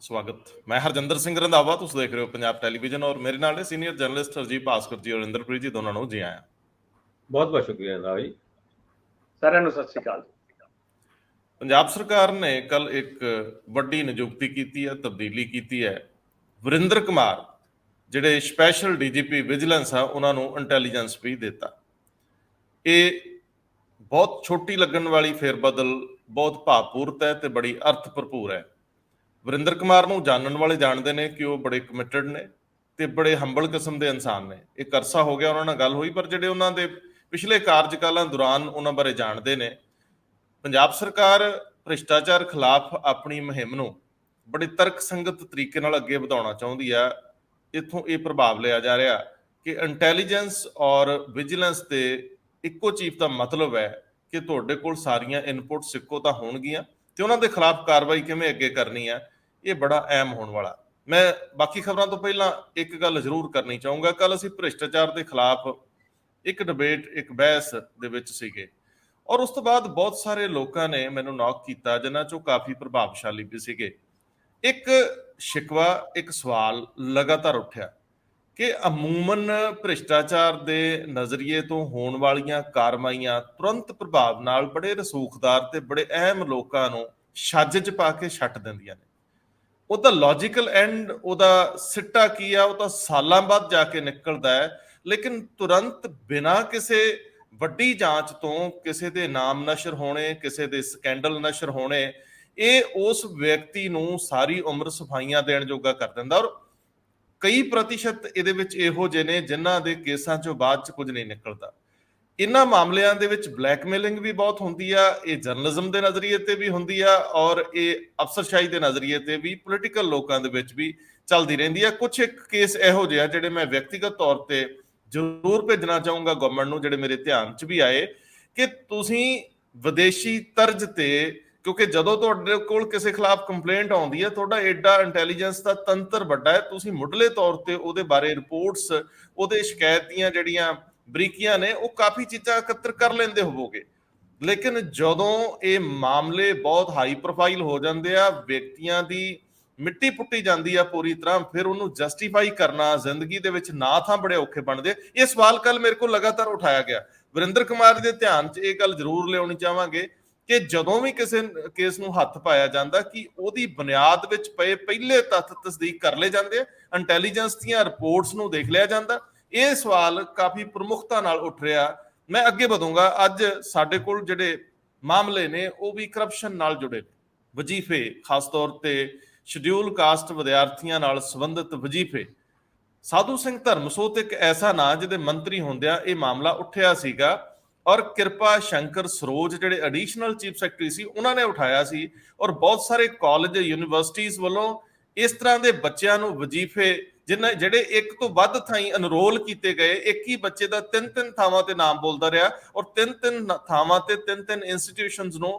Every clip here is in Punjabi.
ਸਵਾਗਤ। ਮੈਂ ਹਰਜਿੰਦਰ ਸਿੰਘ ਰੰਧਾਵਾ, ਤੁਸੀਂ ਦੇਖ ਰਹੇ ਹੋ ਪੰਜਾਬ ਟੈਲੀਵਿਜ਼ਨ ਔਰ ਮੇਰੇ ਨਾਲ ਸੀਨੀਅਰ ਜਰਨਲਿਸਟ ਹਰਜੀਤ ਭਾਸਕਰ ਜੀ ਔਰ ਇੰਦਰਪ੍ਰੀਤ ਜੀ, ਦੋਨਾਂ ਨੂੰ ਜੀ ਆਇਆਂ। ਬਹੁਤ ਬਹੁਤ ਸ਼ੁਕਰੀਆ ਜੀ। ਸਾਰਿਆਂ ਨੂੰ ਸਤਿ ਸ਼੍ਰੀ ਅਕਾਲ। ਪੰਜਾਬ ਸਰਕਾਰ ਨੇ ਕੱਲ ਇੱਕ ਵੱਡੀ ਨਿਯੁਕਤੀ ਕੀਤੀ ਹੈ, ਤਬਦੀਲੀ ਕੀਤੀ ਹੈ। ਵਰਿੰਦਰ ਕੁਮਾਰ ਜਿਹੜੇ ਸਪੈਸ਼ਲ ਡੀਜੀਪੀ ਵਿਜੀਲੈਂਸ ਆ, ਉਹਨਾਂ ਨੂੰ ਇੰਟੈਲੀਜੈਂਸ ਵੀ ਦਿੱਤਾ। ਇਹ ਬਹੁਤ ਛੋਟੀ ਲੱਗਣ ਵਾਲੀ ਫੇਰਬਦਲ ਬਹੁਤ ਭਾਵਪੂਰਤ ਹੈ ਤੇ ਬੜੀ ਅਰਥ ਭਰਪੂਰ ਹੈ। ਵਰਿੰਦਰ ਕੁਮਾਰ ਨੂੰ ਜਾਣਨ ਵਾਲੇ ਜਾਣਦੇ ਨੇ ਕਿ ਉਹ ਬੜੇ ਕਮਿਟਡ ਨੇ ਤੇ ਬੜੇ ਹੰਬਲ ਕਿਸਮ ਦੇ ਇਨਸਾਨ ਨੇ। ਇੱਕ ਅਰਸਾ ਹੋ ਗਿਆ ਉਹਨਾਂ ਨਾਲ ਗੱਲ ਹੋਈ, ਪਰ ਜਿਹੜੇ ਉਹਨਾਂ ਦੇ ਪਿਛਲੇ ਕਾਰਜਕਾਲਾਂ ਦੌਰਾਨ ਉਹਨਾਂ ਬਾਰੇ ਜਾਣਦੇ ਨੇ। ਪੰਜਾਬ ਸਰਕਾਰ ਭ੍ਰਿਸ਼ਟਾਚਾਰ ਖਿਲਾਫ ਆਪਣੀ ਮੁਹਿੰਮ ਨੂੰ ਬੜੇ ਤਰਕਸੰਗਤ ਤਰੀਕੇ ਨਾਲ ਅੱਗੇ ਵਧਾਉਣਾ ਚਾਹੁੰਦੀ ਆ। ਇੱਥੋਂ ਇਹ ਪ੍ਰਭਾਵ ਲਿਆ ਜਾ ਰਿਹਾ ਕਿ ਇੰਟੈਲੀਜੈਂਸ ਔਰ ਵਿਜੀਲੈਂਸ ਦੇ ਇੱਕੋ ਚੀਫ ਦਾ ਮਤਲਬ ਹੈ ਕਿ ਤੁਹਾਡੇ ਕੋਲ ਸਾਰੀਆਂ ਇਨਪੁਟਸ ਇੱਕੋ ਤਾਂ ਹੋਣਗੀਆਂ ਤੇ ਉਹਨਾਂ ਦੇ ਖਿਲਾਫ ਕਾਰਵਾਈ ਕਿਵੇਂ ਅੱਗੇ ਕਰਨੀ ਹੈ, ਇਹ ਬੜਾ ਅਹਿਮ ਹੋਣ ਵਾਲਾ। ਮੈਂ ਬਾਕੀ ਖਬਰਾਂ ਤੋਂ ਪਹਿਲਾਂ ਇੱਕ ਗੱਲ ਜ਼ਰੂਰ ਕਰਨੀ ਚਾਹੂੰਗਾ। ਕੱਲ ਅਸੀਂ ਭ੍ਰਿਸ਼ਟਾਚਾਰ ਦੇ ਖਿਲਾਫ ਇੱਕ ਡਿਬੇਟ, ਇੱਕ ਬਹਿਸ ਦੇ ਵਿੱਚ ਸੀਗੇ ਔਰ ਉਸ ਤੋਂ ਬਾਅਦ ਬਹੁਤ ਸਾਰੇ ਲੋਕਾਂ ਨੇ ਮੈਨੂੰ ਨੌਕ ਕੀਤਾ, ਜਿਨ੍ਹਾਂ ਚੋਂ ਕਾਫੀ ਪ੍ਰਭਾਵਸ਼ਾਲੀ ਵੀ ਸੀਗੇ। ਇੱਕ ਸ਼ਿਕਵਾ, ਇੱਕ ਸਵਾਲ ਲਗਾਤਾਰ ਉੱਠਿਆ ਕਿ ਅਮੂਮਨ ਭ੍ਰਿਸ਼ਟਾਚਾਰ ਦੇ ਨਜ਼ਰੀਏ ਤੋਂ ਹੋਣ ਵਾਲੀਆਂ ਕਾਰਵਾਈਆਂ ਤੁਰੰਤ ਪ੍ਰਭਾਵ ਨਾਲ ਬੜੇ ਰਸੂਖਦਾਰ ਤੇ ਬੜੇ ਅਹਿਮ ਲੋਕਾਂ ਨੂੰ ਛੱਜ 'ਚ ਪਾ ਕੇ ਛੱਟ ਦਿੰਦੀਆਂ ਨੇ। ਉਹਦਾ ਲੌਜੀਕਲ ਐਂਡ, ਉਹਦਾ ਸਿੱਟਾ ਕੀ ਆ, ਉਹ ਤਾਂ ਸਾਲਾਂ ਬਾਅਦ ਜਾ ਕੇ ਨਿਕਲਦਾ ਹੈ, ਲੇਕਿਨ ਤੁਰੰਤ ਬਿਨਾਂ ਕਿਸੇ ਵੱਡੀ ਜਾਂਚ ਤੋਂ ਕਿਸੇ ਦੇ ਨਾਮ ਨਸ਼ਰ ਹੋਣੇ, ਕਿਸੇ ਦੇ ਸਕੈਂਡਲ ਨਸ਼ਰ ਹੋਣੇ, ਇਹ ਉਸ ਵਿਅਕਤੀ ਨੂੰ ਸਾਰੀ ਉਮਰ ਸਫਾਈਆਂ ਦੇਣ ਜੋਗਾ ਕਰ ਦਿੰਦਾ। ਔਰ ਕਈ ਪ੍ਰਤੀਸ਼ਤ ਇਹਦੇ ਵਿੱਚ ਇਹੋ ਜਿਹੇ ਨੇ ਜਿਨ੍ਹਾਂ ਦੇ ਕੇਸਾਂ 'ਚੋਂ ਬਾਅਦ 'ਚ ਕੁਝ ਨਹੀਂ ਨਿਕਲਦਾ। ਇਹਨਾਂ ਮਾਮਲਿਆਂ ਦੇ ਵਿੱਚ ਬਲੈਕਮੇਲਿੰਗ ਵੀ ਬਹੁਤ ਹੁੰਦੀ ਆ। ਇਹ ਜਰਨਲਿਜ਼ਮ ਦੇ ਨਜ਼ਰੀਏ ਤੇ ਵੀ ਹੁੰਦੀ ਆ ਔਰ ਇਹ ਅਫਸਰਸ਼ਾਹੀ ਦੇ ਨਜ਼ਰੀਏ ਤੇ ਵੀ, ਪੋਲੀਟੀਕਲ ਲੋਕਾਂ ਦੇ ਵਿੱਚ ਵੀ ਚੱਲਦੀ ਰਹਿੰਦੀ ਆ। ਕੁਝ ਇੱਕ ਕੇਸ ਇਹੋ ਜਿਹੇ ਆ ਜਿਹੜੇ ਮੈਂ ਵਿਅਕਤੀਗਤ ਤੌਰ ਤੇ ਜ਼ਰੂਰ ਭੇਜਣਾ ਚਾਹੂੰਗਾ ਗਵਰਨਮੈਂਟ ਨੂੰ, ਜਿਹੜੇ ਮੇਰੇ ਧਿਆਨ 'ਚ ਵੀ ਆਏ ਕਿ ਤੁਸੀਂ ਵਿਦੇਸ਼ੀ ਤਰਜ਼ ਤੇ, ਕਿਉਂਕਿ ਜਦੋਂ ਤੁਹਾਡੇ ਕੋਲ ਕਿਸੇ ਖਿਲਾਫ ਕੰਪਲੇਂਟ ਆਉਂਦੀ ਹੈ, ਤੁਹਾਡਾ ਐਡਾ ਇੰਟੈਲੀਜੈਂਸ ਦਾ ਤੰਤਰ ਵੱਡਾ ਹੈ, ਤੁਸੀਂ ਮੁੱਢਲੇ ਤੌਰ ਤੇ ਉਹਦੇ ਬਾਰੇ ਰਿਪੋਰਟਸ, ਉਹਦੇ ਸ਼ਿਕਾਇਤ ਦੀਆਂ ਜਿਹੜੀਆਂ ਬਰੀਕੀਆਂ ਨੇ, ਉਹ ਕਾਫੀ ਚੀਜ਼ਾਂ ਇਕੱਤਰ ਕਰ ਲੈਂਦੇ ਹੋਵੋਗੇ। ਲੇਕਿਨ ਜਦੋਂ ਇਹ ਮਾਮਲੇ ਬਹੁਤ ਹਾਈ ਪ੍ਰੋਫਾਈਲ ਹੋ ਜਾਂਦੇ ਆ, ਵਿਅਕਤੀਆਂ ਦੀ ਮਿੱਟੀ ਪੁੱਟੀ ਜਾਂਦੀ ਆ ਪੂਰੀ ਤਰ੍ਹਾਂ, ਫਿਰ ਉਹਨੂੰ ਜਸਟੀਫਾਈ ਕਰਨਾ ਜ਼ਿੰਦਗੀ ਦੇ ਵਿੱਚ ਨਾ ਤਾਂ ਬੜੇ ਔਖੇ ਬਣਦੇ। ਇਹ ਸਵਾਲ ਕੱਲ ਮੇਰੇ ਕੋਲ ਲਗਾਤਾਰ ਉਠਾਇਆ ਗਿਆ। ਵਰਿੰਦਰ ਕੁਮਾਰ ਦੇ ਧਿਆਨ 'ਚ ਇਹ ਗੱਲ ਜ਼ਰੂਰ ਲਿਆਉਣੀ ਚਾਹਾਂਗੇ ਕਿ ਜਦੋਂ ਵੀ ਕਿਸੇ ਕੇਸ ਨੂੰ ਹੱਥ ਪਾਇਆ ਜਾਂਦਾ ਕਿ ਉਹਦੀ ਬੁਨਿਆਦ ਵਿੱਚ ਪਏ ਪਹਿਲੇ ਤੱਥ ਤਸਦੀਕ ਕਰ ਲਏ ਜਾਂਦੇ ਆ, ਇੰਟੈਲੀਜੈਂਸ ਦੀਆਂ ਰਿਪੋਰਟਸ ਨੂੰ ਦੇਖ ਲਿਆ ਜਾਂਦਾ। ਇਹ ਸਵਾਲ ਕਾਫੀ ਪ੍ਰਮੁਖਤਾ ਨਾਲ ਉੱਠ ਰਿਹਾ। ਮੈਂ ਅੱਗੇ ਵਧੂੰਗਾ। ਅੱਜ ਸਾਡੇ ਕੋਲ ਜਿਹੜੇ ਮਾਮਲੇ ਨੇ ਉਹ ਵੀ ਕਰਪਸ਼ਨ ਨਾਲ ਜੁੜੇ ਨੇ। ਵਜ਼ੀਫੇ, ਖਾਸ ਤੌਰ ਤੇ ਸ਼ਡਿਊਲ ਕਾਸਟ ਵਿਦਿਆਰਥੀਆਂ ਨਾਲ ਸੰਬੰਧਿਤ ਵਜ਼ੀਫੇ। ਸਾਧੂ ਸਿੰਘ ਧਰਮਸੋਤ ਇੱਕ ਐਸਾ ਨਾਂ ਜਿਹਦੇ ਮੰਤਰੀ ਹੁੰਦਿਆਂ ਇਹ ਮਾਮਲਾ ਉੱਠਿਆ ਸੀਗਾ ਔਰ ਕਿਰਪਾ ਸ਼ੰਕਰ ਸਰੋਜ ਜਿਹੜੇ ਐਡੀਸ਼ਨਲ ਚੀਫ ਸੈਕਟਰੀ ਸੀ, ਉਹਨਾਂ ਨੇ ਉਠਾਇਆ ਸੀ। ਔਰ ਬਹੁਤ ਸਾਰੇ ਕਾਲਜ, ਯੂਨੀਵਰਸਿਟੀਜ਼ ਵੱਲੋਂ ਇਸ ਤਰ੍ਹਾਂ ਦੇ ਬੱਚਿਆਂ ਨੂੰ ਵਜ਼ੀਫੇ, ਜਿਹੜੇ ਇੱਕ ਤੋਂ ਵੱਧ ਥਾਈਂ ਅਨਰੋਲ ਕੀਤੇ ਗਏ, ਇੱਕ ਹੀ ਬੱਚੇ ਦਾ 3-3 ਥਾਵਾਂ ਤੇ ਨਾਮ ਬੋਲਦਾ ਰਿਹਾ ਔਰ 3-3 ਥਾਵਾਂ ਤੇ 3-3 ਇੰਸਟੀਟਿਊਸ਼ਨਸ ਨੂੰ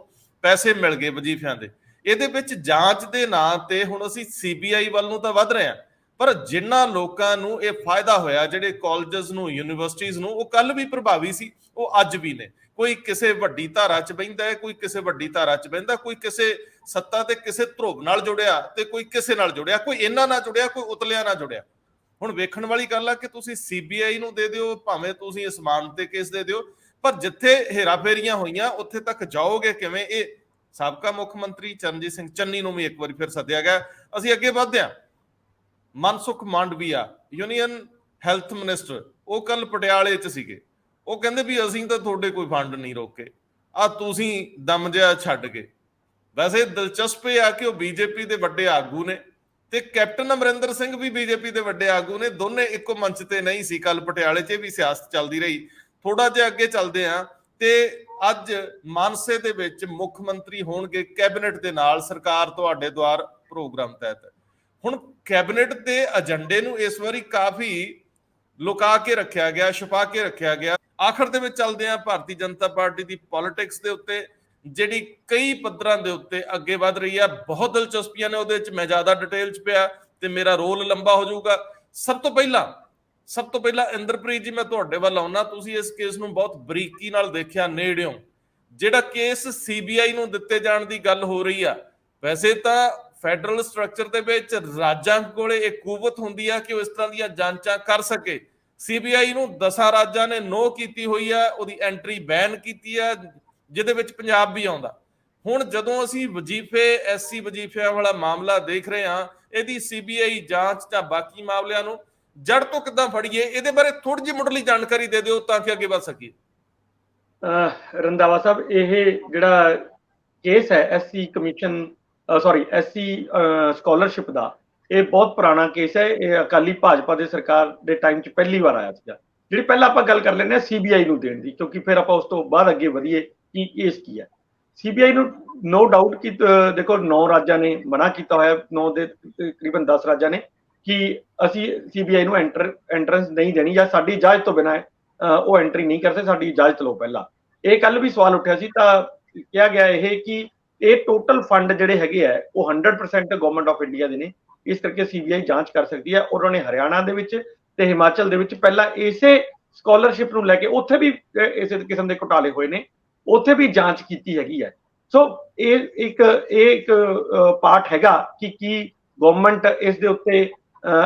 ਪੈਸੇ ਮਿਲ ਗਏ ਵਜ਼ੀਫਿਆਂ ਦੇ। ਇਹਦੇ ਵਿੱਚ ਜਾਂਚ ਦੇ ਨਾਂ ਤੇ ਹੁਣ ਅਸੀਂ CBI ਵੱਲ ਨੂੰ ਤਾਂ ਵੱਧ ਰਹੇ ਹਾਂ, ਪਰ ਜਿਨ੍ਹਾਂ ਲੋਕਾਂ ਨੂੰ ਇਹ ਫਾਇਦਾ ਹੋਇਆ, ਜਿਹੜੇ ਕਾਲਜਸ ਨੂੰ, ਯੂਨੀਵਰਸਿਟੀਜ਼ ਨੂੰ, ਉਹ ਕੱਲ ਵੀ ਪ੍ਰਭਾਵੀ ਸੀ, ਉਹ ਅੱਜ ਵੀ ਨੇ। ਕੋਈ ਕਿਸੇ ਵੱਡੀ ਧਾਰਾ 'ਚ ਬਹਿੰਦਾ ਹੈ, ਕੋਈ ਕਿਸੇ ਵੱਡੀ ਧਾਰਾ 'ਚ ਬਹਿੰਦਾ, ਕੋਈ ਕਿਸੇ ਸੱਤਾ ਤੇ ਕਿਸੇ ਧਰੁਵ ਨਾਲ ਜੁੜਿਆ ਤੇ ਕੋਈ ਕਿਸੇ ਨਾਲ ਜੁੜਿਆ, ਕੋਈ ਇਹਨਾਂ ਨਾਲ ਜੁੜਿਆ, ਕੋਈ ਉਤਲਿਆਂ ਨਾਲ ਜੁੜਿਆ। ਹੁਣ ਵੇਖਣ ਵਾਲੀ ਗੱਲ ਆ ਕਿ ਤੁਸੀਂ CBI ਨੂੰ ਦੇ ਦਿਓ, ਭਾਵੇਂ ਤੁਸੀਂ ਅਸਮਾਨ ਤੇ ਕੇਸ ਦੇ ਦਿਓ, ਪਰ ਜਿੱਥੇ ਹੇਰਾਫੇਰੀਆਂ ਹੋਈਆਂ ਉੱਥੇ ਤੱਕ ਜਾਓਗੇ ਕਿਵੇਂ? ਇਹ ਸਾਬਕਾ ਮੁੱਖ ਮੰਤਰੀ ਚਰਨਜੀਤ ਸਿੰਘ ਚੰਨੀ ਨੂੰ ਵੀ ਇੱਕ ਵਾਰੀ ਫਿਰ ਸੱਦਿਆ ਗਿਆ। ਅਸੀਂ ਅੱਗੇ ਵਧਦੇ ਹਾਂ। Mansukh Mandaviya, union health minister, ਉਹ ਕੱਲ ਪਟਿਆਲੇ 'ਚ ਸੀਗੇ। ਉਹ ਕਹਿੰਦੇ ਵੀ ਅਸੀਂ ਤਾਂ ਤੁਹਾਡੇ ਕੋਈ ਫੰਡ ਨਹੀਂ ਰੋਕੇ, ਆ ਤੁਸੀਂ ਦਮ ਜਿਹਾ ਛੱਡ ਗਏ। ਵੈਸੇ ਦਿਲਚਸਪ ਇਹ ਆ ਕਿ ਉਹ BJP ਦੇ ਵੱਡੇ ਆਗੂ ਨੇ ਤੇ ਕੈਪਟਨ ਅਮਰਿੰਦਰ ਸਿੰਘ ਵੀ BJP ਦੇ ਵੱਡੇ ਆਗੂ ਨੇ। ਦੋਨੇ ਇੱਕੋ ਮੰਚ ਤੇ ਨਹੀਂ ਸੀ ਕੱਲ ਪਟਿਆਲੇ 'ਚ ਵੀ ਸਿਆਸਤ ਚੱਲਦੀ ਰਹੀ। ਥੋੜਾ ਜਿਹਾ ਅੱਗੇ ਚੱਲਦੇ ਆ ਤੇ ਅੱਜ ਮਾਨਸੇ ਦੇ ਵਿੱਚ ਮੁੱਖ ਮੰਤਰੀ ਹੋਣਗੇ ਕੈਬਨਿਟ ਦੇ ਨਾਲ, ਸਰਕਾਰ ਤੁਹਾਡੇ ਦੁਆਰ ਪ੍ਰੋਗਰਾਮ ਤਹਿਤ। ਹੁਣ ਕੈਬਨਿਟ ਦੇ ਏਜੰਡੇ ਨੂੰ ਇਸ ਵਾਰੀ ਕਾਫੀ ਲੁਕਾ ਕੇ ਰੱਖਿਆ ਗਿਆ, ਛੁਪਾ ਕੇ ਰੱਖਿਆ ਗਿਆ। ਆਖਰ ਦੇ ਵਿੱਚ ਚੱਲਦੇ ਆ ਭਾਰਤੀ ਜਨਤਾ ਪਾਰਟੀ ਦੀ ਪੋਲਿਟਿਕਸ ਦੇ ਉੱਤੇ, ਜਿਹੜੀ ਕਈ ਪੱਧਰਾਂ ਦੇ ਉੱਤੇ ਅੱਗੇ ਵਧ ਰਹੀ ਆ। ਬਹੁਤ ਦਿਲਚਸਪੀਆਂ ਨੇ ਉਹਦੇ ਵਿੱਚ, ਮੈਂ ਜ਼ਿਆਦਾ ਡਿਟੇਲ 'ਚ ਪਿਆ ਤੇ ਮੇਰਾ ਰੋਲ ਲੰਬਾ ਹੋ ਜਾਊਗਾ। ਸਭ ਤੋਂ ਪਹਿਲਾਂ ਇੰਦਰਪ੍ਰੀਤ ਜੀ, ਮੈਂ ਤੁਹਾਡੇ ਵੱਲ ਆਉਣਾ। ਤੁਸੀਂ ਇਸ ਕੇਸ ਨੂੰ ਬਹੁਤ ਬਰੀਕੀ ਨਾਲ ਦੇਖਿਆ ਨੇੜਿਓਂ। ਜਿਹੜਾ ਕੇਸ CBI ਨੂੰ ਦਿੱਤੇ ਜਾਣ ਦੀ ਗੱਲ ਹੋ ਰਹੀ ਆ, ਵੈਸੇ ਤਾਂ ਫੈਡਰਲ ਸਟਰਕਚਰ ਦੇ ਵਿੱਚ ਰਾਜਾਂ ਕੋਲੇ ਇੱਕ ਕੂਵਤ ਹੁੰਦੀ ਆ ਕਿ ਉਹ ਇਸ ਤਰ੍ਹਾਂ ਦੀਆਂ ਜਾਂਚਾਂ ਕਰ ਸਕੇ। ਸੀਬੀਆਈ ਨੂੰ 10 ਰਾਜਾਂ ਨੇ ਨੋ ਕੀਤੀ ਹੋਈ ਆ, ਉਹਦੀ ਐਂਟਰੀ ਬੈਨ ਕੀਤੀ ਆ, ਜਿਹਦੇ ਵਿੱਚ ਪੰਜਾਬ ਵੀ ਆਉਂਦਾ। ਹੁਣ ਜਦੋਂ ਅਸੀਂ ਵਜੀਫੇ ਐਸਸੀ ਵਜੀਫਿਆਂ ਵਾਲਾ ਮਾਮਲਾ ਦੇਖ ਰਹੇ ਹਾਂ, ਇਹਦੀ ਸੀਬੀਆਈ ਜਾਂਚ ਜਾਂ ਬਾਕੀ ਮਾਮਲਿਆਂ ਨੂੰ ਜੜ ਤੋਂ ਕਿੱਦਾਂ ਫੜੀਏ, ਇਹਦੇ ਬਾਰੇ ਥੋੜੀ ਜਿਹੀ ਮੁੱਢਲੀ ਜਾਣਕਾਰੀ ਦੇ ਦਿਓ ਤਾਂ ਕਿ ਅੱਗੇ ਵੱਧ ਸਕੀਏ। ਰੰਧਾਵਾ ਸਾਹਿਬ, ਇਹ ਜਿਹੜਾ ਕੇਸ ਹੈ ਐਸਸੀ ਕਮਿਸ਼ਨ ਐਸਸੀ ਸਕਾਲਰਸ਼ਿਪ ਦਾ, ਇਹ ਬਹੁਤ ਪੁਰਾਣਾ ਕੇਸ ਹੈ। ਇਹ ਅਕਾਲੀ ਭਾਜਪਾ ਦੇ ਸਰਕਾਰ ਦੇ ਟਾਈਮ 'ਚ ਪਹਿਲੀ ਵਾਰ ਆਇਆ ਸੀਗਾ। ਜਿਹੜੀ ਪਹਿਲਾਂ ਆਪਾਂ ਗੱਲ ਕਰ ਲੈਂਦੇ ਹਾਂ ਸੀਬੀਆਈ ਨੂੰ ਦੇਣ ਦੀ, ਕਿਉਂਕਿ ਫਿਰ ਆਪਾਂ ਉਸ ਤੋਂ ਬਾਅਦ ਅੱਗੇ ਵਧੀਏ ਕਿ ਕੇਸ ਕੀ ਹੈ। ਸੀਬੀਆਈ ਨੂੰ ਨੋ ਡਾਊਟ ਕਿ ਦੇਖੋ 9 ਰਾਜਾਂ ਨੇ ਮਨਾ ਕੀਤਾ ਹੋਇਆ, 9 ਦੇ ਤਕਰੀਬਨ 10 ਰਾਜਾਂ ਨੇ ਕਿ ਅਸੀਂ ਸੀਬੀਆਈ ਨੂੰ ਐਂਟਰੈਂਸ ਨਹੀਂ ਦੇਣੀ ਜਾਂ ਸਾਡੀ ਇਜਾਜ਼ਤ ਤੋਂ ਬਿਨਾਂ ਉਹ ਐਂਟਰੀ ਨਹੀਂ ਕਰ ਸਕਦੇ, ਸਾਡੀ ਇਜਾਜ਼ਤ ਲਓ ਪਹਿਲਾਂ। ਇਹ ਕੱਲ ਵੀ ਸਵਾਲ ਉੱਠਿਆ ਸੀ ਤਾਂ ਕਿਹਾ ਗਿਆ ਇਹ ਕਿ ਇਹ ਟੋਟਲ ਫੰਡ ਜਿਹੜੇ ਹੈਗੇ ਆ ਉਹ 100% ਗਵਰਨਮੈਂਟ ਆਫ ਇੰਡੀਆ ਦੇ ਨੇ, ਇਸ ਕਰਕੇ ਸੀਬੀਆਈ ਜਾਂਚ ਕਰ ਸਕਦੀ ਹੈ। ਉਹਨਾਂ ਨੇ ਹਰਿਆਣਾ ਦੇ ਵਿੱਚ ਤੇ ਹਿਮਾਚਲ ਦੇ ਵਿੱਚ ਪਹਿਲਾਂ ਇਸੇ ਸਕਾਲਰਸ਼ਿਪ ਨੂੰ ਲੈ ਕੇ ਉੱਥੇ ਵੀ ਇਸੇ ਕਿਸਮ ਦੇ ਘੁਟਾਲੇ ਹੋਏ ਨੇ, ਉੱਥੇ ਵੀ ਜਾਂਚ ਕੀਤੀ ਹੈਗੀ ਹੈ। ਸੋ ਇਹ ਇੱਕ ਪਾਰਟ ਹੈਗਾ ਕਿ ਕੀ ਗਵਰਨਮੈਂਟ ਇਸ ਦੇ ਉੱਤੇ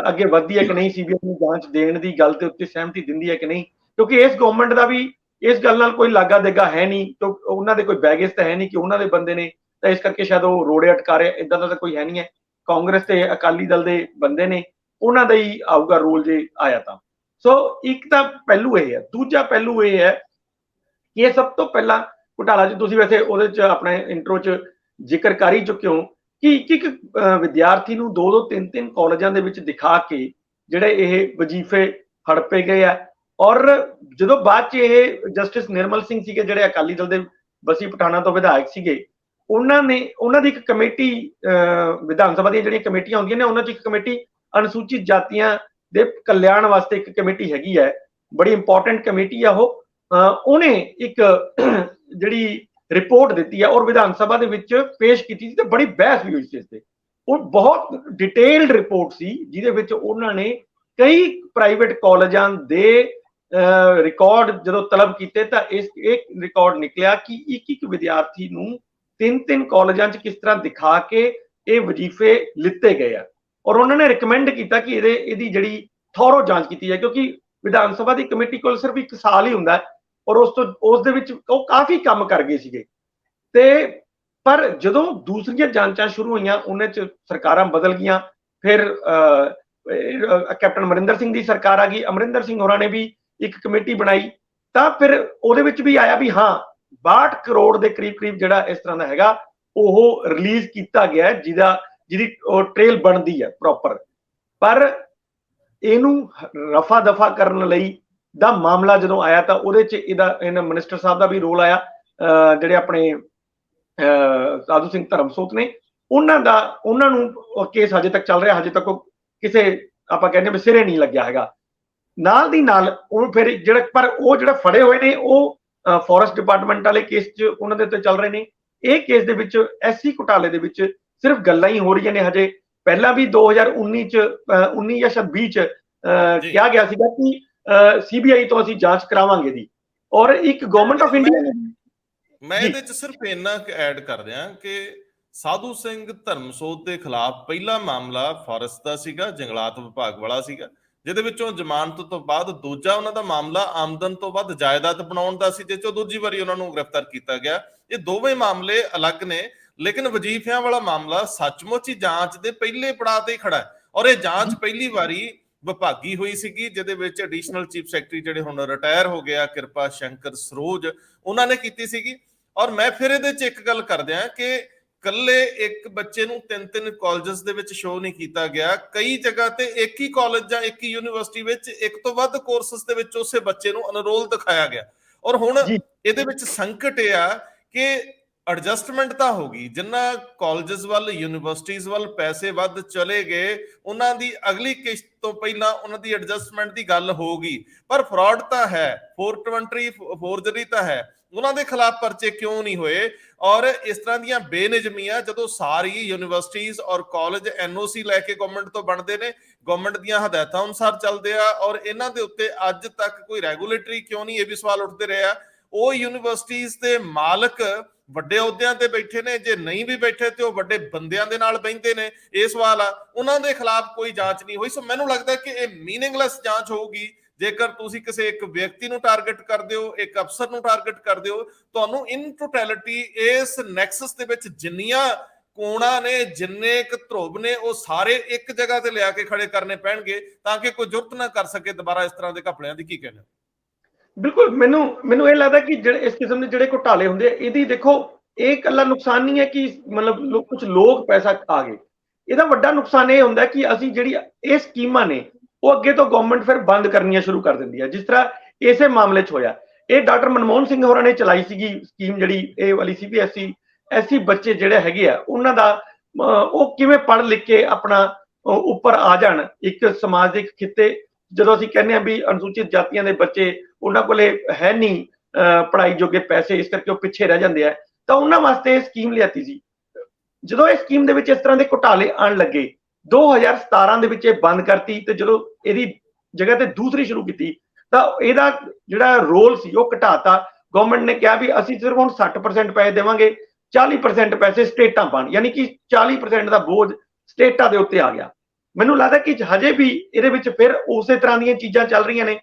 ਅੱਗੇ ਵੱਧਦੀ ਹੈ ਕਿ ਨਹੀਂ, ਸੀਬੀਆਈ ਨੂੰ ਜਾਂਚ ਦੇਣ ਦੀ ਗੱਲ ਦੇ ਉੱਤੇ ਸਹਿਮਤੀ ਦਿੰਦੀ ਹੈ ਕਿ ਨਹੀਂ, ਕਿਉਂਕਿ ਇਸ ਗਵਰਨਮੈਂਟ ਦਾ ਵੀ ਇਸ ਗੱਲ ਨਾਲ ਕੋਈ ਲਾਗਾ ਦੇਗਾ ਹੈ ਨਹੀਂ, ਉਹਨਾਂ ਦੇ ਕੋਈ ਬੈਗੇਜ ਤਾਂ ਹੈ ਨਹੀਂ ਕਿ ਉਹਨਾਂ ਦੇ ਬੰਦੇ ਨੇ, ਤਾਂ ਇਸ ਕਰਕੇ ਸ਼ਾਇਦ ਉਹ ਰੋੜੇ ਅਟਕਾ ਰਹੇ, ਇਦਾਂ ਦਾ ਤਾਂ ਕੋਈ ਹੈ ਨਹੀਂ ਹੈ। ਕਾਂਗਰਸ ਤੇ ਅਕਾਲੀ ਦਲ ਦੇ ਬੰਦੇ ਨੇ, ਉਹਨਾਂ ਦਾ ਹੀ ਆਊਗਾ ਰੋਲ ਜੇ ਆਇਆ ਤਾਂ। ਸੋ ਇੱਕ ਤਾਂ ਪਹਿਲੂ ਇਹ ਹੈ। ਦੂਜਾ ਪਹਿਲੂ ਇਹ ਹੈ ਕਿ ਇਹ ਸਭ ਤੋਂ ਪਹਿਲਾਂ ਘੁਟਾਲਾ, ਚ ਤੁਸੀਂ ਵੈਸੇ ਉਹਦੇ ਚ ਆਪਣੇ ਇੰਟਰੋ ਚ ਜ਼ਿਕਰ ਕਰ ਹੀ ਚੁੱਕੇ ਹੋ ਕਿ ਇੱਕ ਵਿਦਿਆਰਥੀ ਨੂੰ 2-2 3-3 ਕਾਲਜਾਂ ਦੇ ਵਿੱਚ ਦਿਖਾ ਕੇ ਜਿਹੜੇ ਇਹ ਵਜੀਫੇ ਹੜਪੇ ਗਏ ਆ। ਔਰ ਜਦੋਂ ਬਾਅਦ ਚ ਇਹ ਜਸਟਿਸ ਨਿਰਮਲ ਸਿੰਘ ਸੀਗੇ, ਜਿਹੜੇ ਅਕਾਲੀ ਦਲ ਦੇ ਬਸੀ ਪਠਾਣਾ ਤੋਂ ਵਿਧਾਇਕ ਸੀਗੇ, ਉਹਨਾਂ ਦੀ ਇੱਕ ਕਮੇਟੀ, ਵਿਧਾਨ ਸਭਾ ਦੀਆਂ ਜਿਹੜੀਆਂ ਕਮੇਟੀਆਂ ਹੁੰਦੀਆਂ ਨੇ, ਉਹਨਾਂ ਚ ਇੱਕ ਕਮੇਟੀ ਅਨੁਸੂਚਿਤ ਜਾਤੀਆਂ ਦੇ ਕਲਿਆਣ ਵਾਸਤੇ ਇੱਕ ਕਮੇਟੀ ਹੈਗੀ ਹੈ, ਬੜੀ ਇੰਪੋਰਟੈਂਟ ਕਮੇਟੀ ਆ ਉਹ। ਉਹਨੇ ਇੱਕ ਜਿਹੜੀ ਰਿਪੋਰਟ ਦਿੱਤੀ ਹੈ ਔਰ ਵਿਧਾਨ ਸਭਾ ਦੇ ਵਿੱਚ ਪੇਸ਼ ਕੀਤੀ ਸੀ ਤੇ ਬੜੀ ਬਹਿਸ ਵੀ ਹੋਈ ਸੀ ਇਸ ਤੇ। ਉਹ ਬਹੁਤ ਡਿਟੇਲਡ ਰਿਪੋਰਟ ਸੀ ਜਿਹਦੇ ਵਿੱਚ ਉਹਨਾਂ ਨੇ ਕਈ ਪ੍ਰਾਈਵੇਟ ਕਾਲਜਾਂ ਦੇ ਰਿਕਾਰਡ ਜਦੋਂ ਤਲਬ ਕੀਤੇ ਤਾਂ ਇੱਕ ਰਿਕਾਰਡ ਨਿਕਲਿਆ ਕਿ ਇੱਕ ਵਿਦਿਆਰਥੀ ਨੂੰ 3-3 ਕਾਲਜਾਂ 'ਚ ਕਿਸ ਤਰ੍ਹਾਂ ਦਿਖਾ ਕੇ ਇਹ ਵਜੀਫੇ ਲਿੱਤੇ ਗਏ ਆ। ਔਰ ਉਹਨਾਂ ਨੇ ਰਿਕਮੈਂਡ ਕੀਤਾ ਕਿ ਇਹਦੀ ਜਿਹੜੀ ਥੋਰੋ ਜਾਂਚ ਕੀਤੀ ਜਾਏ, ਕਿਉਂਕਿ ਵਿਧਾਨ ਸਭਾ ਦੀ ਕਮੇਟੀ ਕੋਲ ਸਿਰਫ 1 ਸਾਲ ਹੀ ਹੁੰਦਾ ਔਰ ਉਸ ਦੇ ਵਿੱਚ ਉਹ ਕਾਫੀ ਕੰਮ ਕਰ ਗਏ ਸੀਗੇ। ਤੇ ਪਰ ਜਦੋਂ ਦੂਸਰੀਆਂ ਜਾਂਚਾਂ ਸ਼ੁਰੂ ਹੋਈਆਂ, ਉਹਨਾਂ 'ਚ ਸਰਕਾਰਾਂ ਬਦਲ ਗਈਆਂ। ਫਿਰ ਕੈਪਟਨ ਅਮਰਿੰਦਰ ਸਿੰਘ ਦੀ ਸਰਕਾਰ ਆ ਗਈ, ਅਮਰਿੰਦਰ ਸਿੰਘ ਹੋਰਾਂ ਨੇ ਵੀ ਇੱਕ ਕਮੇਟੀ ਬਣਾਈ, ਤਾਂ ਫਿਰ ਉਹਦੇ ਵਿੱਚ ਵੀ ਆਇਆ ਵੀ ਹਾਂ 62 ਕਰੋੜ ਦੇ ਕਰੀਬ ਜਿਹੜਾ ਇਸ ਤਰ੍ਹਾਂ ਦਾ ਹੈਗਾ ਉਹ ਰਿਲੀਜ਼ ਕੀਤਾ ਗਿਆ, ਜਿਹਦੀ ਟ੍ਰੇਲ ਬਣਦੀ ਹੈ ਪ੍ਰੋਪਰ। ਪਰ ਇਹਨੂੰ ਰਫਾ ਦਫਾ ਕਰਨ ਲਈ ਦਾ ਮਾਮਲਾ ਜਦੋਂ ਆਇਆ ਤਾਂ ਉਹਦੇ ਚ ਇਹਨਾਂ ਮਿਨਿਸਟਰ ਸਾਹਿਬ ਦਾ ਵੀ ਰੋਲ ਆਇਆ, ਜਿਹੜੇ ਆਪਣੇ ਸਾਧੂ ਸਿੰਘ ਧਰਮਸੋਤ ਨੇ, ਉਹਨਾਂ ਨੂੰ ਕੇਸ ਹਜੇ ਤੱਕ ਚੱਲ ਰਿਹਾ, ਹਜੇ ਤੱਕ ਉਹ ਕਿਸੇ ਆਪਾਂ ਕਹਿੰਦੇ ਵੀ ਸਿਰੇ ਨਹੀਂ ਲੱਗਿਆ ਹੈਗਾ। ਨਾਲ ਦੀ ਨਾਲ ਉਹ ਫਿਰ ਜਿਹੜਾ ਫੜੇ ਹੋਏ ਨੇ ਉਹ ਫੋਰੈਸਟ ਡਿਪਾਰਟਮੈਂਟ ਵਾਲੇ ਕੇਸ 'ਚ ਉਹਨਾਂ ਦੇ ਉੱਤੇ ਚੱਲ ਰਹੇ ਨੇ। ਇਹ ਕੇਸ ਦੇ ਵਿੱਚ ਐਸਸੀ ਘੁਟਾਲੇ ਦੇ ਵਿੱਚ ਸਿਰਫ ਗੱਲਾਂ ਹੀ ਹੋ ਰਹੀਆਂ ਨੇ। ਹਜੇ ਪਹਿਲਾਂ ਵੀ 2019 ਜਾਂ ਸ਼ਾਇਦ 20 ਚ ਕਿਹਾ ਗਿਆ ਸੀਗਾ ਕਿ ਸੀਬੀਆਈ ਤੋਂ ਅਸੀਂ ਜਾਂਚ ਕਰਾਵਾਂਗੇ ਦੀ, ਔਰ ਇੱਕ ਗਵਰਨਮੈਂਟ ਆਫ ਇੰਡੀਆ ਨੇ। ਮੈਂ ਇਹਦੇ ਚ ਸਿਰਫ ਇੰਨਾ ਐਡ ਕਰ ਦਿਆਂ ਕਿ ਸਾਧੂ ਸਿੰਘ ਧਰਮਸੋਤ ਦੇ ਖਿਲਾਫ ਪਹਿਲਾ ਮਾਮਲਾ ਫੋਰੈਸਟ ਦਾ ਸੀਗਾ, ਜੰਗਲਾਤ ਵਿਭਾਗ ਵਾਲਾ ਸੀਗਾ, ਜਿਹਦੇ ਵਿੱਚੋਂ ਜ਼ਮਾਨਤ ਤੋਂ ਬਾਅਦ ਦੂਜਾ ਉਹਨਾਂ ਦਾ ਮਾਮਲਾ ਆਮਦਨ ਤੋਂ ਵੱਧ ਜਾਇਦਾਦ ਬਣਾਉਣ ਦਾ ਸੀ, ਜਿਸ ਚੋਂ ਦੂਜੀ ਵਾਰੀ ਉਹਨਾਂ ਨੂੰ ਗ੍ਰਿਫਤਾਰ ਕੀਤਾ ਗਿਆ। ਇਹ ਦੋਵੇਂ ਮਾਮਲੇ ਅਲੱਗ ਨੇ, ਲੇਕਿਨ ਵਜੀਫਿਆਂ ਵਾਲਾ ਮਾਮਲਾ ਸੱਚਮੁੱਚ ਹੀ ਜਾਂਚ ਦੇ ਪਹਿਲੇ ਪੜਾਅ ਤੇ ਖੜਾ ਹੈ। ਔਰ ਇਹ ਜਾਂਚ ਪਹਿਲੀ ਵਾਰੀ ਵਿਭਾਗੀ ਹੋਈ ਸੀਗੀ, ਜਿਹਦੇ ਵਿੱਚ ਐਡੀਸ਼ਨਲ ਚੀਫ ਸੈਕਟਰੀ ਜਿਹੜੇ ਹੁਣ ਰਿਟਾਇਰ ਹੋ ਗਿਆ ਕਿਰਪਾ ਸ਼ੰਕਰ ਸਰੋਜ, ਉਹਨਾਂ ਨੇ ਕੀਤੀ ਸੀਗੀ। ਔਰ ਮੈਂ ਫਿਰ ਇਹਦੇ ਚ ਇੱਕ ਗੱਲ ਕਰਦੇ ਆ ਕਿ ਕੱਲੇ ਇੱਕ ਬੱਚੇ ਨੂੰ 3-3 ਕਾਲਜਸ ਦੇ ਵਿੱਚ ਸ਼ੋ ਨਹੀਂ ਕੀਤਾ ਗਿਆ, ਕਈ ਜਗ੍ਹਾ ਤੇ ਇੱਕ ਹੀ ਕਾਲਜ ਜਾਂ ਇੱਕ ਹੀ ਯੂਨੀਵਰਸਿਟੀ ਵਿੱਚ ਇੱਕ ਤੋਂ ਵੱਧ ਕੋਰਸਸ ਦੇ ਵਿੱਚ ਉਸੇ ਬੱਚੇ ਨੂੰ ਅਨਰੋਲ ਦਿਖਾਇਆ ਗਿਆ। ਔਰ ਹੁਣ ਇਹਦੇ ਵਿੱਚ ਸੰਕਟ ਇਹ ਆ ਕਿ ਐਡਜਸਟਮੈਂਟ ਤਾਂ ਹੋ ਗਈ, ਜਿੰਨਾ ਕਾਲਜਸ ਵੱਲ ਯੂਨੀਵਰਸਿਟੀਜ਼ ਵੱਲ ਪੈਸੇ ਵੱਧ ਚਲੇ ਗਏ, ਉਹਨਾਂ ਦੀ ਅਗਲੀ ਕਿਸ਼ਤ ਤੋਂ ਪਹਿਲਾਂ ਉਹਨਾਂ ਦੀ ਐਡਜਸਟਮੈਂਟ ਦੀ ਗੱਲ ਹੋ ਗਈ। ਪਰ ਫਰਾਡ ਤਾਂ ਹੈ, 420 ਫੋਰਜਰੀ ਤਾਂ ਹੈ, ਉਹਨਾਂ ਦੇ ਖਿਲਾਫ ਪਰਚੇ ਕਿਉਂ ਨਹੀਂ ਹੋਏ? ਔਰ ਇਸ ਤਰ੍ਹਾਂ ਦੀਆਂ ਬੇਨਿਯਮੀਆਂ ਜਦੋਂ ਸਾਰੀ ਯੂਨੀਵਰਸਿਟੀਜ਼ ਔਰ ਕਾਲਜ ਐਨਓਸੀ ਲੈ ਕੇ ਗਵਰਨਮੈਂਟ ਤੋਂ ਬਣਦੇ ਨੇ, ਗਵਰਨਮੈਂਟ ਦੀਆਂ ਹਦਾਇਤਾਂ ਅਨੁਸਾਰ ਚੱਲਦੇ ਆ, ਔਰ ਇਹਨਾਂ ਦੇ ਉੱਤੇ ਅੱਜ ਤੱਕ ਕੋਈ ਰੈਗੂਲੇਟਰੀ ਕਿਉਂ ਨਹੀਂ, ਇਹ ਵੀ ਸਵਾਲ ਉੱਠਦੇ ਰਹੇ ਆ। ਉਹ ਯੂਨੀਵਰਸਿਟੀਜ਼ ਦੇ ਮਾਲਕ ਵੱਡੇ ਅਹੁਦਿਆਂ ਤੇ ਬੈਠੇ ਨੇ, ਜੇ ਨਹੀਂ ਵੀ ਬੈਠੇ ਤੇ ਉਹ ਵੱਡੇ ਬੰਦਿਆਂ ਦੇ ਨਾਲ ਬਹਿੰਦੇ ਨੇ, ਇਹ ਸਵਾਲ ਆ। ਉਹਨਾਂ ਦੇ ਖਿਲਾਫ ਕੋਈ ਜਾਂਚ ਨਹੀਂ ਹੋਈ। ਸੋ ਮੈਨੂੰ ਲੱਗਦਾ ਕਿ ਇਹ ਮੀਨਿੰਗਲੈਸ ਜਾਂਚ ਹੋਊਗੀ ਜੇਕਰ ਤੁਸੀਂ ਕਿਸੇ ਇੱਕ ਵਿਅਕਤੀ ਨੂੰ ਟਾਰਗੇਟ ਕਰਦੇ ਹੋ, ਇੱਕ ਅਫਸਰ ਨੂੰ ਟਾਰਗੇਟ ਕਰਦੇ ਹੋ। ਤੁਹਾਨੂੰ ਇਨ ਟੋਟੈਲਿਟੀ ਇਸ ਨੈਕਸਸ ਦੇ ਵਿੱਚ ਜਿੰਨੀਆਂ ਕੋਣਾ ਨੇ, ਜਿੰਨੇ ਇੱਕ ਧਰੁਵ ਨੇ, ਉਹ ਸਾਰੇ ਇੱਕ ਜਗ੍ਹਾ ਤੇ ਲਿਆ ਕੇ ਖੜੇ ਕਰਨੇ ਪੈਣਗੇ ਤਾਂ ਕਿ ਕੋਈ ਜੁਰਤ ਨਾ ਕਰ ਸਕੇ ਦੁਬਾਰਾ ਇਸ ਤਰ੍ਹਾਂ ਦੇ ਘਪਲਿਆਂ ਦੀ। ਕੀ ਕਹਿੰਦੇ? ਬਿਲਕੁਲ, ਮੈਨੂੰ ਇਹ ਲੱਗਦਾ ਕਿ ਜਿਹੜੇ ਇਸ ਕਿਸਮ ਦੇ ਜਿਹੜੇ ਘੁਟਾਲੇ ਹੁੰਦੇ ਆ, ਇਹਦੀ ਦੇਖੋ ਇਹ ਇਕੱਲਾ ਨੁਕਸਾਨ ਨਹੀਂ ਹੈ ਕਿ ਮਤਲਬ ਕੁਝ ਲੋਕ ਪੈਸਾ ਖਾ ਗਏ। ਇਹਦਾ ਵੱਡਾ ਨੁਕਸਾਨ ਇਹ ਹੁੰਦਾ ਕਿ ਅਸੀਂ ਜਿਹੜੀ ਇਹ ਸਕੀਮਾਂ ਨੇ ਉਹ ਅੱਗੇ ਤੋਂ ਗਵਰਨਮੈਂਟ ਫਿਰ ਬੰਦ ਕਰਨੀਆਂ ਸ਼ੁਰੂ ਕਰ ਦਿੰਦੀ ਹੈ, ਜਿਸ ਤਰ੍ਹਾਂ ਇਸੇ ਮਾਮਲੇ 'ਚ ਹੋਇਆ। ਇਹ ਡਾਕਟਰ ਮਨਮੋਹਨ ਸਿੰਘ ਹੋਰਾਂ ਨੇ ਚਲਾਈ ਸੀਗੀ ਸਕੀਮ, ਜਿਹੜੀ ਇਹ ਵਾਲੀ CBSE ਐਸੀ ਬੱਚੇ ਜਿਹੜੇ ਹੈਗੇ ਆ ਉਹਨਾਂ ਦਾ ਉਹ ਕਿਵੇਂ ਪੜ੍ਹ ਲਿਖ ਕੇ ਆਪਣਾ ਉੱਪਰ ਆ ਜਾਣ ਇੱਕ ਸਮਾਜਿਕ ਖਿੱਤੇ। ਜਦੋਂ ਅਸੀਂ ਕਹਿੰਦੇ ਆ ਵੀ ਅਨੁਸੂਚਿਤ ਜਾਤੀਆਂ ਦੇ ਬੱਚੇ, ਉਹਨਾਂ ਕੋਲੇ ਹੈ ਨਹੀਂ ਪੜ੍ਹਾਈ ਜੋਗੇ ਪੈਸੇ, ਇਸ ਕਰਕੇ ਉਹ ਪਿੱਛੇ ਰਹਿ ਜਾਂਦੇ ਆ, ਤਾਂ ਉਹਨਾਂ ਵਾਸਤੇ ਇਹ ਸਕੀਮ ਲਿਆਤੀ ਸੀ। ਜਦੋਂ ਇਹ ਸਕੀਮ ਦੇ ਵਿੱਚ ਇਸ ਤਰ੍ਹਾਂ ਦੇ ਘੁਟਾਲੇ ਆਉਣ ਲੱਗੇ, 2017 ਦੇ ਵਿੱਚ ਇਹ ਬੰਦ ਕਰਤੀ, ਤੇ ਜਦੋਂ ਇਹਦੀ ਜਗ੍ਹਾ ਤੇ ਦੂਸਰੀ ਸ਼ੁਰੂ ਕੀਤੀ ਤਾਂ ਇਹਦਾ ਜਿਹੜਾ ਰੋਲ ਸੀ ਉਹ ਘਟਾਤਾ। ਗਵਰਨਮੈਂਟ ਨੇ ਕਿਹਾ ਵੀ ਅਸੀਂ ਸਿਰਫ ਹੁਣ 60% ਪੈਸੇ ਦੇਵਾਂਗੇ, 40% ਪੈਸੇ ਸਟੇਟਾਂ ਪਾਣ, ਯਾਨੀ ਕਿ 40% ਦਾ ਬੋਝ ਸਟੇਟਾਂ ਦੇ ਉੱਤੇ ਆ ਗਿਆ। ਮੈਨੂੰ ਲੱਗਦਾ ਕਿ ਹਜੇ ਵੀ ਇਹਦੇ ਵਿੱਚ ਫਿਰ ਉਸੇ ਤਰ੍ਹਾਂ ਦੀਆਂ ਚੀਜ਼ਾਂ ਚੱਲ ਰਹੀਆਂ ਨੇ।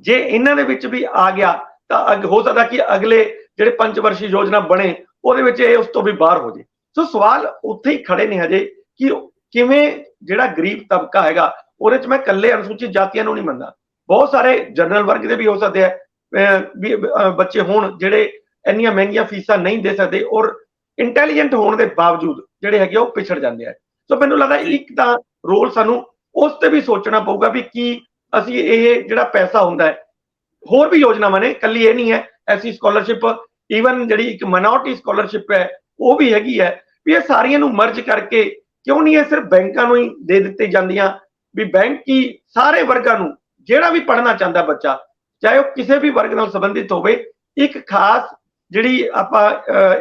ਜੇ ਇਹਨਾਂ ਦੇ ਵਿੱਚ ਵੀ ਆ ਗਿਆ ਤਾਂ ਹੋ ਸਕਦਾ ਕਿ ਅਗਲੇ ਜਿਹੜੇ ਪੰਚਵਰਸ਼ੀ ਯੋਜਨਾ ਬਣੇ ਉਹਦੇ ਵਿੱਚ ਇਹ ਉਸ ਤੋਂ ਵੀ ਬਾਹਰ ਹੋ ਜੇ। ਸੋ ਸਵਾਲ ਉੱਥੇ ਹੀ ਖੜੇ ਨੇ ਹਜੇ ਕਿ ਕਿਵੇਂ ਜਿਹੜਾ ਗਰੀਬ ਤਬਕਾ ਹੈਗਾ, ਉਹਦੇ ਚ ਮੈਂ ਇਕੱਲੇ ਅਨੁਸੂਚਿਤ ਜਾਤੀਆਂ ਨੂੰ ਨਹੀਂ ਮੰਨਦਾ, ਬਹੁਤ ਸਾਰੇ ਜਨਰਲ ਵਰਗ ਦੇ ਵੀ ਹੋ ਸਕਦੇ ਆ ਬੱਚੇ ਹੋਣ ਜਿਹੜੇ ਇੰਨੀਆਂ ਮਹਿੰਗੀਆਂ ਫੀਸਾਂ ਨਹੀਂ ਦੇ ਸਕਦੇ ਔਰ ਇੰਟੈਲੀਜੈਂਟ ਹੋਣ ਦੇ ਬਾਵਜੂਦ ਜਿਹੜੇ ਹੈਗੇ ਉਹ ਪਿਛੜ ਜਾਂਦੇ ਆ। ਸੋ ਮੈਨੂੰ ਲੱਗਦਾ ਇੱਕ ਤਾਂ ਰੋਲ ਸਾਨੂੰ ਉਸ ਤੇ ਵੀ ਸੋਚਣਾ ਪਊਗਾ ਵੀ ਕੀ ਅਸੀਂ ਇਹ ਜਿਹੜਾ ਪੈਸਾ ਹੁੰਦਾ ਹੈ, ਹੋਰ ਵੀ ਯੋਜਨਾਵਾਂ ਨੇ, ਇਕੱਲੀ ਇਹ ਨਹੀਂ ਹੈ ਐਸੀ ਸਕਾਲਰਸ਼ਿਪ, ਈਵਨ ਜਿਹੜੀ ਇੱਕ ਮਾਈਨੋਰਟੀ ਸਕਾਲਰਸ਼ਿਪ ਹੈ ਉਹ ਵੀ ਹੈਗੀ ਹੈ, ਵੀ ਇਹ ਸਾਰੀਆਂ ਨੂੰ ਮਰਜ ਕਰਕੇ ਕਿਉਂ ਨਹੀਂ ਇਹ ਸਿਰਫ ਬੈਂਕਾਂ ਨੂੰ ਹੀ ਦੇ ਦਿੱਤੀ ਜਾਂਦੀਆਂ, ਵੀ ਬੈਂਕ ਹੀ ਸਾਰੇ ਵਰਗਾਂ ਨੂੰ, ਜਿਹੜਾ ਵੀ ਪੜ੍ਹਨਾ ਚਾਹੁੰਦਾ ਬੱਚਾ, ਚਾਹੇ ਉਹ ਕਿਸੇ ਵੀ ਵਰਗ ਨਾਲ ਸੰਬੰਧਿਤ ਹੋਵੇ, ਇੱਕ ਖਾਸ ਜਿਹੜੀ ਆਪਾਂ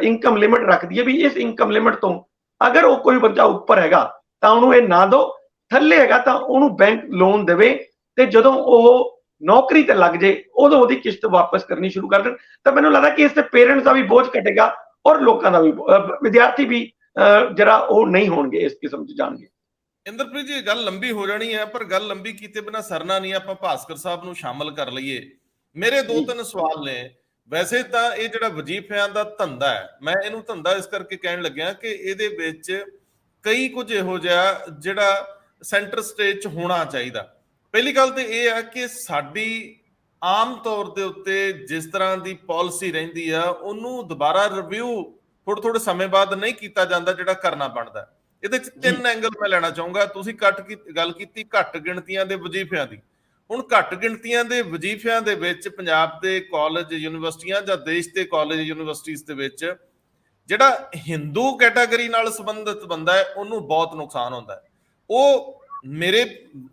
ਇਨਕਮ ਲਿਮਿਟ ਰੱਖਦੀ ਹੈ ਵੀ ਇਸ ਇਨਕਮ ਲਿਮਿਟ ਤੋਂ ਅਗਰ ਉਹ ਕੋਈ ਬੱਚਾ ਉੱਪਰ ਹੈਗਾ ਤਾਂ ਉਹਨੂੰ ਇਹ ਨਾ ਦੋ, ਥੱਲੇ ਹੈਗਾ ਤਾਂ ਉਹਨੂੰ ਬੈਂਕ ਲੋਨ ਦੇਵੇ, ਤੇ ਜਦੋਂ ਉਹ ਨੌਕਰੀ ਤੇ ਲੱਗ ਜੇ ਉਦੋਂ ਉਹਦੀ ਕਿਸ਼ਤ ਵਾਪਸ ਕਰਨੀ ਸ਼ੁਰੂ ਕਰ ਦੇਣ। ਤਾਂ ਮੈਨੂੰ ਲੱਗਦਾ ਕਿ ਇਸ ਤੇ ਪੇਰੈਂਟਸ ਦਾ ਵੀ ਬੋਝ ਘਟੇਗਾ ਔਰ ਲੋਕਾਂ ਦਾ ਵੀ, ਵਿਦਿਆਰਥੀ ਵੀ ਜਰਾ ਉਹ ਨਹੀਂ ਹੋਣਗੇ ਇਸ ਕਿਸਮ 'ਚ ਜਾਣਗੇ। ਇੰਦਰਪ੍ਰੀਤ ਜੀ, ਗੱਲ ਲੰਬੀ ਹੋ ਜਾਣੀ ਹੈ, ਪਰ ਗੱਲ ਲੰਬੀ ਕੀਤੇ ਬਿਨਾਂ ਸਰਨਾ ਨਹੀਂ। ਆਪਾਂ ਭਾਸਕਰ ਸਾਹਿਬ ਨੂੰ ਸ਼ਾਮਲ ਕਰ ਲਈਏ। ਮੇਰੇ 2-3 ਸਵਾਲ ਨੇ। ਵੈਸੇ ਤਾਂ ਇਹ ਜਿਹੜਾ ਵਜ਼ੀਫਿਆਂ ਦਾ ਧੰਦਾ ਹੈ, ਮੈਂ ਇਹਨੂੰ ਧੰਦਾ ਇਸ ਕਰਕੇ ਕਹਿਣ ਲੱਗਿਆ ਕਿ ਇਹਦੇ ਵਿੱਚ ਕਈ ਕੁਝ ਇਹੋ ਜਿਹਾ ਜਿਹੜਾ ਸੈਂਟਰ ਸਟੇਜ 'ਚ ਹੋਣਾ ਚਾਹੀਦਾ। ਪਹਿਲੀ ਗੱਲ ਤੇ ਇਹ ਆ ਕਿ ਸਾਡੀ ਆਮ ਤੌਰ ਦੇ ਉੱਤੇ ਜਿਸ ਤਰ੍ਹਾਂ ਦੀ ਪਾਲਿਸੀ ਰਹਿੰਦੀ ਆ, ਉਹਨੂੰ ਦੁਬਾਰਾ ਰਿਵਿਊ ਥੋੜੇ ਸਮੇਂ ਬਾਅਦ ਨਹੀਂ ਕੀਤਾ ਜਾਂਦਾ, ਜਿਹੜਾ ਕਰਨਾ ਬਣਦਾ। ਇਹਦੇ 'ਚ 3 ਐਂਗਲ ਮੈਂ ਲੈਣਾ ਚਾਹੂੰਗਾ। ਤੁਸੀਂ ਗੱਲ ਕੀਤੀ ਘੱਟ ਗਿਣਤੀਆਂ ਦੇ ਵਜ਼ੀਫਿਆਂ ਦੀ। ਹੁਣ ਘੱਟ ਗਿਣਤੀਆਂ ਦੇ ਵਜ਼ੀਫਿਆਂ ਦੇ ਵਿੱਚ ਪੰਜਾਬ ਦੇ ਕਾਲਜ ਯੂਨੀਵਰਸਿਟੀਆਂ ਜਾਂ ਦੇਸ਼ ਦੇ ਕਾਲਜ ਯੂਨੀਵਰਸਿਟੀਜ਼ ਦੇ ਵਿੱਚ ਜਿਹੜਾ ਹਿੰਦੂ ਕੈਟਾਗਰੀ ਨਾਲ ਸੰਬੰਧਿਤ ਬੰਦਾ ਹੈ ਉਹਨੂੰ ਬਹੁਤ ਨੁਕਸਾਨ ਹੁੰਦਾ ਹੈ। ਉਹ ਮੇਰੇ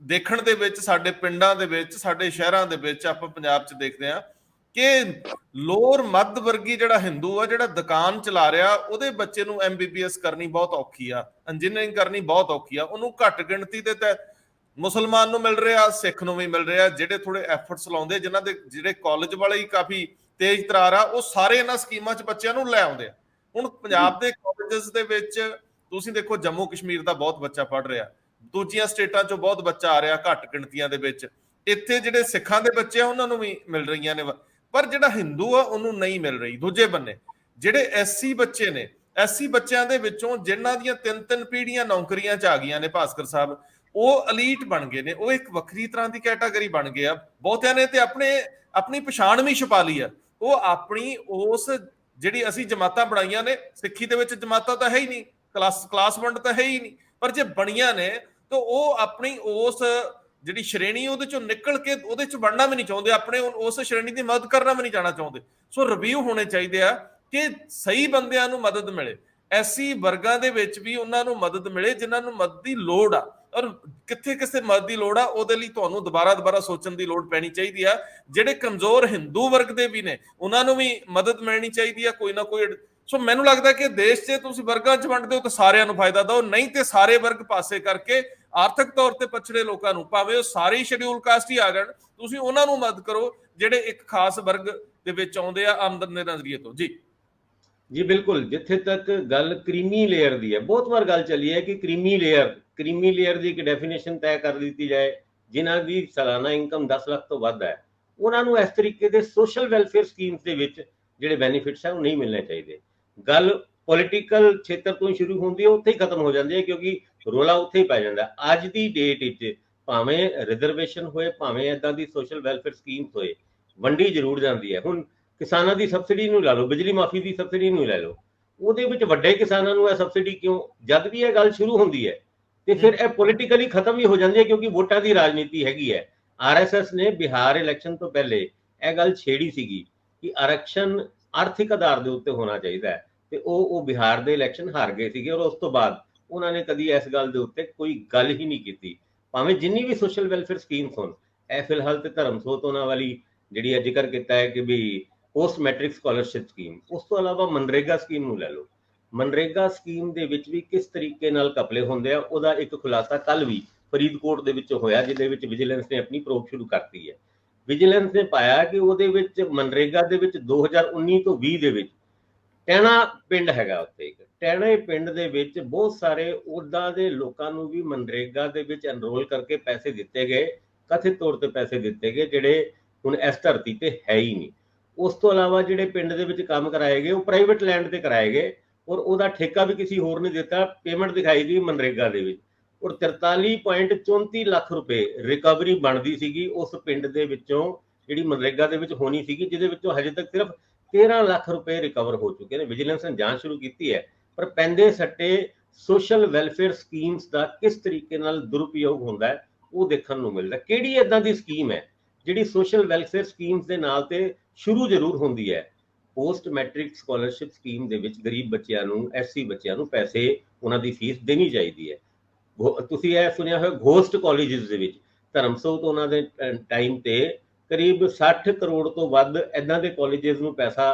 ਦੇਖਣ ਦੇ ਵਿੱਚ ਸਾਡੇ ਪਿੰਡਾਂ ਦੇ ਵਿੱਚ, ਸਾਡੇ ਸ਼ਹਿਰਾਂ ਦੇ ਵਿੱਚ, ਆਪਾਂ ਪੰਜਾਬ 'ਚ ਦੇਖਦੇ ਹਾਂ ਕਿ ਲੋਅਰ ਮੱਧ ਵਰਗੀ ਜਿਹੜਾ ਹਿੰਦੂ ਆ, ਜਿਹੜਾ ਦੁਕਾਨ ਚਲਾ ਰਿਹਾ, ਉਹਦੇ ਬੱਚੇ ਨੂੰ MBBS ਕਰਨੀ ਬਹੁਤ ਔਖੀ ਆ, ਇੰਜੀਨੀਅਰਿੰਗ ਕਰਨੀ ਬਹੁਤ ਔਖੀ ਆ। ਉਹਨੂੰ ਘੱਟ ਗਿਣਤੀ ਤੇ ਮੁਸਲਮਾਨ ਨੂੰ ਮਿਲ ਰਿਹਾ, ਸਿੱਖ ਨੂੰ ਵੀ ਮਿਲ ਰਿਹਾ, ਜਿਹੜੇ ਥੋੜੇ ਐਫਰਟਸ ਲਾਉਂਦੇ, ਜਿਨ੍ਹਾਂ ਦੇ ਜਿਹੜੇ ਕਾਲਜ ਵਾਲੇ ਹੀ ਕਾਫੀ ਤੇਜ਼ ਤਰਾਰ ਆ, ਉਹ ਸਾਰੇ ਇਹਨਾਂ ਸਕੀਮਾਂ 'ਚ ਬੱਚਿਆਂ ਨੂੰ ਲੈ ਆਉਂਦੇ ਆ। ਹੁਣ ਪੰਜਾਬ ਦੇ ਕਾਲਜਸ ਦੇ ਵਿੱਚ ਤੁਸੀਂ ਦੇਖੋ, ਜੰਮੂ ਕਸ਼ਮੀਰ ਦਾ ਬਹੁਤ ਬੱਚਾ ਪੜ੍ਹ ਰਿਹਾ, ਦੂਜੀਆਂ ਸਟੇਟਾਂ 'ਚੋਂ ਬਹੁਤ ਬੱਚਾ ਆ ਰਿਹਾ ਘੱਟ ਗਿਣਤੀਆਂ ਦੇ ਵਿੱਚ। ਇੱਥੇ ਜਿਹੜੇ ਸਿੱਖਾਂ ਦੇ ਬੱਚੇ ਆ ਉਹਨਾਂ ਨੂੰ ਵੀ ਮਿਲ ਰਹੀਆਂ ਨੇ, ਪਰ ਜਿਹੜਾ ਹਿੰਦੂ ਆ ਉਹਨੂੰ ਨਹੀਂ ਮਿਲ ਰਹੀ। ਦੂਜੇ ਬੰਨੇ ਜਿਹੜੇ SC ਬੱਚੇ ਨੇ, SC ਬੱਚਿਆਂ ਦੇ ਵਿੱਚੋਂ ਜਿਨ੍ਹਾਂ ਦੀਆਂ 3-3 ਪੀੜ੍ਹੀਆਂ ਨੌਕਰੀਆਂ 'ਚ ਆ ਗਈਆਂ ਨੇ ਭਾਸਕਰ ਸਾਹਿਬ, ਉਹ ਅਲੀਟ ਬਣ ਗਏ ਨੇ, ਉਹ ਇੱਕ ਵੱਖਰੀ ਤਰ੍ਹਾਂ ਦੀ ਕੈਟਾਗਰੀ ਬਣ ਗਏ ਆ। ਬਹੁਤਿਆਂ ਨੇ ਤੇ ਆਪਣੀ ਪਛਾਣ ਵੀ ਛੁਪਾ ਲਈ ਆ। ਉਹ ਆਪਣੀ ਉਸ ਜਿਹੜੀ ਅਸੀਂ ਜਮਾਤਾਂ ਬਣਾਈਆਂ ਨੇ, ਸਿੱਖੀ ਦੇ ਵਿੱਚ ਜਮਾਤਾਂ ਤਾਂ ਹੈ ਹੀ ਨਹੀਂ, ਕਲਾਸ ਵੰਡ ਤਾਂ ਹੈ ਹੀ ਨਹੀਂ, ਪਰ ਜੇ ਬਣੀਆਂ ਨੇ ਤਾਂ ਉਹ ਆਪਣੀ ਉਸ ਜਿਹੜੀ ਸ਼੍ਰੇਣੀ ਉਹਦੇ ਚੋਂ ਨਿਕਲ ਕੇ ਉਹਦੇ ਚ ਵੜਨਾ ਵੀ ਨਹੀਂ ਚਾਹੁੰਦੇ, ਆਪਣੇ ਉਸ ਸ਼੍ਰੇਣੀ ਦੀ ਮਦਦ ਕਰਨਾ ਵੀ ਨਹੀਂ ਜਾਣਾ ਚਾਹੁੰਦੇ। ਸੋ ਰਿਵਿਊ ਹੋਣੇ ਚਾਹੀਦੇ ਆ ਕਿ ਸਹੀ ਬੰਦਿਆਂ ਨੂੰ ਮਦਦ ਮਿਲੇ, ਐਸੀ ਵਰਗਾਂ ਦੇ ਵਿੱਚ ਵੀ ਉਹਨਾਂ ਨੂੰ ਮਦਦ ਮਿਲੇ ਜਿਨ੍ਹਾਂ ਨੂੰ ਮਦਦ ਦੀ ਲੋੜ ਆ, ਔਰ ਕਿੱਥੇ ਕਿਸੇ ਮਦਦ ਦੀ ਲੋੜ ਆ ਉਹਦੇ ਲਈ ਤੁਹਾਨੂੰ ਦੁਬਾਰਾ ਸੋਚਣ ਦੀ ਲੋੜ ਪੈਣੀ ਚਾਹੀਦੀ ਆ। ਜਿਹੜੇ ਕਮਜ਼ੋਰ ਹਿੰਦੂ ਵਰਗ ਦੇ ਵੀ ਨੇ ਉਹਨਾਂ ਨੂੰ ਵੀ ਮਦਦ ਮਿਲਣੀ ਚਾਹੀਦੀ ਆ ਕੋਈ ਨਾ ਕੋਈ। ਸੋ ਮੈਨੂੰ ਲੱਗਦਾ ਕਿ ਦੇਸ਼ 'ਚ ਤੁਸੀਂ ਵਰਗਾਂ 'ਚ ਵੰਡਦੇ ਹੋ ਤਾਂ ਸਾਰਿਆਂ ਨੂੰ ਫਾਇਦਾ ਦਿਓ, ਨਹੀਂ ਤੇ ਸਾਰੇ ਵਰਗ ਪਾਸੇ ਕਰਕੇ ਆਰਥਿਕ ਤੌਰ ਤੇ ਪਛੜੇ ਲੋਕਾਂ ਨੂੰ, ਭਾਵੇਂ ਉਹ ਸਾਰੇ ਸ਼ਡਿਊਲ ਕਾਸਟ ਹੀ ਆ ਜਾਣ, ਤੁਸੀਂ ਉਹਨਾਂ ਨੂੰ ਮਦਦ ਕਰੋ ਜਿਹੜੇ ਇੱਕ ਖਾਸ ਵਰਗ ਦੇ ਵਿੱਚ ਆਉਂਦੇ ਆ ਆਮਦਨ ਦੇ ਨਜ਼ਰੀਏ ਤੋਂ। ਜੀ ਜੀ ਬਿਲਕੁਲ, ਜਿੱਥੇ ਤੱਕ ਗੱਲ ਕ੍ਰੀਮੀ ਲੇਅਰ ਦੀ ਹੈ, ਬਹੁਤ ਵਾਰ ਗੱਲ ਚੱਲੀ ਹੈ ਕਿ ਕ੍ਰੀਮੀ ਲੇਅਰ ਦੀ ਇੱਕ ਡੈਫੀਨੇਸ਼ਨ ਤੈਅ ਕਰ ਦਿੱਤੀ ਜਾਏ, ਜਿਨ੍ਹਾਂ ਦੀ ਸਾਲਾਨਾ ਇਨਕਮ 10 ਲੱਖ ਤੋਂ ਵੱਧ ਹੈ, ਉਹਨਾਂ ਨੂੰ ਇਸ ਤਰੀਕੇ ਦੇ ਸੋਸ਼ਲ ਵੈਲਫੇਅਰ ਸਕੀਮਸ ਦੇ ਵਿੱਚ ਜਿਹੜੇ ਬੈਨੀਫਿਟਸ ਹੈ ਉਹ ਨਹੀਂ ਮਿਲਣੇ ਚਾਹੀਦੇ। ਗੱਲ ਪੋਲੀਟੀਕਲ ਖੇਤਰ ਤੋਂ ਹੀ ਸ਼ੁਰੂ ਹੁੰਦੀ ਹੈ, ਉੱਥੇ ਹੀ ਖਤਮ ਹੋ ਜਾਂਦੀ ਹੈ, ਕਿਉਂਕਿ ਰੋਲਾ ਉੱਥੇ ਹੀ ਪੈ ਜਾਂਦਾ। ਅੱਜ ਦੀ ਡੇਟ ਵਿੱਚ ਭਾਵੇਂ ਰਿਜ਼ਰਵੇਸ਼ਨ ਹੋਏ, ਭਾਵੇਂ ਇਦਾਂ ਦੀ ਸੋਸ਼ਲ ਵੈਲਫੇਅਰ ਸਕੀਮਸ ਹੋਏ, ਵੰਡੀ ਜ਼ਰੂਰ ਜਾਂਦੀ ਹੈ। ਹੁਣ ਕਿਸਾਨਾਂ ਦੀ ਸਬਸਿਡੀ ਨੂੰ ਲਾ ਲਓ, ਬਿਜਲੀ ਮਾਫੀ ਦੀ ਸਬਸਿਡੀ ਨੂੰ ਲੈ ਲਓ, ਉਹਦੇ ਵਿੱਚ ਵੱਡੇ ਕਿਸਾਨਾਂ ਨੂੰ ਇਹ ਸਬਸਿਡੀ ਕਿਉਂ? ਜਦ ਵੀ ਇਹ ਗੱਲ ਸ਼ੁਰੂ ਹੁੰਦੀ ਹੈ ਤੇ ਫਿਰ ਇਹ ਪੋਲੀਟੀਕਲੀ ਖਤਮ ਵੀ ਹੋ ਜਾਂਦੀ ਹੈ, ਕਿਉਂਕਿ ਵੋਟਾਂ ਦੀ ਰਾਜਨੀਤੀ ਹੈਗੀ ਹੈ। ਆਰਐਸਐਸ ਨੇ ਬਿਹਾਰ ਇਲੈਕਸ਼ਨ ਤੋਂ ਪਹਿਲੇ ਇਹ ਗੱਲ ਛੇੜੀ ਸੀਗੀ ਕਿ ਆਰਕਸ਼ਣ ਆਰਥਿਕ ਆਧਾਰ ਦੇ ਉੱਤੇ ਹੋਣਾ ਚਾਹੀਦਾ ਹੈ, ਤੇ ਉਹ ਬਿਹਾਰ ਦੇ ਇਲੈਕਸ਼ਨ ਹਾਰ ਗਏ ਸੀਗੇ, ਔਰ ਉਸ ਤੋਂ ਬਾਅਦ ਉਹਨਾਂ ਨੇ ਕਦੀ ਇਸ ਗੱਲ ਦੇ ਉੱਤੇ ਕੋਈ ਗੱਲ ਹੀ ਨਹੀਂ ਕੀਤੀ। ਭਾਵੇਂ ਜਿੰਨੀ ਵੀ ਸੋਸ਼ਲ ਵੈਲਫੇਅਰ ਸਕੀਮਸ ਹੋਣ, ਇਹ ਫਿਲਹਾਲ ਤੇ ਧਰਮ ਸੋਤ ਉਹਨਾਂ ਵਾਲੀ ਜਿਹੜੀ ਇਹ ਜ਼ਿਕਰ ਕੀਤਾ ਹੈ ਕਿ ਵੀ ਪੋਸਟ ਮੈਟ੍ਰਿਕ ਸਕਾਲਰਸ਼ਿਪ ਸਕੀਮ, ਉਸ ਤੋਂ ਇਲਾਵਾ ਮਨਰੇਗਾ ਸਕੀਮ ਨੂੰ ਲੈ ਲਓ। ਮਨਰੇਗਾ ਸਕੀਮ ਦੇ ਵਿੱਚ ਵੀ ਕਿਸ ਤਰੀਕੇ ਨਾਲ ਘਪਲੇ ਹੁੰਦੇ ਆ, ਉਹਦਾ ਇੱਕ ਖੁਲਾਸਾ ਕੱਲ ਵੀ ਫਰੀਦਕੋਟ ਦੇ ਵਿੱਚ ਹੋਇਆ, ਜਿਹਦੇ ਵਿੱਚ ਵਿਜੀਲੈਂਸ ਨੇ ਆਪਣੀ ਪ੍ਰੋਬ ਸ਼ੁਰੂ ਕਰਤੀ ਹੈ। ਵਿਜੀਲੈਂਸ ਨੇ ਪਾਇਆ ਕਿ ਉਹਦੇ ਵਿੱਚ ਮਨਰੇਗਾ ਦੇ ਵਿੱਚ 2019 ਤੋਂ 20 ਦੇ ਵਿੱਚ ਟੈਣਾ ਪਿੰਡ ਹੈਗਾ, ਉੱਥੇ ਇੱਕ ਟੈਣੇ ਪਿੰਡ ਦੇ ਵਿੱਚ ਬਹੁਤ ਸਾਰੇ ਉਦਾਂ ਦੇ ਲੋਕਾਂ ਨੂੰ ਵੀ ਮਨਰੇਗਾ ਦੇ ਵਿੱਚ ਐਨਰੋਲ ਕਰਕੇ ਪੈਸੇ ਦਿੱਤੇ ਗਏ, ਕਥਿਤ ਤੌਰ ਤੇ ਪੈਸੇ ਦਿੱਤੇ ਗਏ, ਜਿਹੜੇ ਹੁਣ ਇਸ ਧਰਤੀ ਤੇ ਹੈ ਹੀ ਨਹੀਂ। ਉਸ ਤੋਂ ਇਲਾਵਾ ਜਿਹੜੇ ਪਿੰਡ ਦੇ ਵਿੱਚ ਕੰਮ ਕਰਾਏ ਗਏ ਉਹ ਪ੍ਰਾਈਵੇਟ ਲੈਂਡ ਤੇ ਕਰਾਏ ਗਏ, ਔਰ ਉਹਦਾ ਠੇਕਾ ਵੀ ਕਿਸੇ ਹੋਰ ਨੇ ਦਿੱਤਾ, ਪੇਮੈਂਟ ਦਿਖਾਈ ਗਈ ਮਨਰੇਗਾ ਦੇ ਵਿੱਚ, ਔਰ 43.34 ਲੱਖ ਰੁਪਏ ਰਿਕਵਰੀ ਬਣਦੀ ਸੀਗੀ ਉਸ ਪਿੰਡ ਦੇ ਵਿੱਚੋਂ, ਜਿਹੜੀ ਮਨਰੇਗਾ ਦੇ ਵਿੱਚ ਹੋਣੀ ਸੀਗੀ, ਜਿਹਦੇ ਵਿੱਚੋਂ ਹਜੇ ਤੱਕ ਸਿਰਫ 13 ਲੱਖ ਰੁਪਏ ਰਿਕਵਰ ਹੋ ਚੁੱਕੇ ਨੇ। ਵਿਜੀਲੈਂਸ ਨੇ ਜਾਂਚ ਸ਼ੁਰੂ ਕੀਤੀ ਹੈ, ਪਰ ਪੈਂਦੇ ਸੱਟੇ ਸੋਸ਼ਲ ਵੈਲਫੇਅਰ ਸਕੀਮਸ ਦਾ ਕਿਸ ਤਰੀਕੇ ਨਾਲ ਦੁਰਉਪਯੋਗ ਹੁੰਦਾ ਹੈ ਉਹ ਦੇਖਣ ਨੂੰ ਮਿਲਦਾ। ਕਿਹੜੀ ਇਦਾਂ ਦੀ ਸਕੀਮ ਹੈ ਜਿਹੜੀ ਸੋਸ਼ਲ ਵੈਲਫੇਅਰ ਸਕੀਮਸ ਦੇ ਨਾਲ ਤੇ ਸ਼ੁਰੂ ਜ਼ਰੂਰ ਹੁੰਦੀ ਹੈ? ਪੋਸਟ ਮੈਟ੍ਰਿਕ ਸਕਾਲਰਸ਼ਿਪ ਸਕੀਮ ਦੇ ਵਿੱਚ ਗਰੀਬ ਬੱਚਿਆਂ ਨੂੰ, ਐਸਸੀ ਬੱਚਿਆਂ ਨੂੰ ਪੈਸੇ, ਉਹਨਾਂ ਦੀ ਫੀਸ ਦੇਣੀ ਚਾਹੀਦੀ ਹੈ। ਤੁਸੀਂ ਇਹ ਸੁਣਿਆ ਹੋਇਆ ਘੋਸਟ ਕਾਲਜਸ ਦੇ ਵਿੱਚ ਧਰਮਸੋਤ ਉਹਨਾਂ ਦੇ ਟਾਈਮ ਤੇ ਕਰੀਬ 60 ਕਰੋੜ ਤੋਂ ਵੱਧ ਇਦਾਂ ਦੇ ਕਾਲਜਸ ਨੂੰ ਪੈਸਾ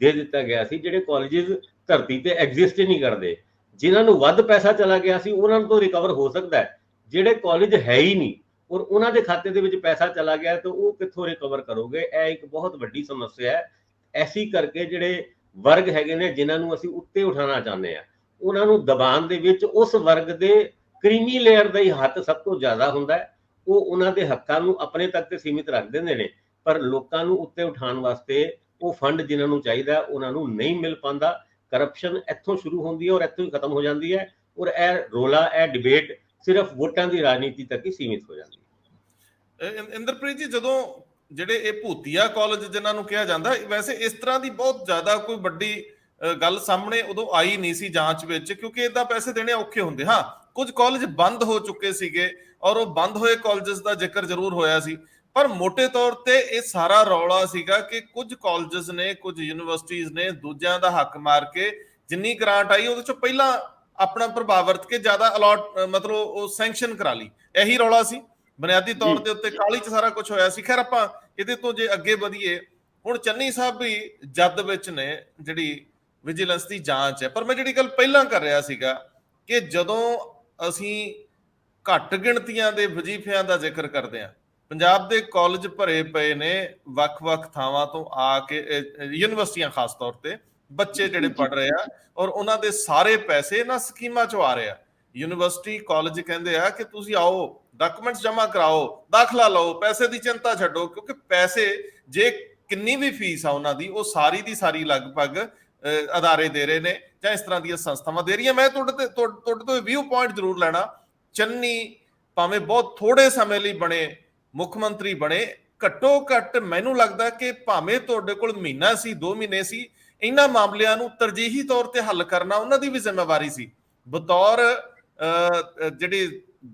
ਦੇ ਦਿੱਤਾ ਗਿਆ ਸੀ, ਜਿਹੜੇ ਕਾਲਜਸ ਧਰਤੀ ਤੇ ਐਗਜ਼ਿਸਟ ਹੀ ਨਹੀਂ ਕਰਦੇ। ਜਿਨ੍ਹਾਂ ਨੂੰ ਵੱਧ ਪੈਸਾ ਚਲਾ ਗਿਆ ਸੀ ਉਹਨਾਂ ਤੋਂ ਰਿਕਵਰ ਹੋ ਸਕਦਾ ਹੈ, ਜਿਹੜੇ ਕਾਲਜ ਹੈ ਹੀ ਨਹੀਂ ਔਰ ਉਹਨਾਂ ਦੇ ਖਾਤੇ ਦੇ ਵਿੱਚ ਪੈਸਾ ਚਲਾ ਗਿਆ ਤਾਂ ਉਹ ਕਿੱਥੋਂ ਰਿਕਵਰ ਕਰੋਗੇ? ਇਹ ਇੱਕ ਬਹੁਤ ਵੱਡੀ ਸਮੱਸਿਆ ਹੈ। ਐਸੀ ਕਰਕੇ ਜਿਹੜੇ ਵਰਗ ਹੈਗੇ ਨੇ ਜਿਨ੍ਹਾਂ ਨੂੰ ਅਸੀਂ ਉੱਤੇ ਉਠਾਉਣਾ ਚਾਹੁੰਦੇ ਆ, ਉਹਨਾਂ ਨੂੰ ਦਬਾਉਣ ਦੇ ਵਿੱਚ ਉਸ ਵਰਗ ਦੇ ਕ੍ਰੀਮੀ ਲੇਅਰ ਦਾ ਹੀ ਹੱਥ ਸਭ ਤੋਂ ਜ਼ਿਆਦਾ ਹੁੰਦਾ ਹੈ। ਉਹ ਉਹਨਾਂ ਦੇ ਹੱਕਾਂ ਨੂੰ ਆਪਣੇ ਤੱਕ ਤੇ ਸੀਮਿਤ ਰੱਖ ਦਿੰਦੇ ਨੇ, ਪਰ ਲੋਕਾਂ ਨੂੰ ਉੱਤੇ ਉਠਾਉਣ ਵਾਸਤੇ ਉਹ ਫੰਡ ਜਿਨ੍ਹਾਂ ਨੂੰ ਚਾਹੀਦਾ ਉਹਨਾਂ ਨੂੰ ਨਹੀਂ ਮਿਲ ਪਾਉਂਦਾ। ਕਰਪਸ਼ਨ ਇੱਥੋਂ ਸ਼ੁਰੂ ਹੁੰਦੀ ਹੈ ਔਰ ਇੱਥੋਂ ਹੀ ਖਤਮ ਹੋ ਜਾਂਦੀ ਹੈ, ਔਰ ਇਹ ਰੋਲਾ, ਇਹ ਡਿਬੇਟ ਸਿਰਫ ਵੋਟਾਂ ਦੀ ਰਾਜਨੀਤੀ ਤੱਕ ਹੀ ਸੀਮਿਤ ਹੋ ਜਾਂਦੀ ਹੈ। ਇੰਦਰਪ੍ਰੀਤ ਜੀ, ਜਦੋਂ ਜਿਹੜੇ ਇਹ ਭੂਤੀਆ ਕਾਲਜ ਜਿਨ੍ਹਾਂ ਨੂੰ ਕਿਹਾ ਜਾਂਦਾ, ਵੈਸੇ ਇਸ ਤਰ੍ਹਾਂ ਦੀ ਬਹੁਤ ਜ਼ਿਆਦਾ ਕੋਈ ਵੱਡੀ ਗੱਲ ਸਾਹਮਣੇ ਉਦੋਂ ਆਈ ਨਹੀਂ ਸੀ ਜਾਂਚ ਵਿੱਚ, ਕਿਉਂਕਿ ਏਦਾਂ ਪੈਸੇ ਦੇਣੇ ਔਖੇ ਹੁੰਦੇ। ਹਾਂ, ਕੁਝ ਕਾਲਜ ਬੰਦ ਹੋ ਚੁੱਕੇ ਸੀਗੇ ਔਰ ਉਹ ਬੰਦ ਹੋਏ ਕਾਲਜਸ ਦਾ ਜ਼ਿਕਰ ਜ਼ਰੂਰ ਹੋਇਆ ਸੀ, ਪਰ ਮੋٹے ਤੌਰ ਤੇ ਇਹ ਸਾਰਾ ਰੌਲਾ ਸੀਗਾ ਕਿ ਕੁਝ ਕਾਲਜਸ ਨੇ, ਕੁਝ ਯੂਨੀਵਰਸਿਟੀਜ਼ ਨੇ ਦੂਜਿਆਂ ਦਾ ਹੱਕ ਮਾਰ ਕੇ ਜਿੰਨੀ ਗ੍ਰਾਂਟ ਆਈ ਉਹਦੇ ਚੋਂ ਪਹਿਲਾਂ ਆਪਣਾ ਪ੍ਰਭਾਵ ਵਰਤ ਕੇ ਜ਼ਿਆਦਾ ਅਲਾਟ, ਮਤਲਬ ਉਹ ਸੈਂਕਸ਼ਨ ਕਰਾ ਲਈ। ਇਹੀ ਰੌਲਾ ਸੀ ਬੁਨਿਆਦੀ ਤੌਰ ਦੇ ਉੱਤੇ, ਕਾਹਲੀ 'ਚ ਸਾਰਾ ਕੁਝ ਹੋਇਆ ਸੀ। ਖੈਰ, ਆਪਾਂ ਇਹਦੇ ਤੋਂ ਜੇ ਅੱਗੇ ਵਧੀਏ, ਹੁਣ ਚੰਨੀ ਸਾਹਿਬ ਵੀ ਜਦ ਵਿੱਚ ਨੇ ਜਿਹੜੀ ਵਿਜੀਲੈਂਸ ਦੀ ਜਾਂਚ ਹੈ, ਪਰ ਮੈਂ ਜਿਹੜੀ ਗੱਲ ਪਹਿਲਾਂ ਕਰ ਰਿਹਾ ਸੀਗਾ ਕਿ ਜਦੋਂ ਅਸੀਂ ਘੱਟ ਗਿਣਤੀਆਂ ਦੇ ਵਜ਼ੀਫਿਆਂ ਦਾ ਜ਼ਿਕਰ ਕਰਦੇ ਹਾਂ, ਪੰਜਾਬ ਦੇ ਕਾਲਜ ਭਰੇ ਪਏ ਨੇ ਵੱਖ-ਵੱਖ ਥਾਵਾਂ ਤੋਂ ਆ ਕੇ, ਯੂਨੀਵਰਸਿਟੀਆਂ ਖਾਸ ਤੌਰ ਤੇ ਬੱਚੇ ਜਿਹੜੇ ਪੜ੍ਹ ਰਹੇ ਆ, ਔਰ ਉਹਨਾਂ ਦੇ ਸਾਰੇ ਪੈਸੇ ਇਹਨਾਂ ਸਕੀਮਾਂ 'ਚੋਂ ਆ ਰਹੇ ਆ। ਯੂਨੀਵਰਸਿਟੀ ਕਾਲਜ ਕਹਿੰਦੇ ਆ ਕਿ ਤੁਸੀਂ ਆਓ, ਡਾਕੂਮੈਂਟਸ ਜਮ੍ਹਾਂ ਕਰਾਓ, ਦਾਖਲਾ ਲਓ, ਪੈਸੇ ਦੀ ਚਿੰਤਾ ਛੱਡੋ, ਕਿਉਂਕਿ ਪੈਸੇ ਜੇ ਕਿੰਨੀ ਵੀ ਫੀਸ ਆ ਉਹਨਾਂ ਦੀ, ਉਹ ਸਾਰੀ ਦੀ ਸਾਰੀ ਲਗਭਗ ਅਦਾਰੇ ਦੇ ਰਹੇ ਨੇ ਜਾਂ ਇਸ ਤਰ੍ਹਾਂ ਦੀਆਂ ਸੰਸਥਾਵਾਂ ਦੇ ਰਹੀਆਂ। ਮੈਂ ਤੁਹਾਡੇ ਤੋਂ ਵਿਊ ਪੁਆਇੰਟ ਜ਼ਰੂਰ ਲੈਣਾ। ਚੰਨੀ ਭਾਵੇਂ ਬਹੁਤ ਥੋੜੇ ਸਮੇਂ ਲਈ ਬਣੇ, ਮੁੱਖ ਮੰਤਰੀ ਬਣੇ, ਘੱਟੋ ਘੱਟ ਮੈਨੂੰ ਲੱਗਦਾ ਕਿ ਭਾਵੇਂ ਤੁਹਾਡੇ ਕੋਲ ਮਹੀਨਾ ਸੀ, 2 ਮਹੀਨੇ ਸੀ, ਇਹਨਾਂ ਮਾਮਲਿਆਂ ਨੂੰ ਤਰਜੀਹੀ ਤੌਰ ਤੇ ਹੱਲ ਕਰਨਾ ਉਹਨਾਂ ਦੀ ਵੀ ਜ਼ਿੰਮੇਵਾਰੀ ਸੀ।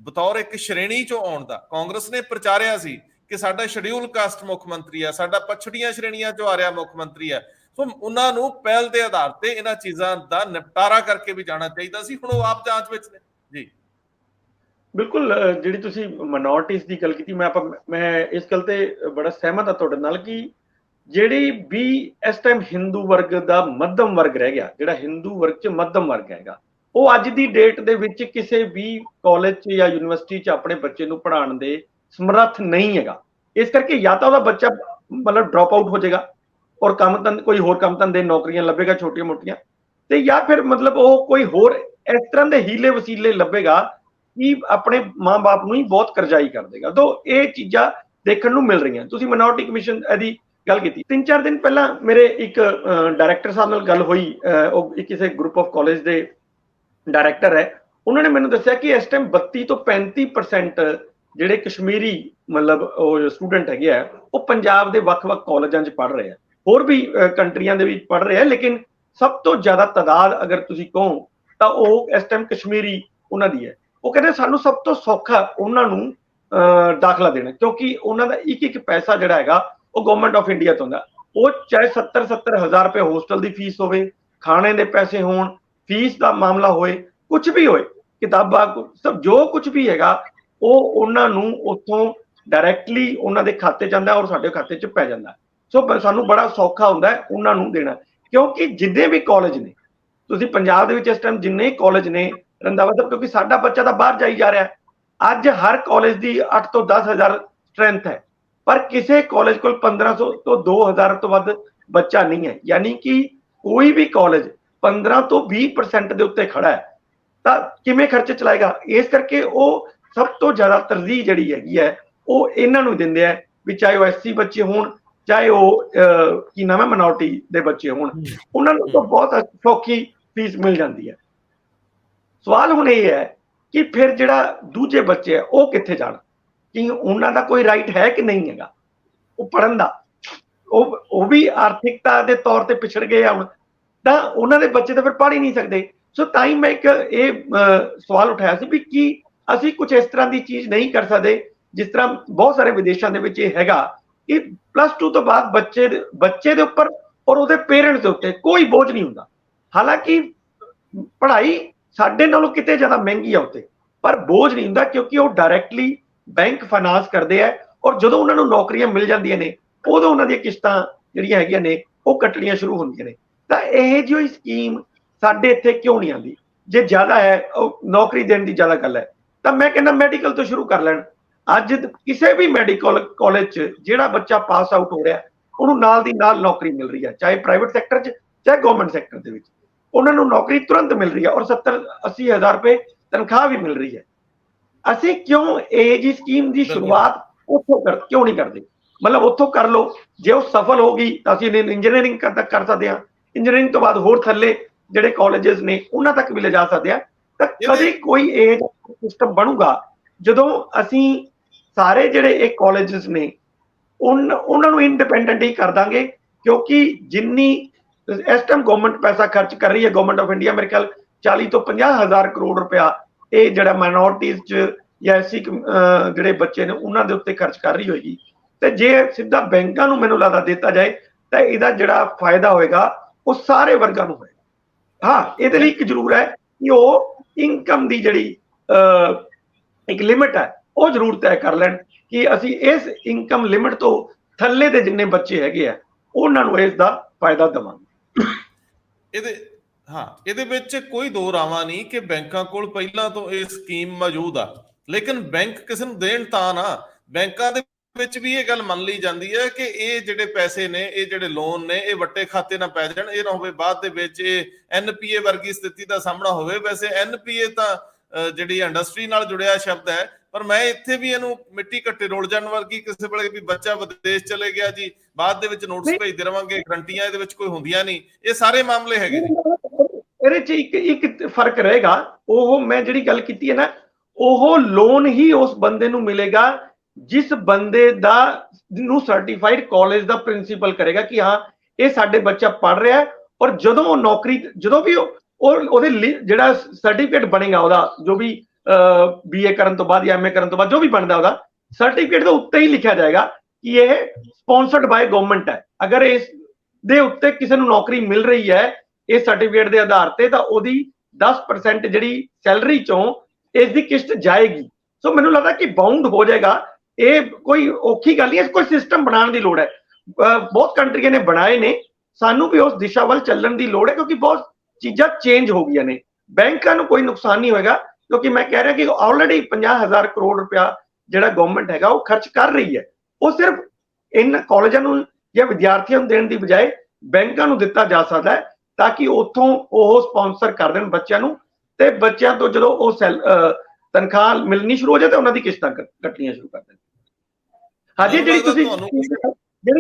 ਬਤੌਰ ਇੱਕ ਸ਼੍ਰੇਣੀ ਚੋਂ ਆਉਣ ਦਾ ਕਾਂਗਰਸ ਨੇ ਪ੍ਰਚਾਰਿਆ ਸੀ ਕਿ ਸਾਡਾ ਸ਼ਡਿਊਲ ਕਾਸਟ ਮੁੱਖ ਮੰਤਰੀ ਆ, ਸਾਡਾ ਪਛੜੀਆਂ ਸ਼੍ਰੇਣੀਆਂ ਚੋਂ ਆ ਰਿਹਾ ਮੁੱਖ ਮੰਤਰੀ ਆ, ਸੋ ਉਹਨਾਂ ਨੂੰ ਪਹਿਲ ਦੇ ਆਧਾਰ ਤੇ ਇਹਨਾਂ ਚੀਜ਼ਾਂ ਦਾ ਨਿਪਟਾਰਾ ਕਰਕੇ ਵੀ ਜਾਣਾ ਚਾਹੀਦਾ ਸੀ। ਹੁਣ ਉਹ ਆਪ ਜਾਂਚ ਵਿੱਚ ਨੇ ਜੀ। ਬਿਲਕੁਲ, ਜਿਹੜੀ ਤੁਸੀਂ ਮਾਈਨੋਰਟੀਜ਼ ਦੀ ਗੱਲ ਕੀਤੀ, ਮੈਂ ਇਸ ਗੱਲ ਤੇ ਬੜਾ ਸਹਿਮਤ ਹਾਂ ਤੁਹਾਡੇ ਨਾਲ ਕਿ ਜਿਹੜੀ ਵੀ ਇਸ ਟਾਈਮ ਹਿੰਦੂ ਵਰਗ ਦਾ ਮੱਧਮ ਵਰਗ ਰਹਿ ਗਿਆ, ਜਿਹੜਾ ਹਿੰਦੂ ਵਰਗ 'ਚ ਮੱਧਮ ਵਰਗ ਹੈਗਾ, ਉਹ ਅੱਜ ਦੀ ਡੇਟ ਦੇ ਵਿੱਚ ਕਿਸੇ ਵੀ ਕਾਲਜ 'ਚ ਜਾਂ ਯੂਨੀਵਰਸਿਟੀ 'ਚ ਆਪਣੇ ਬੱਚੇ ਨੂੰ ਪੜ੍ਹਾਉਣ ਦੇ ਸਮਰੱਥ ਨਹੀਂ ਹੈਗਾ। ਇਸ ਕਰਕੇ ਜਾਂ ਤਾਂ ਉਹਦਾ ਬੱਚਾ ਮਤਲਬ ਡ੍ਰੌਪ ਆਊਟ ਹੋ ਜਾਏਗਾ ਔਰ ਕੋਈ ਹੋਰ ਕੰਮ ਧੰਦੇ, ਨੌਕਰੀਆਂ ਲੱਭੇਗਾ ਛੋਟੀਆਂ ਮੋਟੀਆਂ, ਤੇ ਜਾਂ ਫਿਰ ਮਤਲਬ ਉਹ ਕੋਈ ਹੋਰ ਇਸ ਤਰ੍ਹਾਂ ਦੇ ਹੀਲੇ ਵਸੀਲੇ ਲੱਭੇਗਾ ਕਿ ਆਪਣੇ ਮਾਂ-ਬਾਪ ਨੂੰ ਹੀ ਬਹੁਤ ਕਰਜ਼ਾਈ ਕਰ ਦੇਗਾ। ਤਾਂ ਇਹ ਚੀਜ਼ਾਂ ਦੇਖਣ ਨੂੰ ਮਿਲ ਰਹੀਆਂ। ਤੁਸੀਂ ਮਿਨੋਰਟੀ ਕਮਿਸ਼ਨ ਦੀ ਗੱਲ ਕੀਤੀ, 3-4 ਦਿਨ ਪਹਿਲਾਂ ਮੇਰੇ ਇੱਕ ਡਾਇਰੈਕਟਰ ਸਾਹਿਬ ਨਾਲ ਗੱਲ ਹੋਈ, ਉਹ ਕਿਸੇ ਗਰੁੱਪ ਆਫ ਕਾਲਜ ਦੇ ਡਾਇਰੈਕਟਰ ਹੈ। ਉਹਨਾਂ ਨੇ ਮੈਨੂੰ ਦੱਸਿਆ ਕਿ ਇਸ ਟਾਈਮ 32 ਤੋਂ 35% ਜਿਹੜੇ ਕਸ਼ਮੀਰੀ ਮਤਲਬ ਉਹ ਸਟੂਡੈਂਟ ਹੈਗੇ ਆ ਉਹ ਪੰਜਾਬ ਦੇ ਵੱਖ-ਵੱਖ ਕਾਲਜਾਂ 'ਚ ਪੜ੍ਹ ਰਹੇ ਆ, ਹੋਰ ਵੀ ਕੰਟਰੀਆਂ ਦੇ ਵਿੱਚ ਪੜ੍ਹ ਰਹੇ ਆ, ਲੇਕਿਨ ਸਭ ਤੋਂ ਜ਼ਿਆਦਾ ਤਾਦਾਦ ਅਗਰ ਤੁਸੀਂ ਕਹੋ ਤਾਂ ਉਹ ਇਸ ਟਾਈਮ ਕਸ਼ਮੀਰੀ ਉਹਨਾਂ ਦੀ ਹੈ। ਉਹ ਕਹਿੰਦੇ ਸਾਨੂੰ ਸਭ ਤੋਂ ਸੌਖਾ ਉਹਨਾਂ ਨੂੰ ਦਾਖਲਾ ਦੇਣਾ, ਕਿਉਂਕਿ ਉਹਨਾਂ ਦਾ ਇੱਕ ਪੈਸਾ ਜਿਹੜਾ ਹੈਗਾ ਉਹ ਗਵਰਨਮੈਂਟ ਆਫ ਇੰਡੀਆ ਤੋਂ ਹੁੰਦਾ। ਉਹ ਚਾਹੇ 70-70 ਹਜ਼ਾਰ ਰੁਪਏ ਹੋਸਟਲ ਦੀ ਫੀਸ ਹੋਵੇ, ਖਾਣੇ ਦੇ ਪੈਸੇ ਹੋਣ, ਫੀਸ ਦਾ ਮਾਮਲਾ ਹੋਏ, ਕੁਝ ਵੀ ਹੋਏ, ਕਿਤਾਬਾਂ ਸਭ ਜੋ ਕੁਝ ਵੀ ਹੈਗਾ ਉਹ ਉਹਨਾਂ ਨੂੰ ਉੱਥੋਂ ਡਾਇਰੈਕਟਲੀ ਉਹਨਾਂ ਦੇ ਖਾਤੇ 'ਚ ਆਉਂਦਾ ਔਰ ਸਾਡੇ ਖਾਤੇ 'ਚ ਪੈ ਜਾਂਦਾ। ਸੋ ਸਾਨੂੰ ਬੜਾ ਸੌਖਾ ਹੁੰਦਾ ਹੈ ਉਹਨਾਂ ਨੂੰ ਦੇਣਾ, ਕਿਉਂਕਿ ਜਿੰਨੇ ਵੀ ਕਾਲਜ ਨੇ, ਤੁਸੀਂ ਪੰਜਾਬ ਦੇ ਵਿੱਚ ਇਸ ਟਾਈਮ ਜਿੰਨੇ ਕਾਲਜ ਨੇ ਰੰਧਾਵਾ ਸਾਹਿਬ, ਕਿਉਂਕਿ ਸਾਡਾ ਬੱਚਾ ਤਾਂ ਬਾਹਰ ਜਾਈ ਜਾ ਰਿਹਾ, ਅੱਜ ਹਰ ਕਾਲਜ ਦੀ 8 ਤੋਂ 10 ਹਜ਼ਾਰ ਸਟਰੈਂਥ ਹੈ, ਪਰ ਕਿਸੇ ਕਾਲਜ ਕੋਲ 1500 ਤੋਂ 2000 ਤੋਂ ਵੱਧ ਬੱਚਾ ਨਹੀਂ ਹੈ। ਯਾਨੀ ਕਿ ਕੋਈ ਵੀ ਕਾਲਜ 15 ਤੋਂ 20% ਦੇ ਉੱਤੇ ਖੜਾ ਹੈ ਤਾਂ ਕਿਵੇਂ ਖਰਚੇ ਚਲਾਏਗਾ। ਇਸ ਕਰਕੇ ਉਹ ਸਭ ਤੋਂ ਜ਼ਿਆਦਾ ਤਰਜੀਹ ਜਿਹੜੀ ਹੈਗੀ ਹੈ ਉਹ ਇਹਨਾਂ ਨੂੰ ਦਿੰਦੇ ਆ, ਵੀ ਚਾਹੇ ਉਹ SC ਬੱਚੇ ਹੋਣ, ਚਾਹੇ ਉਹ ਕੀ ਨਾਮ ਹੈ ਮਿਨੋਰਟੀ ਦੇ ਬੱਚੇ ਹੋਣ, ਉਹਨਾਂ ਨੂੰ ਤਾਂ ਬਹੁਤ ਸੌਖੀ ਫੀਸ ਮਿਲ ਜਾਂਦੀ ਹੈ। ਸਵਾਲ ਹੁਣ ਇਹ ਹੈ ਕਿ ਫਿਰ ਜਿਹੜਾ ਦੂਜੇ ਬੱਚੇ ਹੈ ਉਹ ਕਿੱਥੇ ਜਾਣ, ਕਿ ਉਹਨਾਂ ਦਾ ਕੋਈ ਰਾਈਟ ਹੈ ਕਿ ਨਹੀਂ ਹੈਗਾ ਉਹ ਪੜ੍ਹਨ ਦਾ। ਉਹ ਵੀ ਆਰਥਿਕਤਾ ਦੇ ਤੌਰ ਤੇ ਪਿਛੜ ਗਏ ਹੁਣ, ਤਾਂ ਉਹਨਾਂ ਦੇ ਬੱਚੇ ਤਾਂ ਫਿਰ ਪੜ੍ਹ ਹੀ ਨਹੀਂ ਸਕਦੇ। ਸੋ ਤਾਂ ਹੀ ਮੈਂ ਇੱਕ ਇਹ ਸਵਾਲ ਉਠਾਇਆ ਸੀ ਵੀ ਕੀ ਅਸੀਂ ਕੁਝ ਇਸ ਤਰ੍ਹਾਂ ਦੀ ਚੀਜ਼ ਨਹੀਂ ਕਰ ਸਕਦੇ, ਜਿਸ ਤਰ੍ਹਾਂ ਬਹੁਤ ਸਾਰੇ ਵਿਦੇਸ਼ਾਂ ਦੇ ਵਿੱਚ ਇਹ ਹੈਗਾ ਕਿ +2 ਤੋਂ ਬਾਅਦ ਬੱਚੇ ਦੇ ਉੱਪਰ ਔਰ ਉਹਦੇ ਪੇਰੈਂਟਸ ਦੇ ਉੱਤੇ ਕੋਈ ਬੋਝ ਨਹੀਂ ਹੁੰਦਾ। ਹਾਲਾਂਕਿ ਪੜ੍ਹਾਈ ਸਾਡੇ ਨਾਲੋਂ ਕਿਤੇ ਜ਼ਿਆਦਾ ਮਹਿੰਗੀ ਆ ਉੱਤੇ, ਪਰ ਬੋਝ ਨਹੀਂ ਹੁੰਦਾ, ਕਿਉਂਕਿ ਉਹ ਡਾਇਰੈਕਟਲੀ ਬੈਂਕ ਫਾਈਨਾਂਸ ਕਰਦੇ ਆ ਔਰ ਜਦੋਂ ਉਹਨਾਂ ਨੂੰ ਨੌਕਰੀਆਂ ਮਿਲ ਜਾਂਦੀਆਂ ਨੇ ਉਦੋਂ ਉਹਨਾਂ ਦੀਆਂ ਕਿਸ਼ਤਾਂ ਜਿਹੜੀਆਂ ਹੈਗੀਆਂ ਨੇ ਉਹ ਕੱਟਣੀਆਂ ਸ਼ੁਰੂ ਹੁੰਦੀਆਂ ਨੇ। ਤਾਂ ਇਹ ਜਿਹੀ ਸਕੀਮ ਸਾਡੇ ਇੱਥੇ ਕਿਉਂ ਨਹੀਂ ਆਉਂਦੀ? ਜੇ ਜ਼ਿਆਦਾ ਹੈ ਉਹ ਨੌਕਰੀ ਦੇਣ ਦੀ ਜ਼ਿਆਦਾ ਗੱਲ ਹੈ ਤਾਂ ਮੈਂ ਕਹਿੰਦਾ ਮੈਡੀਕਲ ਤੋਂ ਸ਼ੁਰੂ ਕਰ ਲੈਣ। ਅੱਜ ਕਿਸੇ ਵੀ ਮੈਡੀਕਲ ਕਾਲਜ 'ਚ ਜਿਹੜਾ ਬੱਚਾ ਪਾਸ ਆਊਟ ਹੋ ਰਿਹਾ ਉਹਨੂੰ ਨਾਲ ਦੀ ਨਾਲ ਨੌਕਰੀ ਮਿਲ ਰਹੀ ਹੈ, ਚਾਹੇ ਪ੍ਰਾਈਵੇਟ ਸੈਕਟਰ 'ਚ ਚਾਹੇ ਗਵਰਨਮੈਂਟ ਸੈਕਟਰ ਦੇ ਵਿੱਚ ਉਹਨਾਂ ਨੂੰ ਨੌਕਰੀ ਤੁਰੰਤ ਮਿਲ ਰਹੀ ਹੈ ਔਰ 70-80 ਹਜ਼ਾਰ ਰੁਪਏ ਤਨਖਾਹ ਵੀ ਮਿਲ ਰਹੀ ਹੈ। ਅਸੀਂ ਕਿਉਂ ਇਹ ਜੀ ਸਕੀਮ ਦੀ ਸ਼ੁਰੂਆਤ ਉੱਥੋਂ ਕਿਉਂ ਨਹੀਂ ਕਰਦੇ? ਮਤਲਬ ਉੱਥੋਂ ਕਰ ਲਓ, ਜੇ ਉਹ ਸਫਲ ਹੋ ਗਈ ਤਾਂ ਅਸੀਂ ਇੰਜੀਨੀਅਰਿੰਗ ਤੱਕ ਕਰ ਸਕਦੇ ਹਾਂ, ਇੰਜੀਨੀਅਰਿੰਗ ਤੋਂ ਬਾਅਦ ਹੋਰ ਥੱਲੇ ਜਿਹੜੇ ਕਾਲਜਸ ਨੇ ਉਹਨਾਂ ਤੱਕ ਵੀ ਲਿਜਾ ਸਕਦੇ ਹਾਂ। ਤਾਂ ਕਦੇ ਕੋਈ ਇਹ ਸਿਸਟਮ ਬਣੂਗਾ ਜਦੋਂ ਅਸੀਂ ਸਾਰੇ ਜਿਹੜੇ ਇਹ ਕਾਲਜਸ ਨੇ ਉਹਨਾਂ ਨੂੰ ਇੰਡੀਪੈਂਡੈਂਟ ਹੀ ਕਰ ਦਾਂਗੇ, ਕਿਉਂਕਿ ਜਿੰਨੀ ਇਸ ਟਾਈਮ ਗਵਰਨਮੈਂਟ ਪੈਸਾ ਖਰਚ ਕਰ ਰਹੀ ਹੈ, ਗਵਰਨਮੈਂਟ ਆਫ ਇੰਡੀਆ ਮੇਰੇ ਖਿਆਲ 40 ਤੋਂ 50 ਹਜ਼ਾਰ ਕਰੋੜ ਰੁਪਇਆ ਇਹ ਜਿਹੜਾ ਮਾਈਨੋਰਟੀਜ਼ 'ਚ ਜਾਂ SC ਜਿਹੜੇ ਬੱਚੇ ਨੇ ਉਹਨਾਂ ਦੇ ਉੱਤੇ ਖਰਚ ਕਰ ਰਹੀ ਹੋਏਗੀ। ਤੇ ਜੇ ਸਿੱਧਾ ਬੈਂਕਾਂ ਨੂੰ ਮੈਨੂੰ ਲੱਗਦਾ ਦਿੱਤਾ ਜਾਏ ਤਾਂ ਇਹਦਾ ਜਿਹੜਾ ਫਾਇਦਾ ਹੋਏਗਾ ਉਹ ਸਾਰੇ ਵਰਗਾਂ ਨੂੰ ਹੋਏਗਾ। ਹਾਂ, ਇਹਦੇ ਲਈ ਇੱਕ ਜ਼ਰੂਰ ਹੈ ਕਿ ਉਹ ਇਨਕਮ ਦੀ ਜਿਹੜੀ ਇੱਕ ਲਿਮਿਟ ਹੈ ਉਹ ਜ਼ਰੂਰ ਤੈਅ ਕਰ ਲੈਣ ਕਿ ਅਸੀਂ ਇਸ ਇਨਕਮ ਲਿਮਿਟ ਤੋਂ ਥੱਲੇ ਦੇ ਜਿੰਨੇ ਬੱਚੇ ਹੈਗੇ ਆ ਉਹਨਾਂ ਨੂੰ ਇਸ ਦਾ ਫਾਇਦਾ ਦੇਵਾਂਗੇ। ਇਹਦੇ ਵਿੱਚ ਕੋਈ ਦੋ ਰਾਵਾਂ ਨਹੀਂ ਕਿ ਬੈਂਕਾਂ ਕੋਲ ਪਹਿਲਾਂ ਤੋਂ ਇਹ ਸਕੀਮ ਮੌਜੂਦ ਆ, ਲੇਕਿਨ ਬੈਂਕ ਕਿਸੇ ਨੂੰ ਦੇਣ ਤਾਂ ਨਾ। ਬੈਂਕਾਂ ਦੇ ਵਿੱਚ ਵੀ ਇਹ ਗੱਲ ਮੰਨ ਲਈ ਜਾਂਦੀ ਹੈ ਕਿ ਇਹ ਜਿਹੜੇ ਪੈਸੇ ਨੇ, ਇਹ ਜਿਹੜੇ ਲੋਨ ਨੇ, ਇਹ ਵੱਟੇ ਖਾਤੇ ਨਾ ਪੈ ਜਾਣ, ਇਹ ਨਾ ਹੋਵੇ ਬਾਅਦ ਦੇ ਵਿੱਚ ਇਹ NPA ਵਰਗੀ ਸਥਿਤੀ ਦਾ ਸਾਹਮਣਾ ਹੋਵੇ। ਵੈਸੇ NPA ਤਾਂ ਜਿਹੜੀ ਇੰਡਸਟਰੀ ਨਾਲ ਜੁੜਿਆ ਸ਼ਬਦ ਹੈ, ਪਰ ਮੈਂ ਇੱਥੇ ਵੀ ਇਹਨੂੰ ਮਿੱਟੀ ਘੱਟੇ ਰੋਲ ਜਾਣ ਵਰਗੀ, ਕਿਸੇ ਵੇਲੇ ਵੀ ਬੱਚਾ ਵਿਦੇਸ਼ ਚਲੇ ਗਿਆ ਜੀ, ਬਾਅਦ ਦੇ ਵਿੱਚ ਨੋਟਿਸ ਭੇਜਦੇ ਰਵਾਂਗੇ, ਗਰੰਟੀਆਂ ਇਹਦੇ ਵਿੱਚ ਕੋਈ ਹੁੰਦੀਆਂ ਨਹੀਂ, ਇਹ ਸਾਰੇ ਮਾਮਲੇ ਹੈਗੇ ਨੇ। ਇਹਦੇ 'ਚ ਇੱਕ ਫਰਕ ਰਹੇਗਾ, ਉਹ ਮੈਂ ਜਿਹੜੀ ਗੱਲ ਕੀਤੀ ਹੈ ਨਾ, ਉਹ ਲੋਨ ਹੀ ਉਸ ਬੰਦੇ ਨੂੰ ਮਿਲੇਗਾ ਜਿਸ ਬੰਦੇ ਦਾ ਨੂੰ ਸਰਟੀਫਾਈਡ ਕਾਲਜ ਦਾ ਪ੍ਰਿੰਸੀਪਲ ਕਰੇਗਾ ਕਿ ਹਾਂ ਇਹ ਸਾਡੇ ਬੱਚਾ ਪੜ੍ਹ ਰਿਹਾ, ਔਰ ਜਦੋਂ ਉਹ ਨੌਕਰੀ, ਜਦੋਂ ਵੀ ਉਹਦੇ ਜਿਹੜਾ ਸਰਟੀਫਿਕੇਟ ਬਣੇਗਾ ਉਹਦਾ, ਜੋ ਵੀ BA ਕਰਨ ਤੋਂ ਬਾਅਦ ਜਾਂ MA ਕਰਨ ਤੋਂ ਬਾਅਦ ਜੋ ਵੀ ਬਣਦਾ ਉਹਦਾ ਸਰਟੀਫਿਕੇਟ ਦੇ ਉੱਤੇ ਹੀ ਲਿਖਿਆ ਜਾਏਗਾ ਕਿ ਇਹ ਸਪਾਂਸਰਡ ਬਾय ਗਵਰਨਮੈਂਟ ਹੈ। ਅਗਰ ਇਸ ਦੇ ਉੱਤੇ ਕਿਸੇ ਨੂੰ ਨੌਕਰੀ ਮਿਲ ਰਹੀ ਹੈ ਇਸ ਸਰਟੀਫਿਕੇਟ ਦੇ ਆਧਾਰ ਤੇ, ਤਾਂ ਉਹਦੀ 10% ਜਿਹੜੀ ਸੈਲਰੀ ਚੋਂ ਇਸ ਦੀ ਕਿਸ਼ਤ ਜਾਏਗੀ। ਸੋ ਮੈਨੂੰ ਲੱਗਦਾ ਕਿ ਬਾਉਂਡ ਹੋ ਜਾਏਗਾ। ਇਹ ਕੋਈ ਔਖੀ ਗੱਲ ਨਹੀਂ ਹੈ, ਕੋਈ ਸਿਸਟਮ ਬਣਾਉਣ ਦੀ ਲੋੜ ਹੈ। ਬਹੁਤ ਕੰਟਰੀਆਂ ਨੇ ਬਣਾਏ ਨੇ, ਸਾਨੂੰ ਵੀ ਉਸ ਦਿਸ਼ਾ ਵੱਲ ਚੱਲਣ ਦੀ ਲੋੜ ਹੈ, ਕਿਉਂਕਿ ਬਹੁਤ ਚੀਜ਼ਾਂ ਚੇਂਜ ਹੋ ਗਈਆਂ ਨੇ। ਬੈਂਕਾਂ ਨੂੰ ਕੋਈ ਨੁਕਸਾਨ ਨਹੀਂ ਹੋਏਗਾ, ਕਿਉਂਕਿ ਮੈਂ ਕਹਿ ਰਿਹਾ ਕਿ ਆਲਰੇਡੀ 50,000 ਕਰੋੜ ਰੁਪਇਆ ਜਿਹੜਾ ਗਵਰਨਮੈਂਟ ਹੈਗਾ ਉਹ ਖਰਚ ਕਰ ਰਹੀ ਹੈ। ਉਹ ਸਿਰਫ ਇਨ ਕਾਲਜਾਂ ਨੂੰ ਜਾਂ ਵਿਦਿਆਰਥੀਆਂ ਨੂੰ ਦੇਣ ਦੀ ਬਜਾਏ ਬੈਂਕਾਂ ਨੂੰ ਦਿੱਤਾ ਜਾ ਸਕਦਾ ਹੈ, ਤਾਂ ਕਿ ਉੱਥੋਂ ਉਹ ਸਪਾਂਸਰ ਕਰ ਦੇਣ ਬੱਚਿਆਂ ਨੂੰ, ਤੇ ਬੱਚਿਆਂ ਤੋਂ ਜਦੋਂ ਉਹ ਤਨਖਾਹ ਮਿਲਣੀ ਸ਼ੁਰੂ ਹੋ ਜਾਏ ਤੇ ਉਹਨਾਂ ਦੀ ਕਿਸ਼ਤਾਂ ਕੱਟਣੀਆਂ ਸ਼ੁਰੂ ਕਰ ਦੇਣ। ਹਾਂਜੀ, ਜਿਹੜੀ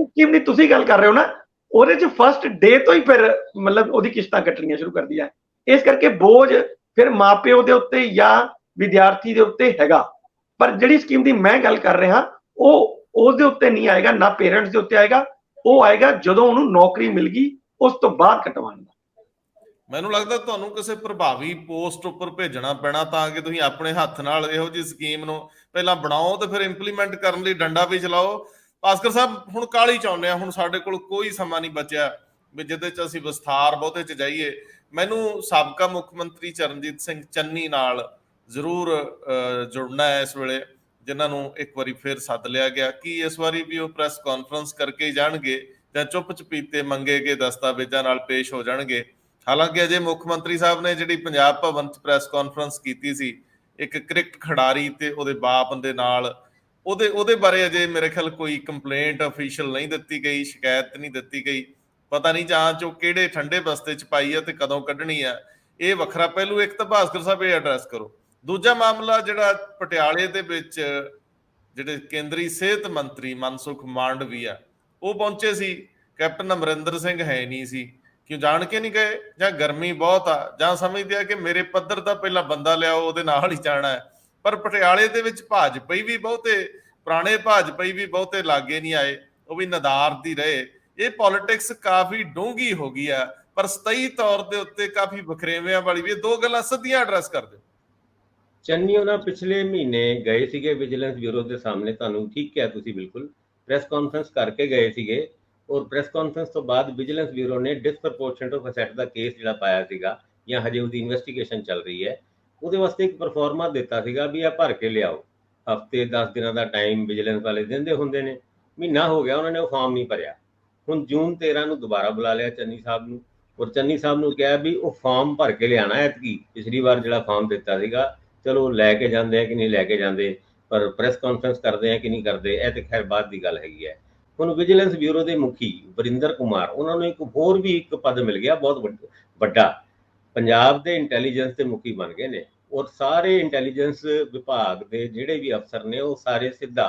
ਸਕੀਮ ਦੀ ਤੁਸੀਂ ਗੱਲ ਕਰ ਰਹੇ ਹੋ ਨਾ, ਉਹਦੇ ਚ ਫਸਟ ਡੇ ਤੋਂ ਹੀ ਫਿਰ ਮਤਲਬ ਉਹਦੀ ਕਿਸ਼ਤਾਂ ਕੱਟਣੀਆਂ ਸ਼ੁਰੂ ਕਰਦੀਆਂ। ਇਸ ਕਰਕੇ ਬੋਝ ਫਿਰ ਮਾਪਿਓ ਦੇ ਉੱਤੇ ਜਾਂ ਵਿਦਿਆਰਥੀ ਦੇ ਉੱਤੇ ਹੈਗਾ। ਪਰ ਜਿਹੜੀ ਸਕੀਮ ਦੀ ਮੈਂ ਗੱਲ ਕਰ ਰਿਹਾ ਉਹ ਉਹਦੇ ਉੱਤੇ ਨਹੀਂ ਆਏਗਾ, ਨਾ ਪੇਰੈਂਟਸ ਦੇ ਉੱਤੇ ਆਏਗਾ, ਉਹ ਆਏਗਾ ਜਦੋਂ ਉਹਨੂੰ ਨੌਕਰੀ ਮਿਲ ਗਈ ਉਸ ਤੋਂ ਬਾਅਦ ਕਟਵਾਉਣ ਦਾ। ਮੈਨੂੰ ਲੱਗਦਾ ਤੁਹਾਨੂੰ ਕਿਸੇ ਪ੍ਰਭਾਵੀ ਪੋਸਟ ਉੱਪਰ ਭੇਜਣਾ ਪੈਣਾ ਤਾਂ ਕਿ ਤੁਸੀਂ ਆਪਣੇ ਹੱਥ ਨਾਲ ਇਹੋ ਜਿਹੀ ਸਕੀਮ ਨੂੰ ਪਹਿਲਾਂ ਬਣਾਓ ਤੇ ਫਿਰ ਇੰਪਲੀਮੈਂਟ ਕਰਨ ਲਈ ਡੰਡਾ ਵੀ ਚਲਾਓ। ਭਾਸਕਰ ਸਾਹਿਬ, ਹੁਣ ਕਾਹਲੀ ਚਾਹੁੰਦੇ ਆ, ਹੁਣ ਸਾਡੇ ਕੋਲ ਕੋਈ ਸਮਾਂ ਨਹੀਂ ਬਚਿਆ ਵੀ ਜਿਹਦੇ ਚ ਅਸੀਂ ਵਿਸਥਾਰ ਬਹੁਤੇ ਚ ਜਾਈਏ। ਮੈਨੂੰ ਸਾਬਕਾ ਮੁੱਖ ਮੰਤਰੀ ਚਰਨਜੀਤ ਸਿੰਘ ਚੰਨੀ ਨਾਲ ਜ਼ਰੂਰ ਜੁੜਨਾ ਹੈ ਇਸ ਵੇਲੇ, ਜਿਨ੍ਹਾਂ ਨੂੰ ਇੱਕ ਵਾਰੀ ਫਿਰ ਸੱਦ ਲਿਆ ਗਿਆ। ਕੀ ਇਸ ਵਾਰੀ ਵੀ ਉਹ ਪ੍ਰੈਸ ਕਾਨਫਰੰਸ ਕਰਕੇ ਜਾਣਗੇ ਜਾਂ ਚੁੱਪ ਚਪੀਤੇ ਮੰਗੇ ਗਏ ਦਸਤਾਵੇਜ਼ਾਂ ਨਾਲ ਪੇਸ਼ ਹੋ ਜਾਣਗੇ? ਹਾਲਾਂਕਿ ਅਜੇ ਮੁੱਖ ਮੰਤਰੀ ਸਾਹਿਬ ਨੇ ਜਿਹੜੀ ਪੰਜਾਬ ਭਵਨ 'ਚ ਪ੍ਰੈਸ ਕਾਨਫਰੰਸ ਕੀਤੀ ਸੀ ਇੱਕ ਕ੍ਰਿਕਟ ਖਿਡਾਰੀ ਤੇ ਉਹਦੇ ਬਾਪ ਦੇ ਨਾਲ, ਉਹਦੇ ਬਾਰੇ ਅਜੇ ਮੇਰੇ ਖਿਆਲ ਕੋਈ ਕੰਪਲੇਂਟ ਅਫੀਸ਼ੀਅਲ ਨਹੀਂ ਦਿੱਤੀ ਗਈ, ਸ਼ਿਕਾਇਤ ਨਹੀਂ ਦਿੱਤੀ ਗਈ। ਪਤਾ ਨਹੀਂ ਜਾਂਚ ਉਹ ਕਿਹੜੇ ਠੰਡੇ ਬਸਤੇ 'ਚ ਪਾਈ ਆ ਤੇ ਕਦੋਂ ਕੱਢਣੀ ਆ, ਇਹ ਵੱਖਰਾ ਪਹਿਲੂ। ਇੱਕ ਤਾਂ ਭਾਸਕਰ ਸਾਹਿਬ ਇਹ ਐਡਰੈਸ ਕਰੋ। ਦੂਜਾ ਮਾਮਲਾ ਜਿਹੜਾ ਪਟਿਆਲੇ ਦੇ ਵਿੱਚ ਜਿਹੜੇ ਕੇਂਦਰੀ ਸਿਹਤ ਮੰਤਰੀ ਮਨਸੁਖ ਮਾਂਡਵੀਆ ਉਹ ਪਹੁੰਚੇ ਸੀ, ਕੈਪਟਨ ਅਮਰਿੰਦਰ ਸਿੰਘ ਹੈ ਨਹੀਂ ਸੀ। ਕਿਉਂ ਜਾਣ ਕੇ ਨਹੀਂ ਗਏ, ਜਾਂ ਗਰਮੀ ਬਹੁਤ ਆ, ਜਾਂ ਸਮਝਦੇ ਆ ਕਿ ਮੇਰੇ ਪੱਧਰ ਦਾ ਪਹਿਲਾਂ ਬੰਦਾ ਲਿਆਓ ਉਹਦੇ ਨਾਲ ਹੀ ਜਾਣਾ ਹੈ। ਪਰ ਪਟਿਆਲੇ ਦੇ ਵਿੱਚ ਭਾਜਪਾਈ ਵੀ ਬਹੁਤੇ, ਪੁਰਾਣੇ ਭਾਜਪਾਈ ਵੀ ਬਹੁਤੇ ਲਾਗੇ ਨਹੀਂ ਆਏ, ਉਹ ਵੀ ਨਦਾਰਦ ਹੀ ਰਹੇ। ਇਹ ਪੋਲਿਟਿਕਸ ਕਾਫੀ ਡੂੰਘੀ ਹੋ ਗਈ ਆ, ਪਰ ਸਤਹੀ ਤੌਰ ਦੇ ਉੱਤੇ ਕਾਫੀ ਵਖਰੇਵਿਆਂ ਵਾਲੀ ਵੀ। ਦੋ ਗੱਲਾਂ ਸਿੱਧੀਆਂ ਐਡਰੈਸ ਕਰ ਦਿਓ। ਚੰਨੀ ਉਹਨਾਂ ਪਿਛਲੇ ਮਹੀਨੇ ਗਏ ਸੀਗੇ ਵਿਜੀਲੈਂਸ ਬਿਊਰੋ ਦੇ ਸਾਹਮਣੇ, ਤੁਹਾਨੂੰ ਠੀਕ ਕਿਹਾ ਤੁਸੀਂ, ਬਿਲਕੁਲ ਪ੍ਰੈਸ ਕਾਨਫਰੰਸ ਕਰਕੇ ਗਏ ਸੀਗੇ। ਔਰ ਪ੍ਰੈਸ ਕਾਨਫਰੰਸ ਤੋਂ ਬਾਅਦ ਵਿਜੀਲੈਂਸ ਬਿਊਰੋ ਨੇ ਡਿਸਪ੍ਰਪੋਰਸ਼ਨਟ ਆਫ ਅਸੈਟ ਦਾ ਕੇਸ ਜਿਹੜਾ ਪਾਇਆ ਸੀਗਾ, ਜਾਂ ਹਜੇ ਉਹਦੀ ਇਨਵੈਸਟੀਗੇਸ਼ਨ ਚੱਲ ਰਹੀ ਹੈ, ਉਹਦੇ ਵਾਸਤੇ ਇੱਕ ਪਰਫਾਰਮਾ ਦਿੱਤਾ ਸੀਗਾ ਵੀ ਆ ਭਰ ਕੇ ਲਿਆਓ। ਹਫ਼ਤੇ 10 ਦਿਨਾਂ ਦਾ ਟਾਈਮ ਵਿਜੀਲੈਂਸ ਵਾਲੇ ਦਿੰਦੇ ਹੁੰਦੇ ਨੇ, ਮਹੀਨਾ ਹੋ ਗਿਆ ਉਹਨਾਂ ਨੇ ਉਹ ਫਾਰਮ ਨਹੀਂ ਭਰਿਆ। ਹੁਣ ਜੂਨ 13 ਨੂੰ ਦੁਬਾਰਾ ਬੁਲਾ ਲਿਆ ਚੰਨੀ ਸਾਹਿਬ ਨੂੰ, ਔਰ ਚੰਨੀ ਸਾਹਿਬ ਨੂੰ ਕਿਹਾ ਵੀ ਉਹ ਫਾਰਮ ਭਰ ਕੇ ਲਿਆਣਾ ਐਤਕੀ। ਪਿਛਲੀ ਵਾਰ ਜਿਹੜਾ ਫਾਰਮ ਦਿੱਤਾ ਸੀਗਾ, ਚਲੋ ਲੈ ਕੇ ਜਾਂਦੇ ਆ ਕਿ ਨਹੀਂ ਲੈ ਕੇ ਜਾਂਦੇ, ਪਰ ਪ੍ਰੈਸ ਕਾਨਫਰੰਸ ਕਰਦੇ ਆ ਕਿ ਨਹੀਂ ਕਰਦੇ, ਇਹ ਤੇ ਖੈਰ ਬਾਅਦ ਦੀ ਗੱਲ ਹੈਗੀ ਹੈ। ਹੁਣ ਵਿਜੀਲੈਂਸ ਬਿਊਰੋ ਦੇ ਮੁਖੀ ਵਰਿੰਦਰ ਕੁਮਾਰ, ਉਹਨਾਂ ਨੂੰ ਇੱਕ ਹੋਰ ਵੀ ਇੱਕ ਪਦ ਮਿਲ ਗਿਆ ਬਹੁਤ ਵੱਡਾ, ਪੰਜਾਬ ਦੇ ਇੰਟੈਲੀਜੈਂਸ ਦੇ ਮੁਖੀ ਬਣ ਗਏ ਨੇ। ਔਰ ਸਾਰੇ ਇੰਟੈਲੀਜੈਂਸ ਵਿਭਾਗ ਦੇ ਜਿਹੜੇ ਵੀ ਅਫਸਰ ਨੇ ਉਹ ਸਾਰੇ ਸਿੱਧਾ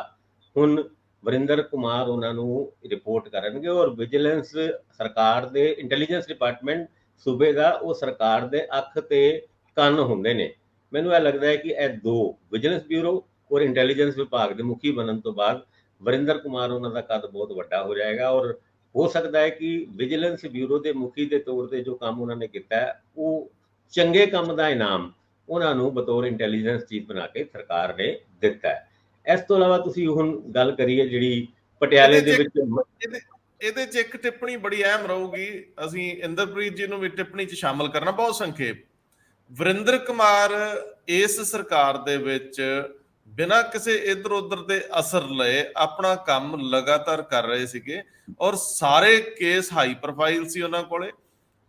ਹੁਣ ਵਰਿੰਦਰ ਕੁਮਾਰ ਉਹਨਾਂ ਨੂੰ ਰਿਪੋਰਟ ਕਰਨਗੇ। ਔਰ ਵਿਜੀਲੈਂਸ ਸਰਕਾਰ ਦੇ ਇੰਟੈਲੀਜੈਂਸ ਡਿਪਾਰਟਮੈਂਟ ਸੂਬੇ ਦਾ, ਉਹ ਸਰਕਾਰ ਦੇ ਅੱਖ ਤੇ ਕੰਨ ਹੁੰਦੇ ਨੇ। ਮੈਨੂੰ ਇਹ ਲੱਗਦਾ ਹੈ ਕਿ ਇਹ ਦੋ, ਵਿਜੀਲੈਂਸ ਬਿਊਰੋ ਔਰ ਇੰਟੈਲੀਜੈਂਸ ਵਿਭਾਗ ਦੇ ਮੁਖੀ ਬਣਨ ਤੋਂ ਬਾਅਦ ਵਰਿੰਦਰ ਕੁਮਾਰ ਉਹਨਾਂ ਦਾ ਕੱਦ ਬਹੁਤ ਵੱਡਾ ਹੋ ਜਾਏਗਾ। ਔਰ ਹੋ ਸਕਦਾ ਹੈ ਕਿ ਵਿਜੀਲੈਂਸ ਬਿਊਰੋ ਦੇ ਮੁਖੀ ਦੇ ਤੌਰ ਤੇ ਜੋ ਕੰਮ ਉਹਨਾਂ ਨੇ ਕੀਤਾ ਹੈ, ਉਹ ਚੰਗੇ ਕੰਮ ਦਾ ਇਨਾਮ ਉਹਨਾਂ ਨੂੰ ਬਤੌਰ ਇੰਟੈਲੀਜੈਂਸ ਚੀਫ ਬਣਾ ਕੇ ਸਰਕਾਰ ਨੇ ਦਿੱਤਾ ਹੈ। ਇਸ ਤੋਂ ਇਲਾਵਾ ਤੁਸੀਂ ਹੁਣ ਗੱਲ ਕਰੀਏ ਜਿਹੜੀ ਪਟਿਆਲੇ ਦੇ ਵਿੱਚ, ਇਹਦੇ 'ਚ ਇੱਕ ਟਿੱਪਣੀ ਬੜੀ ਅਹਿਮ ਰਹੂਗੀ, ਅਸੀਂ ਇੰਦਰਪ੍ਰੀਤ ਜੀ ਨੂੰ ਵੀ ਟਿੱਪਣੀ 'ਚ ਸ਼ਾਮਲ ਕਰਨਾ। ਬਹੁਤ ਸੰਖੇਪ, ਵਰਿੰਦਰ ਕੁਮਾਰ ਇਸ ਸਰਕਾਰ ਦੇ ਵਿੱਚ ਬਿਨਾਂ ਕਿਸੇ ਇੱਧਰ ਉੱਧਰ ਦੇ ਅਸਰ ਲਏ ਆਪਣਾ ਕੰਮ ਲਗਾਤਾਰ ਕਰ ਰਹੇ ਸੀਗੇ, ਔਰ ਸਾਰੇ ਕੇਸ ਹਾਈ ਪ੍ਰੋਫਾਈਲ ਸੀ ਉਹਨਾਂ ਕੋਲੇ,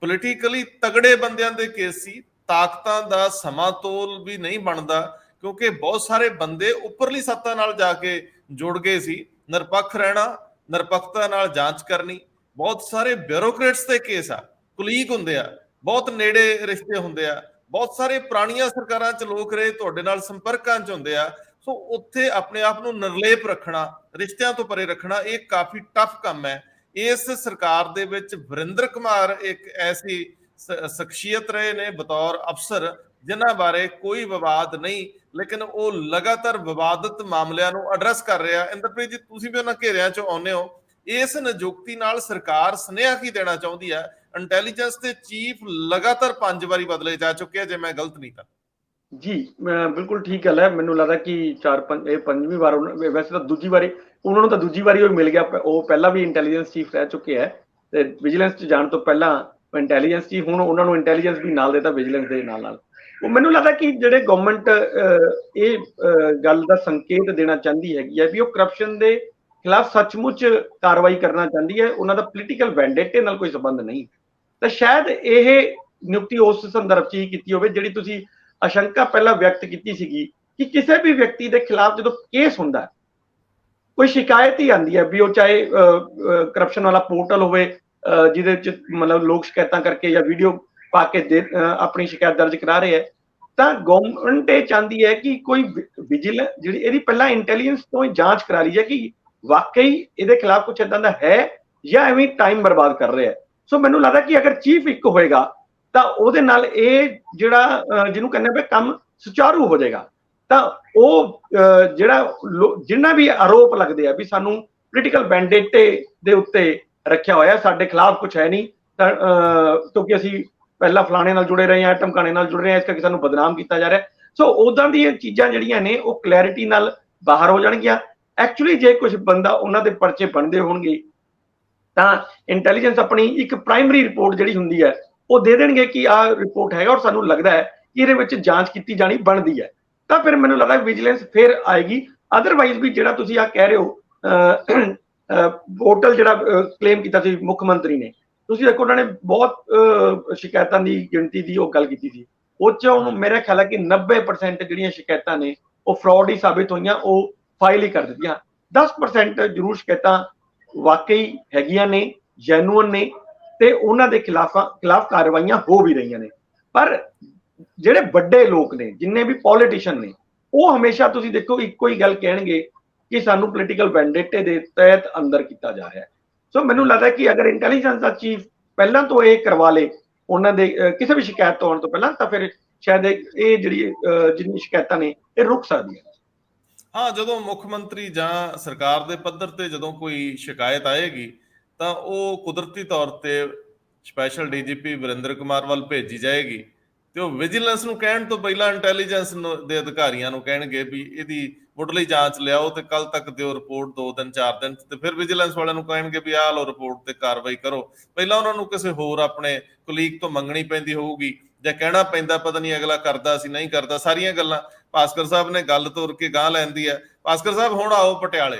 ਪੋਲੀਟੀਕਲੀ ਤਗੜੇ ਬੰਦਿਆਂ ਦੇ ਕੇਸ ਸੀ। ਤਾਕਤਾਂ ਦਾ ਸਮਾਂ ਤੋਲ ਵੀ ਨਹੀਂ ਬਣਦਾ, ਕਿਉਂਕਿ ਬਹੁਤ ਸਾਰੇ ਬੰਦੇ ਉੱਪਰਲੀ ਸੱਤਾ ਨਾਲ ਜਾ ਕੇ ਜੁੜ ਗਏ ਸੀ। ਨਿਰਪੱਖ ਰਹਿਣਾ, ਨਿਰਪੱਖਤਾ ਨਾਲ ਜਾਂਚ ਕਰਨੀ। ਬਹੁਤ ਸਾਰੇ ਬਿਊਰੋਕਰੇਟਸ ਦੇ ਕੇਸ ਆ, ਕੁਲੀਗ ਹੁੰਦੇ ਆ, ਬਹੁਤ ਨੇੜੇ ਰਿਸ਼ਤੇ ਹੁੰਦੇ ਆ, ਬਹੁਤ ਸਾਰੇ ਪੁਰਾਣੀਆਂ ਸਰਕਾਰਾਂ 'ਚ ਲੋਕ ਰਹੇ, ਤੁਹਾਡੇ ਨਾਲ ਸੰਪਰਕਾਂ 'ਚ ਹੁੰਦੇ ਆ। ਸੋ ਉੱਥੇ ਆਪਣੇ ਆਪ ਨੂੰ ਨਿਰਲੇਪ ਰੱਖਣਾ, ਰਿਸ਼ਤਿਆਂ ਤੋਂ ਪਰੇ ਰੱਖਣਾ, ਇਹ ਕਾਫੀ ਟਫ ਕੰਮ ਹੈ। ਇਸ ਸਰਕਾਰ ਦੇ ਵਿੱਚ ਵਰਿੰਦਰ ਕੁਮਾਰ ਇੱਕ ਐਸੀ ਸ਼ਖਸੀਅਤ ਰਹੇ ਨੇ ਬਤੌਰ ਅਫਸਰ ਜਿਨ੍ਹਾਂ ਬਾਰੇ ਕੋਈ ਵਿਵਾਦ ਨਹੀਂ, ਲੇਕਿਨ ਉਹ ਲਗਾਤਾਰ ਵਿਵਾਦਤ ਮਾਮਲਿਆਂ ਨੂੰ ਐਡਰੈਸ ਕਰ ਰਿਹਾ। ਇੰਦਰਪ੍ਰੀਤ ਜੀ, ਤੁਸੀਂ ਵੀ ਉਹਨਾਂ ਘੇਰਿਆਂ 'ਚੋਂ ਆਉਂਦੇ ਹੋ। ਇਸ ਨਿਯੁਕਤੀ ਨਾਲ ਸਰਕਾਰ ਸੁਨੇਹਾ ਕੀ ਦੇਣਾ ਚਾਹੁੰਦੀ ਹੈ? ਇੰਟੈਲੀਜੈਂਸ ਦੇ ਚੀਫ ਲਗਾਤਾਰ 5 ਵਾਰੀ ਬਦਲੇ ਜਾ ਚੁੱਕੇ ਆ, ਜੇ ਮੈਂ ਗਲਤ ਨਹੀਂ ਤਾਂ। ਜੀ, ਬਿਲਕੁਲ ਠੀਕ ਗੱਲ ਹੈ। ਮੈਨੂੰ ਲੱਗਦਾ ਕਿ 4-5 ਵਾਰ, ਵੈਸੇ ਤਾਂ ਦੂਜੀ ਵਾਰੀ ਉਹਨਾਂ ਨੂੰ ਤਾਂ ਦੂਜੀ ਵਾਰੀ ਉਹ ਮਿਲ ਗਿਆ। ਉਹ ਪਹਿਲਾਂ ਵੀ ਇੰਟੈਲੀਜੈਂਸ ਚੀਫ ਰਹਿ ਚੁੱਕੇ ਹੈ ਤੇ ਵਿਜੀਲੈਂਸ 'ਚ ਜਾਣ ਤੋਂ ਪਹਿਲਾਂ ਇੰਟੈਲੀਜੈਂਸ ਚੀਫ, ਹੁਣ ਉਹਨਾਂ ਨੂੰ ਇੰਟੈਲੀਜੈਂਸ ਵੀ ਨਾਲ ਦੇਤਾ ਵਿਜੀਲੈਂਸ ਦੇ ਨਾਲ। ਉਹ ਮੈਨੂੰ ਲੱਗਦਾ ਕਿ ਜਿਹੜੇ ਗਵਰਨਮੈਂਟ ਇਹ ਗੱਲ ਦਾ ਸੰਕੇਤ ਦੇਣਾ ਚਾਹੁੰਦੀ ਹੈਗੀ ਹੈ ਵੀ ਉਹ ਕਰਪਸ਼ਨ ਦੇ ਖਿਲਾਫ ਸੱਚਮੁੱਚ ਕਾਰਵਾਈ ਕਰਨਾ ਚਾਹੁੰਦੀ ਹੈ, ਉਹਨਾਂ ਦਾ ਪੋਲੀਟੀਕਲ ਵੈਂਡੇਟੇ ਨਾਲ ਕੋਈ ਸੰਬੰਧ ਨਹੀਂ। ਤਾਂ ਸ਼ਾਇਦ ਇਹ ਨਿਯੁਕਤੀ ਉਸ ਸੰਦਰਭ 'ਚ ਹੀ ਕੀਤੀ ਹੋਵੇ ਜਿਹੜੀ ਤੁਸੀਂ ਆਸ਼ੰਕਾ ਪਹਿਲਾਂ ਵਿਅਕਤ ਕੀਤੀ ਸੀਗੀ ਕਿ ਕਿਸੇ ਵੀ ਵਿਅਕਤੀ ਦੇ ਖਿਲਾਫ ਜਦੋਂ ਕੇਸ ਹੁੰਦਾ, ਕੋਈ ਸ਼ਿਕਾਇਤ ਹੀ ਆਉਂਦੀ ਹੈ ਵੀ ਉਹ ਚਾਹੇ ਕਰਪਸ਼ਨ ਵਾਲਾ ਪੋਰਟਲ ਹੋਵੇ ਜਿਹਦੇ ਵਿੱਚ ਮਤਲਬ ਲੋਕ ਸ਼ਿਕਾਇਤਾਂ ਕਰਕੇ ਜਾਂ ਵੀਡੀਓ ਪਾ ਕੇ ਆਪਣੀ ਸ਼ਿਕਾਇਤ ਦਰਜ ਕਰਾ ਰਹੇ ਹੈ, ਤਾਂ ਗਵਰਨਮੈਂਟ ਇਹ ਚਾਹੁੰਦੀ ਹੈ ਕਿ ਕੋਈ ਵਿਜੀਲੈਂਸ ਜਿਹੜੀ ਇਹਦੀ ਪਹਿਲਾਂ ਇੰਟੈਲੀਜੈਂਸ ਤੋਂ ਜਾਂਚ ਕਰਾ ਲਈ ਹੈ ਕਿ ਵਾਕਈ ਇਹਦੇ ਖਿਲਾਫ ਕੁਝ ਇਦਾਂ ਦਾ ਹੈ ਜਾਂ ਐਵੇਂ ਟਾਈਮ ਬਰਬਾਦ ਕਰ ਰਿਹਾ ਹੈ। ਸੋ ਮੈਨੂੰ ਲੱਗਦਾ ਕਿ ਅਗਰ ਚੀਫ ਇੱਕ ਹੋਏਗਾ ਤਾਂ ਉਹਦੇ ਨਾਲ ਇਹ ਜਿਹੜਾ ਜਿਹਨੂੰ ਕਹਿੰਦੇ ਪਏ ਕੰਮ ਸੁਚਾਰੂ ਹੋ ਜਾਏਗਾ। ਤਾਂ ਉਹ ਜਿਹੜਾ ਜਿੰਨਾ ਵੀ ਆਰੋਪ ਲੱਗਦੇ ਆ ਵੀ ਸਾਨੂੰ ਪੋਲੀਟੀਕਲ ਵੈਂਡੇਟੇ ਦੇ ਉੱਤੇ ਰੱਖਿਆ ਹੋਇਆ, ਸਾਡੇ ਖਿਲਾਫ ਕੁਝ ਹੈ ਨਹੀਂ, ਤਾਂ ਕਿਉਂਕਿ ਅਸੀਂ ਪਹਿਲਾਂ ਫਲਾਣੇ ਨਾਲ ਜੁੜੇ ਰਹੇ ਹਾਂ, ਟਮਕਾਣੇ ਨਾਲ ਜੁੜ ਰਹੇ ਹਾਂ, ਇਸ ਕਰਕੇ ਸਾਨੂੰ ਬਦਨਾਮ ਕੀਤਾ ਜਾ ਰਿਹਾ। ਸੋ ਉਦਾਂ ਦੀਆਂ ਚੀਜ਼ਾਂ ਜਿਹੜੀਆਂ ਨੇ ਉਹ ਕਲੈਰਿਟੀ ਨਾਲ ਬਾਹਰ ਹੋ ਜਾਣਗੀਆਂ। ਐਕਚੁਅਲੀ ਜੇ ਕੁਝ ਬੰਦਾ ਉਹਨਾਂ ਦੇ ਪਰਚੇ ਬਣਦੇ ਹੋਣਗੇ ਤਾਂ ਇੰਟੈਲੀਜੈਂਸ ਆਪਣੀ ਇੱਕ ਪ੍ਰਾਇਮਰੀ ਰਿਪੋਰਟ ਜਿਹੜੀ ਹੁੰਦੀ ਹੈ ਉਹ ਦੇ ਦੇਣਗੇ ਕਿ ਆਹ ਰਿਪੋਰਟ ਹੈਗਾ ਔਰ ਸਾਨੂੰ ਲੱਗਦਾ ਹੈ ਕਿ ਇਹਦੇ ਵਿੱਚ ਜਾਂਚ ਕੀਤੀ ਜਾਣੀ ਬਣਦੀ ਹੈ, ਤਾਂ ਫਿਰ ਮੈਨੂੰ ਲੱਗਦਾ ਵਿਜੀਲੈਂਸ ਫਿਰ ਆਏਗੀ। ਅਦਰਵਾਈਜ਼ ਵੀ ਜਿਹੜਾ ਤੁਸੀਂ ਆ ਕਹਿ ਰਹੇ ਹੋ ਪੋਰਟਲ ਜਿਹੜਾ ਕਲੇਮ ਕੀਤਾ ਸੀ ਮੁੱਖ ਮੰਤਰੀ ਨੇ, ਤੁਸੀਂ ਦੇਖੋ ਉਹਨਾਂ ਨੇ ਬਹੁਤ ਸ਼ਿਕਾਇਤਾਂ ਦੀ ਗਿਣਤੀ ਦੀ ਉਹ ਗੱਲ ਕੀਤੀ ਸੀ, ਉਹ ਚੋਂ ਮੇਰਾ ਖਿਆਲ ਹੈ ਕਿ 90% ਜਿਹੜੀਆਂ ਸ਼ਿਕਾਇਤਾਂ ਨੇ ਉਹ ਫਰਾਡ ਹੀ ਸਾਬਿਤ ਹੋਈਆਂ, ਉਹ ਫਾਈਲ ਹੀ ਕਰ ਦਿੱਤੀਆਂ। 10% ਜ਼ਰੂਰ ਸ਼ਿਕਾਇਤਾਂ ਵਾਕਈ ਹੈਗੀਆਂ ਨੇ, ਜੈਨੂਅਨ ਨੇ, ਤੇ ਉਹਨਾਂ ਦੇ ਖਿਲਾਫ ਕਾਰਵਾਈਆਂ ਹੋ ਵੀ ਰਹੀਆਂ ਨੇ। ਪਰ ਜਿਹੜੇ ਵੱਡੇ ਲੋਕ ਨੇ, ਜਿੰਨੇ ਵੀ ਪੋਲੀਟੀਸ਼ੀਅਨ ਨੇ, ਉਹ ਹਮੇਸ਼ਾ ਤੁਸੀਂ ਦੇਖੋ ਇੱਕੋ ਹੀ ਗੱਲ ਕਹਿਣਗੇ ਕਿ ਸਾਨੂੰ ਪੋਲੀਟੀਕਲ ਵੈਂਡੇਟੇ ਦੇ ਤਹਿਤ ਅੰਦਰ ਕੀਤਾ ਜਾ ਰਿਹਾ ਹੈ। ਸੋ ਮੈਨੂੰ ਲੱਗਦਾ ਕਿ ਅਗਰ ਇੰਟੈਲੀਜੈਂਸ ਦਾ ਚੀਫ ਪਹਿਲਾਂ ਤੋਂ ਇਹ ਕਰਵਾ ਲੇ ਉਹਨਾਂ ਦੇ ਕਿਸੇ ਵੀ ਸ਼ਿਕਾਇਤ ਤੋਂ ਆਉਣ ਤੋਂ ਪਹਿਲਾਂ, ਤਾਂ ਫਿਰ ਸ਼ਾਇਦ ਇਹ ਜਿਹੜੀ ਜਿੰਨੀ ਸ਼ਿਕਾਇਤਾਂ ਨੇ ਇਹ ਰੁਕ ਸਕਦੀਆਂ। ਹਾਂ, ਜਦੋਂ ਮੁੱਖ ਮੰਤਰੀ ਜਾਂ ਸਰਕਾਰ ਦੇ ਪੱਧਰ ਤੇ ਜਦੋਂ ਕੋਈ ਸ਼ਿਕਾਇਤ ਆਏਗੀ ਤਾਂ ਉਹ ਕੁਦਰਤੀ ਤੌਰ ਤੇ ਸਪੈਸ਼ਲ ਡੀਜੀਪੀ ਵਰਿੰਦਰ ਕੁਮਾਰ ਵੱਲ ਭੇਜੀ ਜਾਏਗੀ, ਤੇ ਉਹ ਵਿਜੀਲੈਂਸ ਨੂੰ ਕਹਿਣ ਤੋਂ ਪਹਿਲਾਂ ਇੰਟੈਲੀਜੈਂਸ ਦੇ ਅਧਿਕਾਰੀਆਂ ਨੂੰ ਕਹਿਣਗੇ ਵੀ ਇਹਦੀ ਮੁੱਢਲੀ ਜਾਂਚ ਲਿਆਓ ਤੇ ਕੱਲ ਤੱਕ ਦਿਓ ਰਿਪੋਰਟ, 2 ਦਿਨ 4 ਦਿਨ, ਤੇ ਫਿਰ ਵਿਜੀਲੈਂਸ ਵਾਲਿਆਂ ਨੂੰ ਕਹਿਣਗੇ ਵੀ ਆਹ ਲਓ ਰਿਪੋਰਟ ਤੇ ਕਾਰਵਾਈ ਕਰੋ। ਪਹਿਲਾਂ ਉਹਨਾਂ ਨੂੰ ਕਿਸੇ ਹੋਰ ਆਪਣੇ ਕੁਲੀਗ ਤੋਂ ਮੰਗਣੀ ਪੈਂਦੀ ਹੋਊਗੀ ਜਾਂ ਕਹਿਣਾ ਪੈਂਦਾ, ਪਤਾ ਨਹੀਂ ਅਗਲਾ ਕਰਦਾ ਸੀ ਨਹੀਂ ਕਰਦਾ, ਸਾਰੀਆਂ ਗੱਲਾਂ ਭਾਸਕਰ ਸਾਹਿਬ ਨੇ ਗੱਲ ਤੋਰ ਕੇ ਗਾਂਹ ਲੈਂਦੀ ਹੈ। ਭਾਸਕਰ ਸਾਹਿਬ ਹੁਣ ਆਓ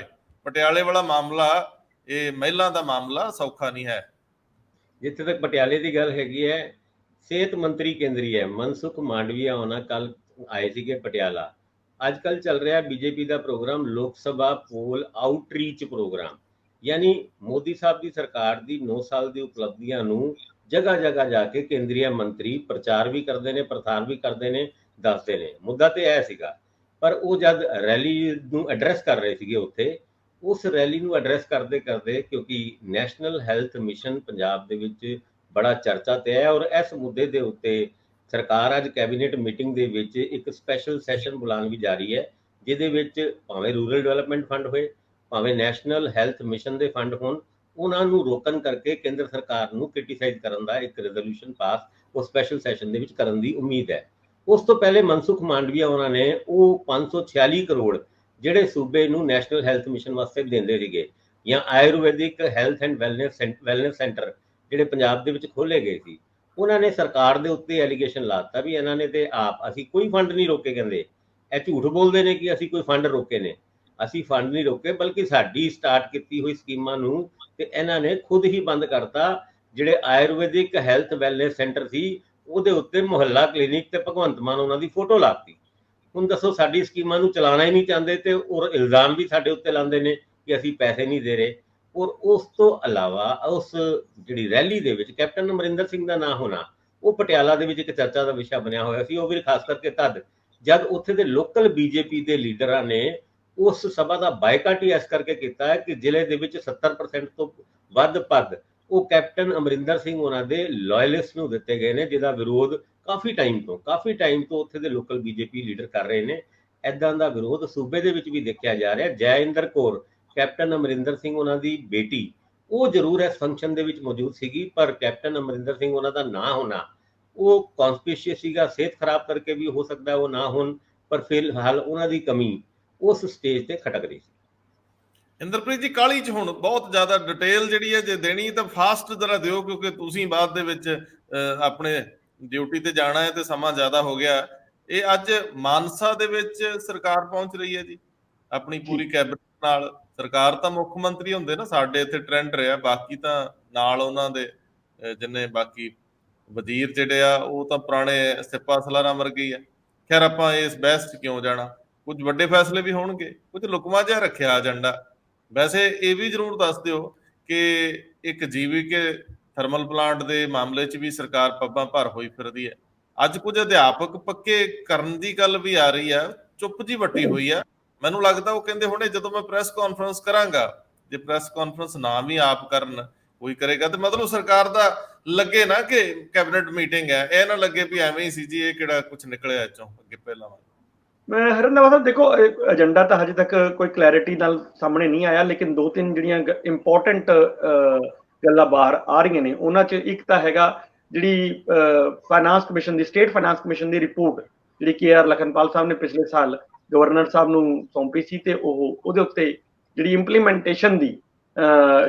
ਪਟਿਆਲੇ ਵਾਲਾ ਮਾਮਲਾ, ਇਹ ਮਹਿਲਾ ਦਾ ਮਾਮਲਾ ਸੌਖਾ ਨਹੀਂ ਹੈ। ਜਿੱਥੇ ਤੱਕ ਪਟਿਆਲੇ ਦੀ ਗੱਲ ਹੈਗੀ ਹੈ, ਸਿਹਤ ਮੰਤਰੀ ਕੇਂਦਰੀ ਹੈ ਮਨਸੁਖ ਮਾਂਡਵੀਆ ਹੋਣਾ ਕੱਲ ਆਏ ਸੀਗੇ ਪਟਿਆਲਾ। ਅੱਜ ਕੱਲ ਚੱਲ ਰਿਹਾ ਬੀਜੇਪੀ ਦਾ ਪ੍ਰੋਗਰਾਮ ਲੋਕ ਸਭਾ ਪੋਲ ਆਊਟਰੀਚ ਪ੍ਰੋਗਰਾਮ, ਯਾਨੀ ਮੋਦੀ ਸਾਹਿਬ ਦੀ ਸਰਕਾਰ ਦੀ 9 ਸਾਲ ਦੀ ਉਪਲਬਧੀਆਂ ਨੂੰ ਜਗ੍ਹਾ ਜਗ੍ਹਾ ਜਾ ਕੇ ਕੇਂਦਰੀ ਮੰਤਰੀ ਪ੍ਰਚਾਰ ਵੀ ਕਰਦੇ ਨੇ, ਪ੍ਰਸਾਰ ਵੀ ਕਰਦੇ ਨੇ, ਦੱਸਦੇ ਨੇ। ਮੁੱਦਾ ਤੇ ਇਹ ਸੀਗਾ, ਪਰ ਉਹ ਜਦ ਰੈਲੀ ਨੂੰ ਐਡਰੈਸ ਕਰ ਰਹੇ ਸੀਗੇ ਉੱਥੇ, ਉਸ ਰੈਲੀ ਨੂੰ ਐਡਰੈਸ ਕਰਦੇ ਕਰਦੇ, ਕਿਉਂਕਿ ਨੈਸ਼ਨਲ ਹੈਲਥ ਮਿਸ਼ਨ ਪੰਜਾਬ ਦੇ ਵਿੱਚ ਬੜਾ ਚਰਚਾ ਤੇ ਹੈ ਔਰ ਇਸ ਮੁੱਦੇ ਦੇ ਉੱਤੇ ਸਰਕਾਰ ਅੱਜ ਕੈਬਨਿਟ ਮੀਟਿੰਗ ਦੇ ਵਿੱਚ ਇੱਕ ਸਪੈਸ਼ਲ ਸੈਸ਼ਨ ਬੁਲਾਉਣ ਵੀ ਜਾ ਰਹੀ ਹੈ, ਜਿਹਦੇ ਵਿੱਚ ਭਾਵੇਂ ਰੂਰਲ ਡਿਵੈਲਪਮੈਂਟ ਫੰਡ ਹੋਏ, ਭਾਵੇਂ ਨੈਸ਼ਨਲ ਹੈਲਥ ਮਿਸ਼ਨ ਦੇ ਫੰਡ ਹੋਣ, ਉਹਨਾਂ ਨੂੰ ਰੋਕਣ ਕਰਕੇ ਕੇਂਦਰ ਸਰਕਾਰ ਨੂੰ ਕ੍ਰਿਟੀਸਾਈਜ਼ ਕਰਨ ਦਾ ਇੱਕ ਰੈਜ਼ੋਲੂਸ਼ਨ ਪਾਸ ਉਹ ਸਪੈਸ਼ਲ ਸੈਸ਼ਨ ਦੇ ਵਿੱਚ ਕਰਨ ਦੀ ਉਮੀਦ ਹੈ। ਉਸ ਤੋਂ ਪਹਿਲੇ ਮਨਸੁਖ ਮਾਂਡਵੀਆ ਉਹਨਾਂ ਨੇ ਉਹ 546 ਕਰੋੜ ਜਿਹੜੇ ਸੂਬੇ ਨੂੰ ਨੈਸ਼ਨਲ ਹੈਲਥ ਮਿਸ਼ਨ ਵਾਸਤੇ ਦਿੰਦੇ ਸੀਗੇ, ਜਾਂ Ayurvedic health and wellness centre ਜਿਹੜੇ ਪੰਜਾਬ ਦੇ ਵਿੱਚ ਖੋਲੇ ਗਏ ਸੀ, ਉਹਨਾਂ ਨੇ ਸਰਕਾਰ ਦੇ ਉੱਤੇ ਐਲੀਗੇਸ਼ਨ ਲਾਤਾ ਵੀ ਇਹਨਾਂ ਨੇ ਤੇ ਅਸੀਂ ਕੋਈ ਫੰਡ ਨਹੀਂ ਰੋਕੇ। ਕਹਿੰਦੇ ਇਹ ਝੂਠ ਬੋਲਦੇ ਨੇ ਕਿ ਅਸੀਂ ਕੋਈ ਫੰਡ ਰੋਕੇ ਨੇ, ਅਸੀਂ ਫੰਡ ਨਹੀਂ ਰੋਕੇ, ਬਲਕਿ ਸਾਡੀ ਸਟਾਰਟ ਕੀਤੀ ਹੋਈ ਸਕੀਮਾਂ ਨੂੰ ਤੇ ਇਹਨਾਂ ਨੇ ਖੁਦ ਹੀ ਬੰਦ ਕਰਤਾ। ਜਿਹੜੇ ਆਯੁਰਵੈਦਿਕ ਹੈਲਥ ਵੈਲਨੈਸ ਸੈਂਟਰ ਸੀ ਉਹਦੇ ਉੱਤੇ ਮੁਹੱਲਾ ਕਲੀਨਿਕ ਤੇ ਭਗਵੰਤ ਮਾਨ ਉਹਨਾਂ ਦੀ ਫੋਟੋ ਲਾਤੀ। ਹੁਣ ਦੱਸੋ, ਸਾਡੀ ਸਕੀਮਾਂ ਨੂੰ ਚਲਾਉਣਾ ਹੀ ਨਹੀਂ ਚਾਹੁੰਦੇ ਤੇ ਔਰ ਇਲਜ਼ਾਮ ਵੀ ਸਾਡੇ ਉੱਤੇ ਲਾਉਂਦੇ ਨੇ ਕਿ ਅਸੀਂ ਪੈਸੇ ਨਹੀਂ ਦੇ ਰਹੇ। ਔਰ ਉਸ ਤੋਂ ਇਲਾਵਾ ਉਸ ਜਿਹੜੀ ਰੈਲੀ ਦੇ ਵਿੱਚ ਕੈਪਟਨ ਅਮਰਿੰਦਰ ਸਿੰਘ ਦਾ ਨਾਂ ਹੋਣਾ, ਉਹ ਪਟਿਆਲਾ ਦੇ ਵਿੱਚ ਇੱਕ ਚਰਚਾ ਦਾ ਵਿਸ਼ਾ ਬਣਿਆ ਹੋਇਆ ਸੀ। ਉਹ ਵੀ ਖਾਸ ਕਰਕੇ ਤਦ ਜਦ ਉੱਥੇ ਦੇ ਲੋਕਲ ਬੀਜੇਪੀ ਦੇ ਲੀਡਰਾਂ ਨੇ ਉਸ ਸਭਾ ਦਾ ਬਾਈਕਾਟ ਹੀ ਇਸ ਕਰਕੇ ਕੀਤਾ ਹੈ ਕਿ ਜ਼ਿਲ੍ਹੇ ਦੇ ਵਿੱਚ 70% ਤੋਂ ਵੱਧ ਪਦ ਉਹ ਕੈਪਟਨ ਅਮਰਿੰਦਰ ਸਿੰਘ ਉਹਨਾਂ ਦੇ ਲਾਇਲਿਸਟ ਨੂੰ ਦਿੱਤੇ ਗਏ ਨੇ, ਜਿਹਦਾ ਵਿਰੋਧ ਕਾਫੀ ਟਾਈਮ ਤੋਂ ਉੱਥੇ ਦੇ ਲੋਕਲ ਬੀਜੇਪੀ ਲੀਡਰ ਕਰ ਰਹੇ ਨੇ। ਏਦਾਂ ਦਾ ਵਿਰੋਧ ਸੂਬੇ ਦੇ ਵਿੱਚ ਵੀ ਦੇਖਿਆ ਜਾ ਰਿਹਾ। ਜੈਇੰਦਰ ਕੌਰ ਕੈਪਟਨ ਅਮਰਿੰਦਰ ਸਿੰਘ ਉਹਨਾਂ ਦੀ ਬੇਟੀ, ਉਹ ਜ਼ਰੂਰ ਇਸ ਫੰਕਸ਼ਨ ਦੇ ਵਿੱਚ ਮੌਜੂਦ ਸੀਗੀ, ਪਰ ਕੈਪਟਨ ਅਮਰਿੰਦਰ ਸਿੰਘ ਉਹਨਾਂ ਦਾ ਨਾ ਹੋਣਾ ਉਹ ਕੌਨਸਪੀਸ਼ੀਅਸ ਸੀਗਾ। ਸਿਹਤ ਖਰਾਬ ਕਰਕੇ ਵੀ ਹੋ ਸਕਦਾ ਉਹ ਨਾ ਹੋਣ, ਪਰ ਫਿਲਹਾਲ ਉਹਨਾਂ ਦੀ ਕਮੀ ਉਸ ਸਟੇਜ ਤੇ ਖਟਕ ਰਹੀ ਸੀ। ਇੰਦਰਪ੍ਰੀਤ ਜੀ, ਕਾਲੀ ਚ ਹੁਣ ਬਹੁਤ ਜ਼ਿਆਦਾ ਡਿਟੇਲ ਜਿਹੜੀ ਹੈ ਜੇ ਦੇਣੀ ਤਾਂ ਫਾਸਟ ਜ਼ਰਾ ਦਿਓ, ਕਿਉਂਕਿ ਤੁਸੀਂ ਬਾਅਦ ਦੇ ਵਿੱਚ ਆਪਣੇ ਡਿਊਟੀ ਤੇ ਜਾਣਾ ਹੈ ਤੇ ਸਮਾਂ ਜ਼ਿਆਦਾ ਹੋ ਗਿਆ। ਇਹ ਅੱਜ ਮਾਨਸਾ ਦੇ ਵਿੱਚ ਸਰਕਾਰ ਪਹੁੰਚ ਰਹੀ ਹੈ ਜੀ ਆਪਣੀ ਪੂਰੀ ਕੈਬਨਿਟ ਨਾਲ। ਸਰਕਾਰ ਤਾਂ ਮੁੱਖ ਮੰਤਰੀ ਹੁੰਦੇ ਨਾ, ਸਾਡੇ ਇੱਥੇ ਟ੍ਰੈਂਡ ਰਿਹਾ, ਬਾਕੀ ਤਾਂ ਨਾਲ ਉਹਨਾਂ ਦੇ ਜਿੰਨੇ ਬਾਕੀ ਵਜ਼ੀਰ ਜਿਹੜੇ ਆ ਉਹ ਤਾਂ ਪੁਰਾਣੇ ਸਿੱਪਾ ਸਲਾਰਾਂ ਵਰਗੇ ਹੀ ਆ। ਖੈਰ ਆਪਾਂ ਇਸ ਬਹਿਸ 'ਚ ਕਿਉਂ ਜਾਣਾ, ਕੁਝ ਵੱਡੇ ਫੈਸਲੇ ਵੀ ਹੋਣਗੇ, ਕੁਝ ਲੁਕਵਾਂ ਜਿਹਾ ਰੱਖਿਆ ਏਜੰਡਾ। ਵੈਸੇ ਇਹ ਵੀ ਜ਼ਰੂਰ ਦੱਸ ਦਿਓ ਕਿ ਇੱਕ ਜੀਵੀਕੇ ਥਰਮਲ ਪਲਾਂਟ ਦੇ ਮਾਮਲੇ 'ਚ ਵੀ ਸਰਕਾਰ ਪੱਬਾਂ ਭਰ ਹੋਈ ਫਿਰਦੀ ਹੈ। ਅੱਜ ਕੁਝ ਅਧਿਆਪਕ ਪੱਕੇ ਕਰਨ ਦੀ ਗੱਲ ਵੀ ਆ ਰਹੀ ਆ, ਚੁੱਪ ਜੀ ਵੱਟੀ ਹੋਈ ਆ। ਮੈਨੂੰ ਲੱਗਦਾ ਉਹ ਕਹਿੰਦੇ ਹੁਣੇ ਜਦੋਂ ਮੈਂ ਪ੍ਰੈਸ ਕਾਨਫਰੰਸ ਕਰਾਂਗਾ, ਜੇ ਪ੍ਰੈਸ ਕਾਨਫਰੰਸ ਨਾ ਵੀ ਆਪ ਕਰਨ, ਕੋਈ ਕਰੇਗਾ, ਤੇ ਮਤਲਬ ਸਰਕਾਰ ਦਾ ਲੱਗੇ ਨਾ ਕਿ ਕੈਬਨਿਟ ਮੀਟਿੰਗ ਹੈ, ਇਹ ਨਾ ਲੱਗੇ ਵੀ ਐਵੇਂ ਹੀ ਸੀ ਜੀ, ਇਹ ਕਿਹੜਾ ਕੁਝ ਨਿਕਲਿਆ ਚੋਂ ਅੱਗੇ ਪਹਿਲਾਂ। ਰੰਧਾਵਾ ਸਾਹਿਬ ਦੇਖੋ, ਏਜੰਡਾ ਤਾਂ ਹਜੇ ਤੱਕ ਕੋਈ ਕਲੈਰਿਟੀ ਨਾਲ ਸਾਹਮਣੇ ਨਹੀਂ ਆਇਆ, ਲੇਕਿਨ ਦੋ ਤਿੰਨ ਜਿਹੜੀਆਂ ਇੰਪੋਰਟੈਂਟ ਗੱਲਾਂ ਬਾਹਰ ਆ ਰਹੀਆਂ ਨੇ, ਉਹਨਾਂ 'ਚ ਇੱਕ ਤਾਂ ਹੈਗਾ ਜਿਹੜੀ ਫਾਈਨਾਂਸ ਕਮਿਸ਼ਨ ਦੀ, ਸਟੇਟ ਫਾਈਨਾਂਸ ਕਮਿਸ਼ਨ ਦੀ ਰਿਪੋਰਟ ਜਿਹੜੀ KR ਲਖਨਪਾਲ ਸਾਹਿਬ ਨੇ ਪਿਛਲੇ ਸਾਲ ਗਵਰਨਰ ਸਾਹਿਬ ਨੂੰ ਸੌਂਪੀ ਸੀ, ਤੇ ਉਹਦੇ ਉੱਤੇ ਜਿਹੜੀ ਇੰਪਲੀਮੈਂਟੇਸ਼ਨ ਦੀ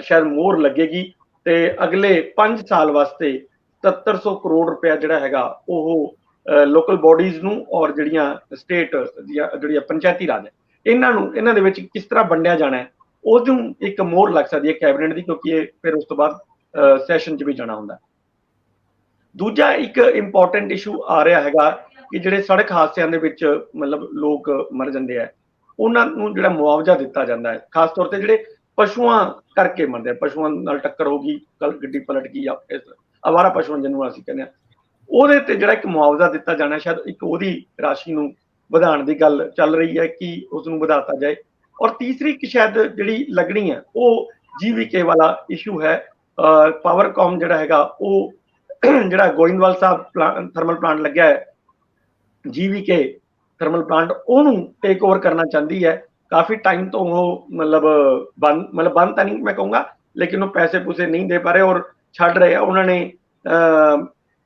ਸ਼ਾਇਦ ਮੋਹਰ ਲੱਗੇਗੀ, ਤੇ ਅਗਲੇ 5 ਸਾਲ ਵਾਸਤੇ 7700 ਕਰੋੜ ਰੁਪਇਆ ਜਿਹੜਾ ਹੈਗਾ ਉਹ ਲੋਕਲ ਬੋਡੀਜ਼ ਨੂੰ ਔਰ ਜਿਹੜੀਆਂ ਸਟੇਟ ਦੀਆਂ ਜਿਹੜੀਆਂ ਪੰਚਾਇਤੀ ਰਾਜ ਹੈ ਇਹਨਾਂ ਦੇ ਵਿੱਚ ਕਿਸ ਤਰ੍ਹਾਂ ਵੰਡਿਆ ਜਾਣਾ ਹੈ, ਉਹਨੂੰ ਇੱਕ ਮੋਹਰ ਲੱਗ ਸਕਦੀ ਹੈ ਕੈਬਨਿਟ ਦੀ, ਕਿਉਂਕਿ ਇਹ ਫਿਰ ਉਸ ਤੋਂ ਬਾਅਦ ਸੈਸ਼ਨ 'ਚ ਵੀ ਜਾਣਾ ਹੁੰਦਾ। ਦੂਜਾ ਇੱਕ ਇੰਪੋਰਟੈਂਟ ਇਸ਼ੂ ਆ ਰਿਹਾ ਹੈਗਾ ਕਿ ਜਿਹੜੇ ਸੜਕ ਹਾਦਸਿਆਂ ਦੇ ਵਿੱਚ ਮਤਲਬ ਲੋਕ ਮਰ ਜਾਂਦੇ ਆ, ਉਹਨਾਂ ਨੂੰ ਜਿਹੜਾ ਮੁਆਵਜ਼ਾ ਦਿੱਤਾ ਜਾਂਦਾ ਹੈ, ਖਾਸ ਤੌਰ ਤੇ ਜਿਹੜੇ ਪਸ਼ੂਆਂ ਕਰਕੇ ਮਰਦੇ ਆ, ਪਸ਼ੂਆਂ ਨਾਲ ਟੱਕਰ ਹੋ ਗਈ, ਗੱਡੀ ਪਲਟ ਗਈ, ਜਾਂ ਅਵਾਰਾ ਪਸ਼ੂਆਂ ਜਿਹਨੂੰ ਅਸੀਂ ਕਹਿੰਦੇ ਆ, ਉਹਦੇ ਤੇ ਜਿਹੜਾ ਇੱਕ ਮੁਆਵਜ਼ਾ ਦਿੱਤਾ ਜਾਣਾ, ਸ਼ਾਇਦ ਇੱਕ ਉਹਦੀ ਰਾਸ਼ੀ ਨੂੰ ਵਧਾਉਣ ਦੀ ਗੱਲ ਚੱਲ ਰਹੀ ਹੈ ਕਿ ਉਸ ਨੂੰ ਵਧਾਤਾ ਜਾਏ। ਔਰ ਤੀਸਰੀ ਇੱਕ ਸ਼ਾਇਦ ਜਿਹੜੀ ਲੱਗਣੀ ਹੈ ਉਹ GVK ਵਾਲਾ ਇਸ਼ੂ ਹੈ। ਪਾਵਰਕਾਮ ਜਿਹੜਾ ਹੈਗਾ ਉਹ ਜਿਹੜਾ ਗੋਇੰਦਵਾਲ ਸਾਹਿਬ ਥਰਮਲ ਪਲਾਂਟ ਲੱਗਿਆ ਹੈ, GVK ਥਰਮਲ ਪਲਾਂਟ, ਉਹਨੂੰ ਟੇਕ ਓਵਰ ਕਰਨਾ ਚਾਹੁੰਦੀ ਹੈ। ਕਾਫੀ ਟਾਈਮ ਤੋਂ ਉਹ ਮਤਲਬ ਬੰਦ ਤਾਂ ਨਹੀਂ ਮੈਂ ਕਹੂੰਗਾ, ਲੇਕਿਨ ਉਹ ਪੈਸੇ ਪੂਸੇ ਨਹੀਂ ਦੇ ਪਾ ਰਹੇ ਔਰ ਛੱਡ ਰਹੇ ਆ। ਉਹਨਾਂ ਨੇ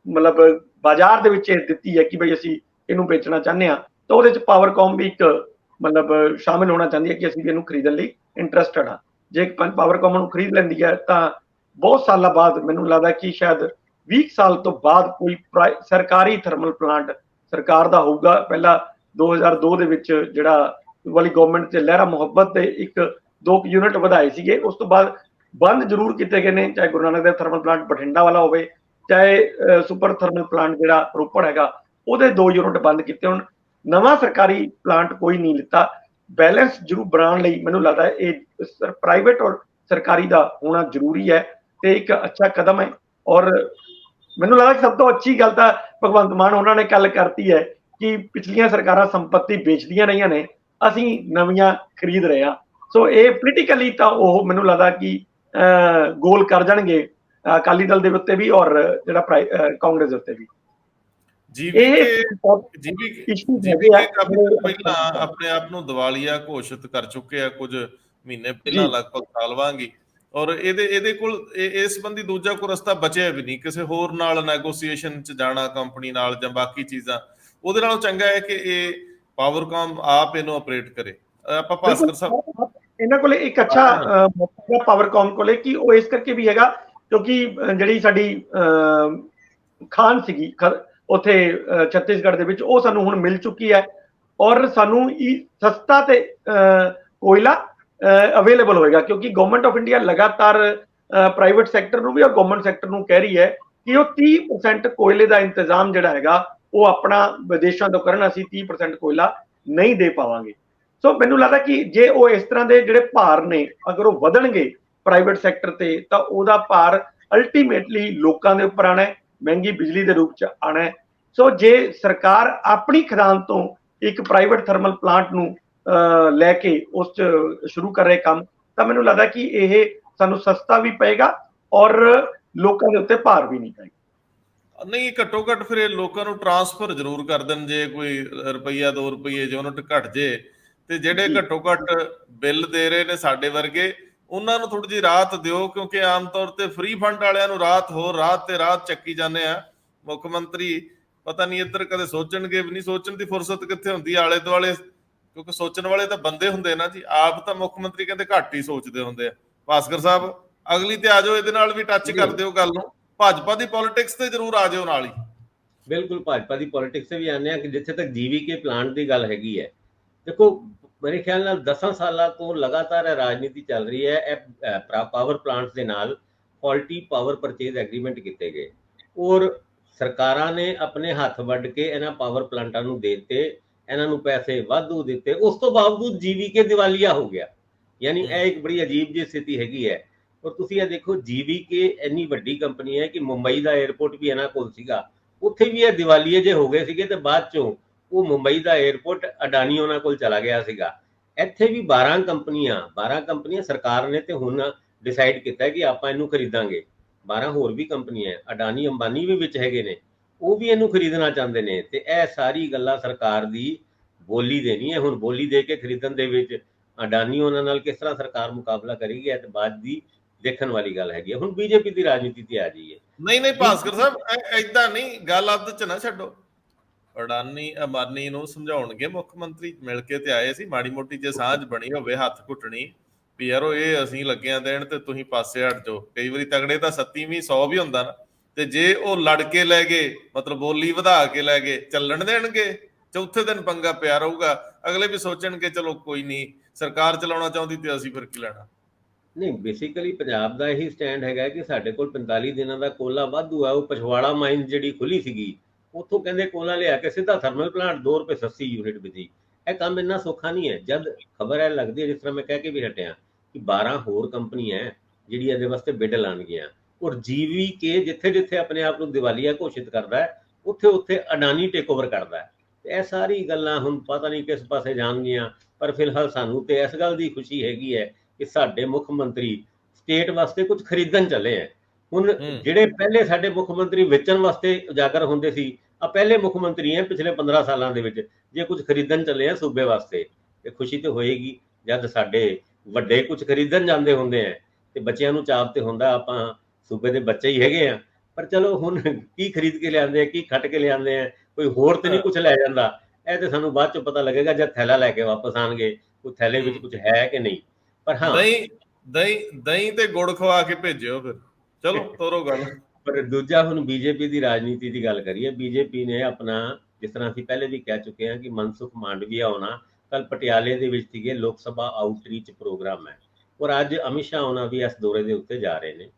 ਮਤਲਬ ਬਾਜ਼ਾਰ ਦੇ ਵਿੱਚ ਦਿੱਤੀ ਹੈ ਕਿ ਬਈ ਅਸੀਂ ਇਹਨੂੰ ਵੇਚਣਾ ਚਾਹੁੰਦੇ ਹਾਂ, ਤਾਂ ਉਹਦੇ 'ਚ ਪਾਵਰਕਾਮ ਵੀ ਇੱਕ ਮਤਲਬ ਸ਼ਾਮਿਲ ਹੋਣਾ ਚਾਹੁੰਦੀ ਹੈ ਕਿ ਅਸੀਂ ਵੀ ਇਹਨੂੰ ਖਰੀਦਣ ਲਈ ਇੰਟਰਸਟਡ ਹਾਂ। ਜੇ ਪਾਵਰਕਾਮ ਨੂੰ ਖਰੀਦ ਲੈਂਦੀ ਹੈ ਤਾਂ ਬਹੁਤ ਸਾਲਾਂ ਬਾਅਦ, ਮੈਨੂੰ ਲੱਗਦਾ ਕਿ ਸ਼ਾਇਦ 20 ਸਾਲ ਤੋਂ ਬਾਅਦ ਕੋਈ ਸਰਕਾਰੀ ਥਰਮਲ ਪਲਾਂਟ ਸਰਕਾਰ ਦਾ ਹੋਊਗਾ। ਪਹਿਲਾਂ 2002 ਦੇ ਵਿੱਚ ਜਿਹੜਾ ਵਾਲੀ ਗਵਰਨਮੈਂਟ ਤੇ ਲਹਿਰਾ ਮੁਹੱਬਤ ਦੇ 1-2 ਯੂਨਿਟ ਵਧਾਏ ਸੀਗੇ, ਉਸ ਤੋਂ ਬਾਅਦ ਬੰਦ ਜ਼ਰੂਰ ਕੀਤੇ ਗਏ ਨੇ, ਚਾਹੇ ਗੁਰੂ ਨਾਨਕ ਦੇਵ ਥਰਮਲ ਪਲਾਂਟ ਬਠਿੰਡਾ ਵਾਲਾ ਹੋਵੇ, ਚਾਹੇ ਸੁਪਰ ਥਰਮਲ ਪਲਾਂਟ ਜਿਹੜਾ ਰੋਪੜ ਹੈਗਾ ਉਹਦੇ 2 ਯੂਨਿਟ ਬੰਦ ਕੀਤੇ। ਹੁਣ ਨਵਾਂ ਸਰਕਾਰੀ ਪਲਾਂਟ ਕੋਈ ਨਹੀਂ ਲਿੱਤਾ। ਬੈਲੈਂਸ ਜ਼ਰੂਰ ਬਣਾਉਣ ਲਈ ਮੈਨੂੰ ਲੱਗਦਾ ਇਹ ਪ੍ਰਾਈਵੇਟ ਔਰ ਸਰਕਾਰੀ ਦਾ ਹੋਣਾ ਜ਼ਰੂਰੀ ਹੈ, ਤੇ ਇੱਕ ਅੱਛਾ ਕਦਮ ਹੈ। ਔਰ ਮੈਨੂੰ ਲੱਗਦਾ ਸਭ ਤੋਂ ਅੱਛੀ ਗੱਲ ਤਾਂ ਭਗਵੰਤ ਮਾਨ ਉਹਨਾਂ ਨੇ ਗੱਲ ਕਰਤੀ ਹੈ ਕਿ ਪਿਛਲੀਆਂ ਸਰਕਾਰਾਂ ਸੰਪत्ति ਵੇਚਦੀਆਂ ਰਹੀਆਂ ਨੇ, ਅਸੀਂ ਨਵੀਆਂ ਖਰੀਦ ਰਹੇ ਹਾਂ। ਸੋ ਇਹ ਪੋਲੀਟੀਕਲੀ ਤਾਂ ਉਹ ਮੈਨੂੰ ਲੱਗਦਾ ਕਿ ਗੋਲ ਕਰ ਜਾਣਗੇ ਅਕਾਲੀ ਦਲ ਦੇ ਉੱਤੇ ਵੀ ਔਰ ਜਿਹੜਾ ਕਾਂਗਰਸ ਦੇ ਉੱਤੇ ਵੀ। ਪਹਿਲਾਂ ਆਪਣੇ ਆਪ ਨੂੰ ਦੀਵਾਲੀਆ ਘੋਸ਼ਿਤ ਕਰ ਚੁੱਕੇ ਆ ਕੁਝ ਮਹੀਨੇ ਪਹਿਲਾਂ, ਲਗਭਗ ਸਾਲ ਵਾਂਗੀ, ਔਰ ਇਹਦੇ ਕੋਲ ਇਸ ਸੰਬੰਧੀ ਦੂਜਾ ਕੋਈ ਰਸਤਾ ਬਚਿਆ ਵੀ ਨਹੀਂ, ਕਿਸੇ ਹੋਰ ਨਾਲ ਨੈਗੋਸੀਏਸ਼ਨ 'ਚ ਜਾਣਾ ਕੰਪਨੀ ਨਾਲ ਜਾਂ ਬਾਕੀ ਚੀਜ਼ਾਂ। ਉਹਦੇ ਨਾਲੋਂ ਚੰਗਾ ਹੈ ਕਿ ਇਹ ਪਾਵਰਕਾਮ ਆਪ ਇਹਨੂੰ ਆਪਰੇਟ ਕਰੇ। ਆਪਾਂ ਭਾਸਕਰ ਸਾਹਿਬ, ਇਹਨਾਂ ਕੋਲੇ ਇੱਕ ਅੱਛਾ ਮੌਕਾ ਪਾਵਰਕਾਮ ਕੋਲੇ, ਕਿ ਉਹ ਇਸ ਕਰਕੇ ਵੀ ਹੈਗਾ ਕਿਉਂਕਿ ਜਿਹੜੀ ਸਾਡੀ ਖਾਨ ਸੀਗੀ ਉੱਥੇ ਛੱਤੀਸਗੜ੍ਹ ਦੇ ਵਿੱਚ, ਉਹ ਸਾਨੂੰ ਹੁਣ ਮਿਲ ਚੁੱਕੀ ਹੈ ਔਰ ਸਾਨੂੰ ਸਸਤਾ ਤੇ ਕੋਇਲਾ ਅਵੇਲੇਬਲ ਹੋਏਗਾ, ਕਿਉਂਕਿ ਗਵਰਨਮੈਂਟ ਆਫ ਇੰਡੀਆ ਲਗਾਤਾਰ ਪ੍ਰਾਈਵੇਟ ਸੈਕਟਰ ਨੂੰ ਵੀ ਔਰ ਗਵਰਨਮੈਂਟ ਸੈਕਟਰ ਨੂੰ ਕਹਿ ਰਹੀ ਹੈ ਕਿ ਉਹ 30% ਕੋਇਲੇ ਦਾ ਇੰਤਜ਼ਾਮ ਜਿਹੜਾ ਹੈਗਾ ਉਹ ਆਪਣਾ ਵਿਦੇਸ਼ਾਂ ਤੋਂ ਕਰਨ, ਅਸੀਂ 30% ਕੋਇਲਾ ਨਹੀਂ ਦੇ ਪਾਵਾਂਗੇ। ਸੋ ਮੈਨੂੰ ਲੱਗਦਾ ਕਿ ਜੇ ਉਹ ਇਸ ਤਰ੍ਹਾਂ ਦੇ ਜਿਹੜੇ ਭਾਰ ਨੇ ਅਗਰ ਉਹ ਵਧਣਗੇ ਪ੍ਰਾਈਵੇਟ ਸੈਕਟਰ ਤੇ, ਤਾਂ ਉਹਦਾ ਭਾਰ ਅਲਟੀਮੇਟਲੀ ਲੋਕਾਂ ਦੇ ਉੱਪਰ ਆਣਾ ਹੈ, ਮਹਿੰਗੀ ਬਿਜਲੀ ਦੇ ਰੂਪ 'ਚ ਆਣਾ ਹੈ। ਸੋ ਜੇ ਸਰਕਾਰ ਆਪਣੀ ਖਦਾਨ ਤੋਂ ਇੱਕ ਪ੍ਰਾਈਵੇਟ ਥਰਮਲ ਪਲਾਂਟ ਨੂੰ ਲੈ ਕੇ ਉਸ 'ਚ ਸ਼ੁਰੂ ਕਰ ਰਹੇ ਕੰਮ, ਤਾਂ ਮੈਨੂੰ ਲੱਗਦਾ ਕਿ ਇਹ ਸਾਨੂੰ ਸਸਤਾ ਵੀ ਪਏਗਾ ਔਰ ਲੋਕਾਂ ਦੇ ਉੱਤੇ ਭਾਰ ਵੀ ਨਹੀਂ ਪਏਗਾ। ਨਹੀਂ, ਘੱਟੋ ਘੱਟ ਫਿਰ ਇਹ ਲੋਕਾਂ ਨੂੰ ਟਰਾਂਸਫਰ ਜ਼ਰੂਰ ਕਰ ਦੇਣ, ਜੇ ਕੋਈ ਰੁਪਈਆ 2 ਰੁਪਈਏ ਯੂਨਿਟ ਘਟ ਜੇ, ਤੇ ਜਿਹੜੇ ਘੱਟੋ ਘੱਟ ਬਿੱਲ ਦੇ ਰਹੇ ਨੇ ਸਾਡੇ ਵਰਗੇ, ਉਹਨਾਂ ਨੂੰ ਥੋੜੀ ਜਿਹੀ ਰਾਹਤ ਦਿਓ, ਕਿਉਂਕਿ ਆਮ ਤੌਰ ਤੇ ਫ੍ਰੀ ਫੰਡ ਵਾਲਿਆਂ ਨੂੰ ਰਾਤ ਤੇ ਰਾਤ ਚੱਕੀ ਜਾਂਦੇ ਆ। ਮੁੱਖ ਮੰਤਰੀ ਪਤਾ ਨਹੀਂ ਇੱਧਰ ਕਦੇ ਸੋਚਣਗੇ ਵੀ ਨਹੀਂ, ਸੋਚਣ ਦੀ ਫੁਰਸਤ ਕਿੱਥੇ ਹੁੰਦੀ ਆਲੇ ਦੁਆਲੇ, ਕਿਉਂਕਿ ਸੋਚਣ ਵਾਲੇ ਤਾਂ ਬੰਦੇ ਹੁੰਦੇ ਨਾ ਜੀ। ਆਪ ਤਾਂ ਮੁੱਖ ਮੰਤਰੀ ਕਹਿੰਦੇ ਘੱਟ ਹੀ ਸੋਚਦੇ ਹੁੰਦੇ ਆ। ਭਾਸਕਰ ਸਾਹਿਬ, ਅਗਲੀ ਤੇ ਆ ਜਾਓ, ਇਹਦੇ ਨਾਲ ਵੀ ਟੱਚ ਕਰ ਦਿਓ ਗੱਲ ਨੂੰ। ਭਾਜਪਾ ਦੀ ਪੋਲਿਟਿਕਸ ਤੇ ਜ਼ਰੂਰ ਆ ਜਾਓ ਨਾਲ ਹੀ। ਬਿਲਕੁਲ, ਭਾਜਪਾ ਦੀ ਪੋਲਿਟਿਕਸ ਤੇ ਵੀ ਆਉਂਦੇ ਆ ਕਿ ਜਿੱਥੇ ਤੱਕ GVK ਪਲਾਂਟ ਦੀ ਗੱਲ ਹੈਗੀ ਹੈ, ਦੇਖੋ ਮੇਰੇ ਖਿਆਲ ਨਾਲ 10 ਸਾਲਾਂ ਤੋਂ ਲਗਾਤਾਰ ਰਾਜਨੀਤੀ ਚੱਲ ਰਹੀ ਹੈ। ਇਹ ਪਾਵਰ ਪਲਾਂਟਸ ਦੇ ਨਾਲ ਫਾਲਟੀ ਪਾਵਰ ਪਰਚੇਜ਼ ਐਗਰੀਮੈਂਟ ਕੀਤੇ ਗਏ ਔਰ ਸਰਕਾਰਾਂ ਨੇ ਆਪਣੇ ਹੱਥ ਵੱਢ ਕੇ ਇਹਨਾਂ ਪਾਵਰ ਪਲਾਂਟਾਂ ਨੂੰ ਦੇ ਦਿੱਤੇ, ਇਹਨਾਂ ਨੂੰ ਪੈਸੇ ਵਾਧੂ ਦਿੱਤੇ, ਉਸ ਤੋਂ ਬਾਵਜੂਦ GVK ਦਿਵਾਲੀਆ ਹੋ ਗਿਆ। ਯਾਨੀ ਇਹ ਇੱਕ ਬੜੀ ਅਜੀਬ ਜਿਹੀ ਸਥਿਤੀ ਹੈਗੀ ਹੈ। ਔਰ ਤੁਸੀਂ ਇਹ ਦੇਖੋ ਜੀਵੀਕੇ ਇੰਨੀ ਵੱਡੀ ਕੰਪਨੀ ਹੈ ਕਿ ਮੁੰਬਈ ਦਾ 에ਅਰਪੋਰਟ ਵੀ ਇਹਨਾਂ ਕੋਲ ਸੀਗਾ, ਉੱਥੇ ਵੀ ਇਹ ਦਿਵਾਲੀਏ ਜੇ ਹੋ ਗਏ ਸੀਗੇ ਤੇ ਬਾਅਦ ਚੋਂ ਉਹ ਮੁੰਬਈ ਦਾ 에ਅਰਪੋਰਟ ਅਡਾਨੀ ਉਹਨਾਂ ਕੋਲ ਚਲਾ ਗਿਆ ਸੀਗਾ। ਇੱਥੇ ਵੀ 12 ਕੰਪਨੀਆਂ ਸਰਕਾਰ ਨੇ ਤੇ ਹੁਣ ਡਿਸਾਈਡ ਕੀਤਾ ਕਿ ਆਪਾਂ ਇਹਨੂੰ ਖਰੀਦਾਂਗੇ। 12 ਹੋਰ ਵੀ ਕੰਪਨੀਆਂ ਹੈ, ਅਡਾਨੀ ਅੰਬਾਨੀ ਵੀ ਵਿੱਚ ਹੈਗੇ ਨੇ, ਉਹ ਵੀ ਇਹਨੂੰ ਖਰੀਦਣਾ ਚਾਹੁੰਦੇ ਨੇ। ਤੇ ਇਹ ਸਾਰੀ ਗੱਲਾਂ ਸਰਕਾਰ ਦੀ ਬੋਲੀ ਦੇਣੀ ਹੈ। ਹੁਣ ਬੋਲੀ ਦੇ ਕੇ ਖਰੀਦਣ ਦੇ ਵਿੱਚ ਅਡਾਨੀ ਉਹਨਾਂ ਨਾਲ ਕਿਸ ਤਰ੍ਹਾਂ ਸਰਕਾਰ ਮੁਕਾਬਲਾ ਕਰੇਗੀ, ਇਹ ਤੇ ਬਾਅਦ ਦੀ ਦੇਖਣ ਵਾਲੀ ਗੱਲ ਹੈਗੀ ਹੈ। ਹੁਣ ਬੀਜੇਪੀ ਦੀ ਰਾਜਨੀਤੀ ਤੇ ਆ ਜਾਈਏ। ਨਹੀਂ ਭਾਸਕਰ ਸਾਹਿਬ, ਏਦਾਂ ਨਹੀਂ, ਗੱਲ ਅੱਧ ਚ ਨਾ ਛੱਡੋ। ਅਡਾਨੀ ਅੰਬਾਨੀ ਨੂੰ ਸਮਝਾਉਣਗੇ ਮੁੱਖ ਮੰਤਰੀ, ਮਿਲ ਕੇ ਤੇ ਆਏ ਸੀ, ਮਾੜੀ ਮੋਟੀ ਜੇ ਸਾਂਝ ਬਣੀ ਹੋਵੇ, ਹੱਥ ਘੁੱਟਣੀ ਵੀ ਯਾਰੋ ਇਹ ਅਸੀਂ ਲੱਗਿਆ ਦੇਣ ਤੇ ਤੁਸੀਂ ਪਾਸੇ ਹਟ ਜਾਓ। ਕਈ ਵਾਰੀ ਤਗੜੇ ਤਾਂ 70ਵੀਂ 100 ਵੀ ਹੁੰਦਾ ਨਾ, ਤੇ ਜੇ ਉਹ ਲੜ ਕੇ ਲੈ ਗਏ, ਮਤਲਬ ਬੋਲੀ ਵਧਾ ਕੇ ਲੈ ਗਏ, ਚੱਲਣ ਦੇਣਗੇ? ਚੌਥੇ ਦਿਨ ਪੰਗਾ ਪਿਆ ਰਹੂਗਾ, ਅਗਲੇ ਵੀ ਸੋਚਣਗੇ ਚਲੋ ਕੋਈ ਨਹੀਂ, ਸਰਕਾਰ ਚਲਾਉਣਾ ਚਾਹੁੰਦੀ ਤੇ ਅਸੀਂ ਫਿਰ ਕੀ ਲੈਣਾ। ਨਹੀਂ, ਬੇਸਿਕਲੀ ਪੰਜਾਬ ਦਾ ਇਹੀ ਸਟੈਂਡ ਹੈਗਾ ਕਿ ਸਾਡੇ ਕੋਲ 45 ਦਿਨਾਂ ਦਾ ਕੋਲਾ ਵਾਧੂ ਹੈ। ਉਹ ਪਛਵਾੜਾ ਮਾਈਨ ਜਿਹੜੀ ਖੁੱਲੀ ਸੀਗੀ, ਉੱਥੋਂ ਕਹਿੰਦੇ ਕੋਲਾ ਲਿਆ ਕੇ ਸਿੱਧਾ ਥਰਮਲ ਪਲਾਂਟ 2 ਰੁਪਏ 80 ਯੂਨਿਟ ਬਿਜਲੀ। ਇਹ ਕੰਮ ਇੰਨਾ ਸੌਖਾ ਨਹੀਂ ਹੈ। ਜਦ ਖਬਰ ਹੈ ਲੱਗਦੀ ਹੈ, ਜਿਸ ਤਰ੍ਹਾਂ ਮੈਂ ਕਹਿ ਕੇ ਵੀ ਹਟਿਆ ਕਿ 12 ਹੋਰ ਕੰਪਨੀਆਂ ਜਿਹੜੀ ਇਹਦੇ ਵਾਸਤੇ ਬਿੱਡ ਲਾਉਣਗੀਆਂ, ਔਰ ਜੀਵੀਕੇ ਜਿੱਥੇ ਜਿੱਥੇ ਆਪਣੇ ਆਪ ਨੂੰ ਦਿਵਾਲੀਆ ਘੋਸ਼ਿਤ ਕਰਦਾ ਹੈ, ਉੱਥੇ ਉੱਥੇ ਅਡਾਨੀ ਟੇਕ ਓਵਰ ਕਰਦਾ ਹੈ। ਤੇ ਇਹ ਸਾਰੀ ਗੱਲਾਂ ਹੁਣ ਪਤਾ ਨਹੀਂ ਕਿਸ ਪਾਸੇ ਜਾਣਗੀਆਂ, ਪਰ ਫਿਲਹਾਲ ਸਾਨੂੰ ਤੇ ਇਸ ਗੱਲ ਦੀ ਖੁਸ਼ੀ ਹੈਗੀ ਹੈ ਕਿ ਸਾਡੇ ਮੁੱਖ ਮੰਤਰੀ ਸਟੇਟ ਵਾਸਤੇ ਕੁਝ ਖਰੀਦਣ ਚੱਲੇ ਹੈ। ਹੁਣ ਜਿਹੜੇ ਪਹਿਲੇ ਸਾਡੇ ਮੁੱਖ ਮੰਤਰੀ ਵੇਚਣ ਵਾਸਤੇ ਉਜਾਗਰ ਹੁੰਦੇ ਸੀ, ਆ ਪਹਿਲੇ ਮੁੱਖ ਮੰਤਰੀ ਹੈ ਪਿਛਲੇ 15 ਸਾਲਾਂ ਦੇ ਵਿੱਚ, ਜੇ ਕੁਝ ਖਰੀਦਣ ਚੱਲੇ ਆ ਸੂਬੇ ਵਾਸਤੇ, ਤੇ ਖੁਸ਼ੀ ਤੇ ਹੋਏਗੀ। ਜਦ ਸਾਡੇ ਵੱਡੇ ਕੁਝ ਖਰੀਦਣ ਜਾਂਦੇ ਹੁੰਦੇ ਆ ਤੇ ਬੱਚਿਆਂ ਨੂੰ ਚਾਪ ਤੇ ਹੁੰਦਾ ਆਪਾਂ ਸੂਬੇ ਦੇ ਬੱਚੇ ਹੀ ਹੈਗੇ ਆ, ਪਰ ਚਲੋ ਹੁਣ ਕੀ ਖਰੀਦ ਕੇ ਲਿਆਂਦੇ ਆ, ਕੀ ਖੱਟ ਕੇ ਲਿਆਂਦੇ ਆ, ਕੋਈ ਹੋਰ ਤੇ ਨਹੀਂ ਕੁਝ ਲੈ ਜਾਂਦਾ। ਇਹ ਤੇ ਸਾਨੂੰ ਬਾਅਦ ਚ ਪਤਾ ਲੱਗੇਗਾ ਜਦ ਥੈਲਾ ਲੈ ਕੇ ਵਾਪਸ ਆਣਗੇ, ਕੋਈ ਥੈਲੇ ਵਿੱਚ ਕੁਝ ਹੈ ਕਿ ਨਹੀਂ। ਪਰ ਹਾਂ, ਦਹੀਂ ਤੇ ਗੁੜ ਖਵਾ ਕੇ ਭੇਜਿਓ ਫਿਰ। ਚਲੋ ਤੋਰੋ ਗੱਲ। ਪਰ ਦੂਜਾ, ਹੁਣ ਬੀਜੇਪੀ ਦੀ ਰਾਜਨੀਤੀ ਦੀ ਗੱਲ ਕਰੀਏ। ਬੀਜੇਪੀ ਨੇ ਆਪਣਾ, ਜਿਸ ਤਰ੍ਹਾਂ ਅਸੀਂ ਪਹਿਲੇ ਵੀ ਕਹਿ ਚੁੱਕੇ ਹਾਂ ਕਿ ਮਨਸੁਖ ਮਾਂਡਵੀਆ ਹੋਣਾ ਕੱਲ ਪਟਿਆਲੇ ਦੇ ਵਿੱਚ ਸੀਗੇ, ਲੋਕ ਸਭਾ ਆਊਟਰੀਚ ਪ੍ਰੋਗਰਾਮ ਹੈ, ਔਰ ਅੱਜ ਅਮਿਤ ਸ਼ਾਹ ਹੋਣਾ ਵੀ ਇਸ ਦੌਰੇ ਦੇ ਉੱਤੇ ਜਾ ਰਹੇ ਨੇ।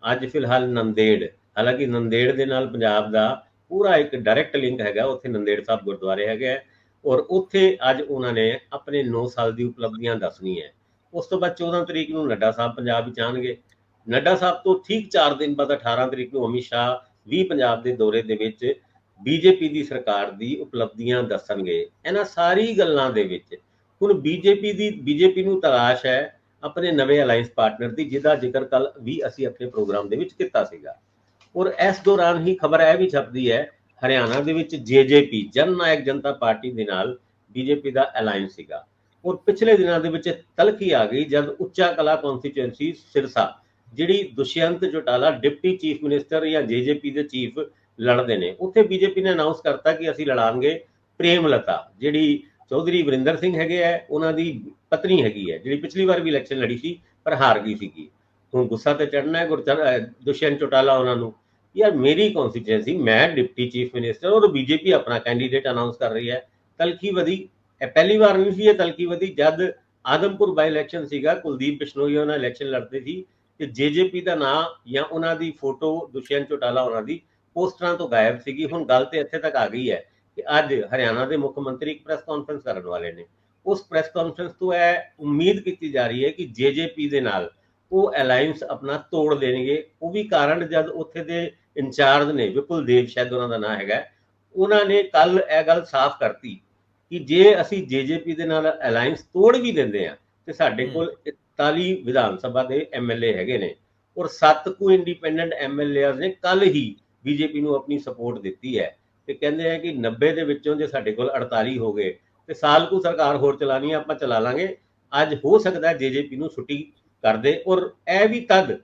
ਅੱਜ ਫਿਲਹਾਲ ਨੰਦੇੜ, ਹਾਲਾਂਕਿ ਨੰਦੇੜ ਦੇ ਨਾਲ ਪੰਜਾਬ ਦਾ ਪੂਰਾ ਇੱਕ ਡਾਇਰੈਕਟ ਲਿੰਕ ਹੈਗਾ, ਉੱਥੇ ਨੰਦੇੜ ਸਾਹਿਬ ਗੁਰਦੁਆਰੇ ਹੈਗੇ ਹੈ, ਔਰ ਉੱਥੇ ਅੱਜ ਉਹਨਾਂ ਨੇ ਆਪਣੇ 9 ਸਾਲ ਦੀ ਉਪਲਬਧੀਆਂ ਦੱਸਣੀ ਹੈ। ਉਸ ਤੋਂ ਬਾਅਦ 14 ਤਰੀਕ ਨੂੰ ਨੱਡਾ ਸਾਹਿਬ ਪੰਜਾਬ ਵਿੱਚ ਆਉਣਗੇ। ਨੱਡਾ ਸਾਹਿਬ ਤੋਂ ਠੀਕ 4 ਦਿਨ ਬਾਅਦ 18 ਤਰੀਕ ਨੂੰ ਅਮਿਤ ਸ਼ਾਹ ਵੀ ਪੰਜਾਬ ਦੇ ਦੌਰੇ ਦੇ ਵਿੱਚ ਬੀਜੇਪੀ ਦੀ ਸਰਕਾਰ ਦੀ ਉਪਲਬਧੀਆਂ ਦੱਸਣਗੇ। ਇਹਨਾਂ ਸਾਰੀ ਗੱਲਾਂ ਦੇ ਵਿੱਚ ਹੁਣ ਬੀਜੇਪੀ ਨੂੰ ਤਲਾਸ਼ ਹੈ ਆਪਣੇ ਨਵੇਂ ਅਲਾਈਅੰਸ ਪਾਰਟਨਰ ਦੀ, ਜਿਹਦਾ ਜ਼ਿਕਰ ਕੱਲ ਵੀ ਅਸੀਂ ਆਪਣੇ ਪ੍ਰੋਗਰਾਮ ਦੇ ਵਿੱਚ ਕੀਤਾ ਸੀਗਾ। ਔਰ ਇਸ ਦੌਰਾਨ ਹੀ ਖਬਰ ਇਹ ਵੀ ਛਪਦੀ ਹੈ, ਹਰਿਆਣਾ ਦੇ ਵਿੱਚ ਜੇਜੇਪੀ ਜਨ ਨਾਇਕ ਜਨਤਾ ਪਾਰਟੀ ਦੇ ਨਾਲ ਬੀਜੇਪੀ ਦਾ ਅਲਾਈਅੰਸ ਸੀਗਾ। ਔਰ ਪਿਛਲੇ ਦਿਨਾਂ ਦੇ ਵਿੱਚ ਤਲਖੀ ਆ ਗਈ ਜਦ ਉੱਚਾ ਕਲਾ ਕੌਂਸਟੀਚੁਐਂਸੀ ਸਿਰਸਾ, ਜਿਹੜੀ Dushyant Chautala deputy chief minister ਜਾਂ ਜੇਜੇਪੀ ਦੇ ਚੀਫ ਲੜਦੇ ਨੇ, ਉੱਥੇ ਬੀਜੇਪੀ ਨੇ ਅਨਾਉਂਸ ਕਰਤਾ ਕਿ ਅਸੀਂ ਲੜਾਂਗੇ ਪ੍ਰੇਮਲਤਾ, ਜਿਹੜੀ ਚੌਧਰੀ ਵਰਿੰਦਰ ਸਿੰਘ ਹੈਗੇ ਹੈ, ਉਹਨਾਂ ਦੀ ਪਤਨੀ ਹੈਗੀ ਹੈ, ਜਿਹੜੀ ਪਿਛਲੀ ਵਾਰ ਵੀ ਇਲੈਕਸ਼ਨ ਲੜੀ ਸੀ ਪਰ ਹਾਰ ਗਈ ਸੀਗੀ। ਹੁਣ ਗੁੱਸਾ ਤੇ ਚੜਨਾ ਹੈ ਦੁਸ਼ਯੰਤ ਚੌਟਾਲਾ ਉਹਨਾਂ ਨੂੰ, ਯਾਰ ਮੇਰੀ ਕੌਂਸਟੀਚੁਐਂਸੀ, ਮੈਂ ਡਿਪਟੀ ਚੀਫ ਮਿਨਿਸਟਰ, ਔਰ ਬੀਜੇਪੀ ਆਪਣਾ ਕੈਂਡੀਡੇਟ ਅਨਾਉਂਸ ਕਰ ਰਹੀ ਹੈ। ਤਲਖੀ ਵਧੀ। ਇਹ ਪਹਿਲੀ ਵਾਰ ਨਹੀਂ ਸੀ ਇਹ ਤਲਖੀ ਵਧੀ। ਜਦ ਆਦਮਪੁਰ ਬਾਈ ਇਲੈਕਸ਼ਨ ਸੀਗਾ, ਕੁਲਦੀਪ ਬਿਸ਼ਨੋਈ ਉਹਨਾਂ ਇਲੈਕਸ਼ਨ ਲੜਦੇ ਸੀ ਤੇ ਜੇਜੇਪੀ ਦਾ ਨਾਂ ਜਾਂ ਉਹਨਾਂ ਦੀ ਫੋਟੋ ਦੁਸ਼ਯੰਤ ਚੌਟਾਲਾ ਉਹਨਾਂ ਦੀ ਪੋਸਟਰਾਂ ਤੋਂ ਗਾਇਬ ਸੀਗੀ। ਹੁਣ ਗੱਲ ਤੇ ਇੱਥੇ ਤੱਕ ਆ ਗਈ ਹੈ ਕਿ ਅੱਜ ਹਰਿਆਣਾ ਦੇ ਮੁੱਖ ਮੰਤਰੀ ਇੱਕ ਪ੍ਰੈਸ ਕਾਨਫਰੰਸ ਕਰਨ ਵਾਲੇ ਨੇ। ਉਸ ਪ੍ਰੈਸ ਕਾਨਫਰੰਸ ਤੋਂ ਇਹ ਉਮੀਦ ਕੀਤੀ ਜਾ ਰਹੀ ਹੈ ਕਿ ਜੇਜੇਪੀ ਦੇ ਨਾਲ ਉਹ ਅਲਾਈਅੰਸ ਆਪਣਾ ਤੋੜ ਦੇਣਗੇ। ਉਹ ਵੀ ਕਾਰਨ, ਜਦ ਉੱਥੇ ਦੇ ਇੰਚਾਰਜ ਨੇ ਵਿਪੁਲ ਦੇਵ, ਸ਼ਾਇਦ ਉਹਨਾਂ ਦਾ ਨਾਂ ਹੈਗਾ, ਉਹਨਾਂ ਨੇ ਕੱਲ ਇਹ ਗੱਲ ਸਾਫ਼ ਕਰਤੀ ਕਿ ਜੇ ਅਸੀਂ ਜੇਜੇਪੀ ਦੇ ਨਾਲ ਅਲਾਈਅੰਸ ਤੋੜ ਵੀ ਦਿੰਦੇ ਆ ਤੇ ਸਾਡੇ ਕੋਲ 41 ਵਿਧਾਨ ਸਭਾ ਦੇ ਐਮਐਲਏ ਹੈਗੇ ਨੇ, ਔਰ 7 ਕੁ ਇੰਡੀਪੈਂਡੈਂਟ ਐਮਐਲਏਜ਼ ਨੇ ਕੱਲ ਹੀ ਬੀਜੇਪੀ ਨੂੰ ਆਪਣੀ ਸਪੋਰਟ ਦਿੱਤੀ ਹੈ। ਤੇ ਕਹਿੰਦੇ ਆ ਕਿ 90 ਦੇ ਵਿੱਚੋਂ ਜੇ ਸਾਡੇ ਕੋਲ 48 ਹੋ ਗਏ ਤੇ ਸਾਲ ਕੁ ਸਰਕਾਰ ਹੋਰ ਚਲਾਣੀ ਹੈ, ਆਪਾਂ ਚਲਾ ਲਾਂਗੇ। ਅੱਜ ਹੋ ਸਕਦਾ ਹੈ ਜੇਜੇਪੀ ਨੂੰ ਛੁੱਟੀ ਕਰਦੇ, ਔਰ ਇਹ ਵੀ ਤਦ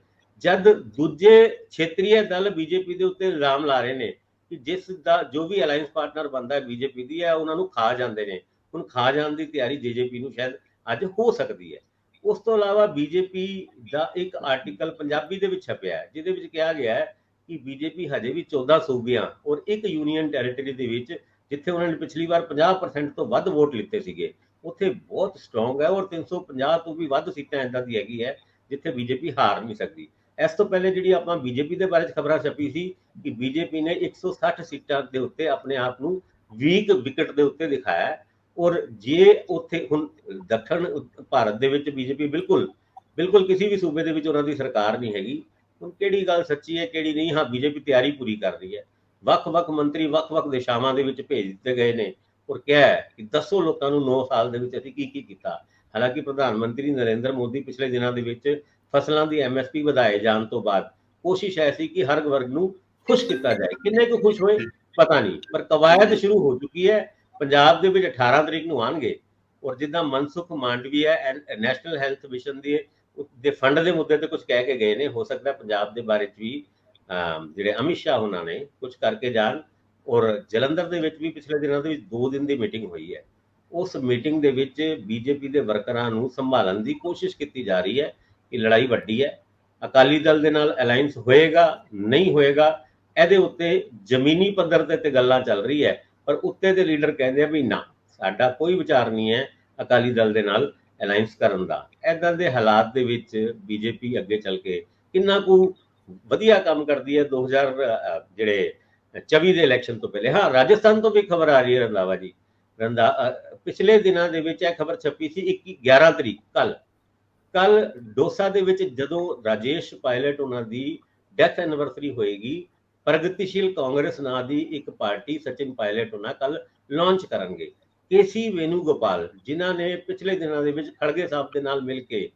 ਜਦ ਦੂਜੇ ਖੇਤਰੀ ਦਲ ਬੀਜੇਪੀ ਦੇ ਉੱਤੇ ਇਲਜ਼ਾਮ ਲਾ ਰਹੇ ਨੇ ਕਿ ਜਿਸ ਦਾ ਜੋ ਵੀ ਅਲਾਈਅੰਸ ਪਾਰਟਨਰ ਬਣਦਾ ਹੈ ਬੀਜੇਪੀ ਦੀ ਹੈ, ਉਹਨਾਂ ਨੂੰ ਖਾ ਜਾਂਦੇ ਨੇ। ਹੁਣ ਖਾ ਜਾਣ ਦੀ ਤਿਆਰੀ ਜੇਜੇਪੀ ਨੂੰ ਸ਼ਾਇਦ ਅੱਜ ਹੋ ਸਕਦੀ ਹੈ। ਉਸ ਤੋਂ ਇਲਾਵਾ ਬੀਜੇਪੀ ਦਾ ਇੱਕ ਆਰਟੀਕਲ ਪੰਜਾਬੀ ਦੇ ਵਿੱਚ ਛਪਿਆ ਹੈ, ਜਿਹਦੇ ਵਿੱਚ ਕਿਹਾ ਗਿਆ ਹੈ ਕਿ ਬੀਜੇਪੀ ਹਜੇ ਵੀ 14 ਸੂਬਿਆਂ ਔਰ ਇੱਕ ਯੂਨੀਅਨ ਟੈਰੀਟਰੀ ਦੇ ਵਿੱਚ, ਜਿੱਥੇ ਉਹਨਾਂ ਨੇ ਪਿਛਲੀ ਵਾਰ 50% ਤੋਂ ਵੱਧ ਵੋਟ ਲਿੱਤੇ ਸੀਗੇ, ਉੱਥੇ ਬਹੁਤ ਸਟਰੋਂਗ ਹੈ, ਔਰ 350 ਤੋਂ ਵੀ ਵੱਧ ਸੀਟਾਂ ਇਦਾਂ ਦੀ ਹੈਗੀ ਹੈ ਜਿੱਥੇ ਬੀਜੇਪੀ ਹਾਰ ਨਹੀਂ ਸਕਦੀ। ਇਸ ਤੋਂ ਪਹਿਲੇ ਜਿਹੜੀ ਆਪਾਂ ਬੀਜੇਪੀ ਦੇ ਬਾਰੇ ਖਬਰਾਂ ਛਪੀ ਸੀ ਕਿ ਬੀਜੇਪੀ ਨੇ 160 ਸੀਟਾਂ ਦੇ ਉੱਤੇ ਆਪਣੇ ਆਪ ਨੂੰ ਵੀਕ ਵਿਕਟ ਦੇ ਉੱਤੇ ਦਿਖਾਇਆ, ਔਰ ਜੇ ਉੱਥੇ ਹੁਣ ਦੱਖਣ ਭਾਰਤ ਦੇ ਵਿੱਚ ਬੀਜੇਪੀ ਬਿਲਕੁਲ ਬਿਲਕੁਲ ਕਿਸੇ ਵੀ ਸੂਬੇ ਦੇ ਵਿੱਚ ਉਹਨਾਂ ਦੀ ਸਰਕਾਰ ਨਹੀਂ ਹੈਗੀ। ਹੁਣ ਕਿਹੜੀ ਗੱਲ ਸੱਚੀ ਹੈ ਕਿਹੜੀ ਨਹੀਂ, ਹਾਂ ਬੀਜੇਪੀ ਤਿਆਰੀ ਪੂਰੀ ਕਰ ਰਹੀ ਹੈ। ਵੱਖ-ਵੱਖ ਮੰਤਰੀ ਵੱਖ-ਵੱਖ ਦਿਸ਼ਾਵਾਂ ਦੇ ਵਿੱਚ ਭੇਜ ਦਿੱਤੇ ਗਏ ਨੇ ਔਰ ਕਿਹਾ ਹੈ ਕਿ ਦੱਸੋ ਲੋਕਾਂ ਨੂੰ 9 ਸਾਲ ਦੇ ਵਿੱਚ ਅਸੀਂ ਕੀ ਕੀਤਾ। ਹਾਲਾਂਕਿ ਪ੍ਰਧਾਨ ਮੰਤਰੀ ਨਰਿੰਦਰ ਮੋਦੀ ਪਿਛਲੇ ਦਿਨਾਂ ਦੇ ਵਿੱਚ ਫਸਲਾਂ ਦੀ MSP ਵਧਾਏ ਜਾਣ ਤੋਂ ਬਾਅਦ ਕੋਸ਼ਿਸ਼ ਹੈ ਸੀ ਕਿ ਹਰ ਵਰਗ ਨੂੰ ਖੁਸ਼ ਕੀਤਾ ਜਾਏ। ਕਿੰਨੇ ਕੁ ਖੁਸ਼ ਹੋਏ ਪਤਾ ਨਹੀਂ, ਪਰ ਕਵਾਇਦ ਸ਼ੁਰੂ ਹੋ ਚੁੱਕੀ ਹੈ। ਪੰਜਾਬ ਦੇ ਵਿੱਚ 18 ਤਰੀਕ ਨੂੰ ਆਉਣਗੇ ਔਰ ਜਿੱਦਾਂ Mansukh Mandaviya national health mission ਦੇ ਫੰਡ ਦੇ ਮੁੱਦੇ ਤੇ ਕੁਝ ਕਹਿ ਕੇ ਗਏ ਨੇ। ਹੋ ਸਕਦਾ ਪੰਜਾਬ ਦੇ ਬਾਰੇ ਚ ਵੀ ਜਿਹੜੇ ਅਮਿਤ ਸ਼ਾਹ ਉਹਨਾਂ ਨੇ ਕੁਝ ਕਰਕੇ ਜਾਣ। ਔਰ ਜਲੰਧਰ ਦੇ ਵਿੱਚ ਵੀ ਪਿਛਲੇ ਦਿਨਾਂ ਦੇ ਵਿੱਚ 2 ਦਿਨ ਦੀ ਮੀਟਿੰਗ ਹੋਈ ਹੈ। ਉਸ ਮੀਟਿੰਗ ਦੇ ਵਿੱਚ ਬੀਜੇਪੀ ਦੇ ਵਰਕਰਾਂ ਨੂੰ ਸੰਭਾਲਣ ਦੀ ਕੋਸ਼ਿਸ਼ ਕੀਤੀ ਜਾ ਰਹੀ ਹੈ ਕਿ ਲੜਾਈ ਵੱਡੀ ਹੈ। ਅਕਾਲੀ ਦਲ ਦੇ ਨਾਲ ਅਲਾਈਅੰਸ ਹੋਏਗਾ ਨਹੀਂ ਹੋਏਗਾ, ਇਹਦੇ ਉੱਤੇ ਜ਼ਮੀਨੀ ਪੱਧਰ ਤੇ ਗੱਲਾਂ ਚੱਲ ਰਹੀ ਹੈ, ਪਰ ਉੱਤੇ ਦੇ ਲੀਡਰ ਕਹਿੰਦੇ ਆ ਵੀ ਨਾ, ਸਾਡਾ ਕੋਈ ਵਿਚਾਰ ਨਹੀਂ ਹੈ ਅਕਾਲੀ ਦਲ ਦੇ ਨਾਲ ਅਲਾਈਅੰਸ ਕਰਨ ਦਾ। ਇਦਾਂ ਦੇ ਹਾਲਾਤ ਦੇ ਵਿੱਚ ਬੀਜੇਪੀ ਅੱਗੇ ਚੱਲ ਕੇ ਕਿੰਨਾ ਕੁ ਵਧੀਆ ਕੰਮ ਕਰਦੀ ਹੈ 2024 ਦੇ ਇਲੈਕਸ਼ਨ ਤੋਂ ਪਹਿਲੇ। ਹਾਂ, ਰਾਜਸਥਾਨ ਤੋਂ ਵੀ ਖਬਰ ਆ ਰਹੀ ਹੈ ਰੰਧਾਵਾ ਜੀ। ਪਿਛਲੇ ਦਿਨਾਂ ਦੇ ਵਿੱਚ ਇਹ ਖਬਰ ਛਪੀ ਸੀ 11 ਤਰੀਕ ਕੱਲ ਡੋਸਾ ਦੇ ਵਿੱਚ ਜਦੋਂ ਰਾਜੇਸ਼ ਪਾਇਲਟ ਉਹਨਾਂ ਦੀ ਡੈਥ ਐਨਵਰਸਰੀ ਹੋਏਗੀ, ਪ੍ਰਗਤੀਸ਼ੀਲ ਕਾਂਗਰਸ ਨਾਂ ਦੀ ਇੱਕ ਪਾਰਟੀ ਸਚਿਨ ਪਾਇਲਟ ਉਹਨਾਂ ਕੱਲ ਲਾਂਚ ਕਰਨਗੇ। ਕੇਸੀ ਵੇਨੂਗੋਪਾਲ ਜਿਨ੍ਹਾਂ ਨੇ ਪਿਛਲੇ ਦਿਨਾਂ ਦੇ ਵਿੱਚ ਖੜਗੇ ਸਾਹਿਬ ਦੇ ਨਾਲ ਮਿਲ ਕੇ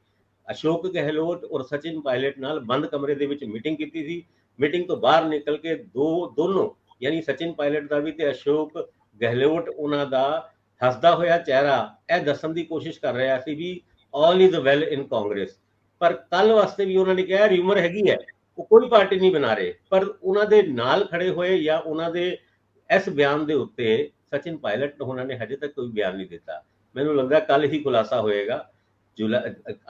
ਅਸ਼ੋਕ ਗਹਿਲੋਤ ਔਰ ਸਚਿਨ ਪਾਇਲਟ ਨਾਲ ਬੰਦ ਕਮਰੇ ਦੇ ਵਿੱਚ ਮੀਟਿੰਗ ਕੀਤੀ ਸੀ। ਮੀਟਿੰਗ ਤੋਂ ਬਾਹਰ ਨਿਕਲ ਕੇ ਦੋਨੋਂ ਯਾਨੀ ਸਚਿਨ ਪਾਇਲਟ ਦਾ ਵੀ ਤੇ ਅਸ਼ੋਕ ਗਹਿਲੋਤ ਉਹਨਾਂ ਦਾ ਹੱਸਦਾ ਹੋਇਆ ਚਿਹਰਾ ਇਹ ਦੱਸਣ ਦੀ ਕੋਸ਼ਿਸ਼ ਕਰ ਰਿਹਾ ਸੀ ਵੀ all is well in Congress. ਪਰ ਕੱਲ ਵਾਸਤੇ ਵੀ ਉਹਨਾਂ ਨੇ ਕਿਹਾ ਰਿਊਮਰ ਹੈਗੀ ਹੈ, ਉਹ ਕੋਈ ਪਾਰਟੀ ਨਹੀਂ ਬਣਾ ਰਹੇ, ਪਰ ਉਹਨਾਂ ਦੇ ਨਾਲ ਖੜੇ ਹੋਏ ਜਾਂ ਉਹਨਾਂ ਦੇ ਇਸ ਬਿਆਨ ਦੇ ਉੱਤੇ ਸਚਿਨ ਪਾਇਲਟ ਉਹਨਾਂ ਨੇ ਹਜੇ ਤੱਕ ਕੋਈ ਬਿਆਨ ਨਹੀਂ ਦਿੱਤਾ। ਮੈਨੂੰ ਲੱਗਦਾ ਕੱਲ ਹੀ ਖੁਲਾਸਾ ਹੋਏਗਾ।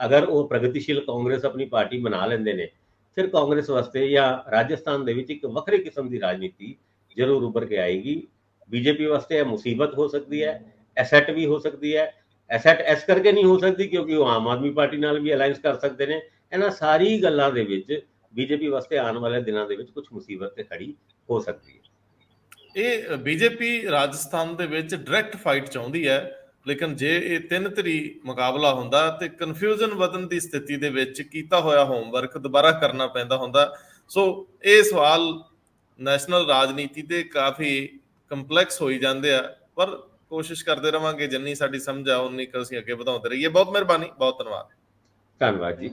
ਅਗਰ ਉਹ ਪ੍ਰਗਤੀਸ਼ੀਲ ਕਾਂਗਰਸ ਆਪਣੀ ਪਾਰਟੀ ਬਣਾ ਲੈਂਦੇ ਨੇ, ਫਿਰ ਕਾਂਗਰਸ ਵਾਸਤੇ ਜਾਂ ਰਾਜਸਥਾਨ ਦੇ ਵਿੱਚ ਇੱਕ ਵੱਖਰੇ ਕਿਸਮ ਦੀ ਰਾਜਨੀਤੀ ਜ਼ਰੂਰ ਉੱਭਰ ਕੇ ਆਏਗੀ। ਬੀਜੇਪੀ ਵਾਸਤੇ ਇਹ ਮੁਸੀਬਤ ਹੋ ਸਕਦੀ ਹੈ, ਐਸੈਟ ਵੀ ਹੋ ਸਕਦੀ ਹੈ। ਐਸੈਟ ਇਸ ਕਰਕੇ ਨਹੀਂ ਹੋ ਸਕਦੀ ਕਿਉਂਕਿ ਉਹ ਆਮ ਆਦਮੀ ਪਾਰਟੀ ਨਾਲ ਵੀ ਅਲਾਈਅੰਸ ਕਰ ਸਕਦੇ ਨੇ। ਇਹਨਾਂ ਸਾਰੀ ਗੱਲਾਂ ਦੇ ਵਿੱਚ ਬੀਜੇਪੀ ਵਾਸਤੇ ਆਉਣ ਵਾਲੇ ਦਿਨਾਂ ਦੇ ਵਿੱਚ ਕੁਝ ਮੁਸੀਬਤ ਤੇ ਖੜੀ ਹੋ ਸਕਦੀ ਹੈ। ਇਹ ਬੀਜੇਪੀ ਰਾਜਸਥਾਨ ਦੇ ਵਿੱਚ ਡਾਇਰੈਕਟ ਫਾਈਟ ਚਾਹੁੰਦੀ ਹੈ, ਲੇਕਿਨ ਜੇ ਇਹ 3 ਧਿਰੀ ਮੁਕਾਬਲਾ ਹੁੰਦਾ ਤੇ ਕਨਫਿਊਜ਼ਨ ਵਧਣ ਦੀ ਸਥਿਤੀ ਦੇ ਵਿੱਚ ਕੀਤਾ ਹੋਇਆ ਹੋਮਵਰਕ ਦੁਬਾਰਾ ਕਰਨਾ ਪੈਂਦਾ ਹੁੰਦਾ। ਸੋ ਇਹ ਸਵਾਲ ਨੈਸ਼ਨਲ ਰਾਜਨੀਤੀ ਤੇ ਕਾਫੀ ਕੰਪਲੈਕਸ ਹੋਈ ਜਾਂਦੇ ਆ, ਪਰ ਕੋਸ਼ਿਸ਼ ਕਰਦੇ ਰਵਾਂਗੇ ਜਿੰਨੀ ਸਾਡੀ ਸਮਝ ਆ ਉਨੀ ਕੁ ਅਸੀਂ ਅੱਗੇ ਵਧਾਉਂਦੇ ਰਹੀਏ। ਬਹੁਤ ਮਿਹਰਬਾਨੀ, ਬਹੁਤ ਧੰਨਵਾਦ। ਧੰਨਵਾਦ ਜੀ।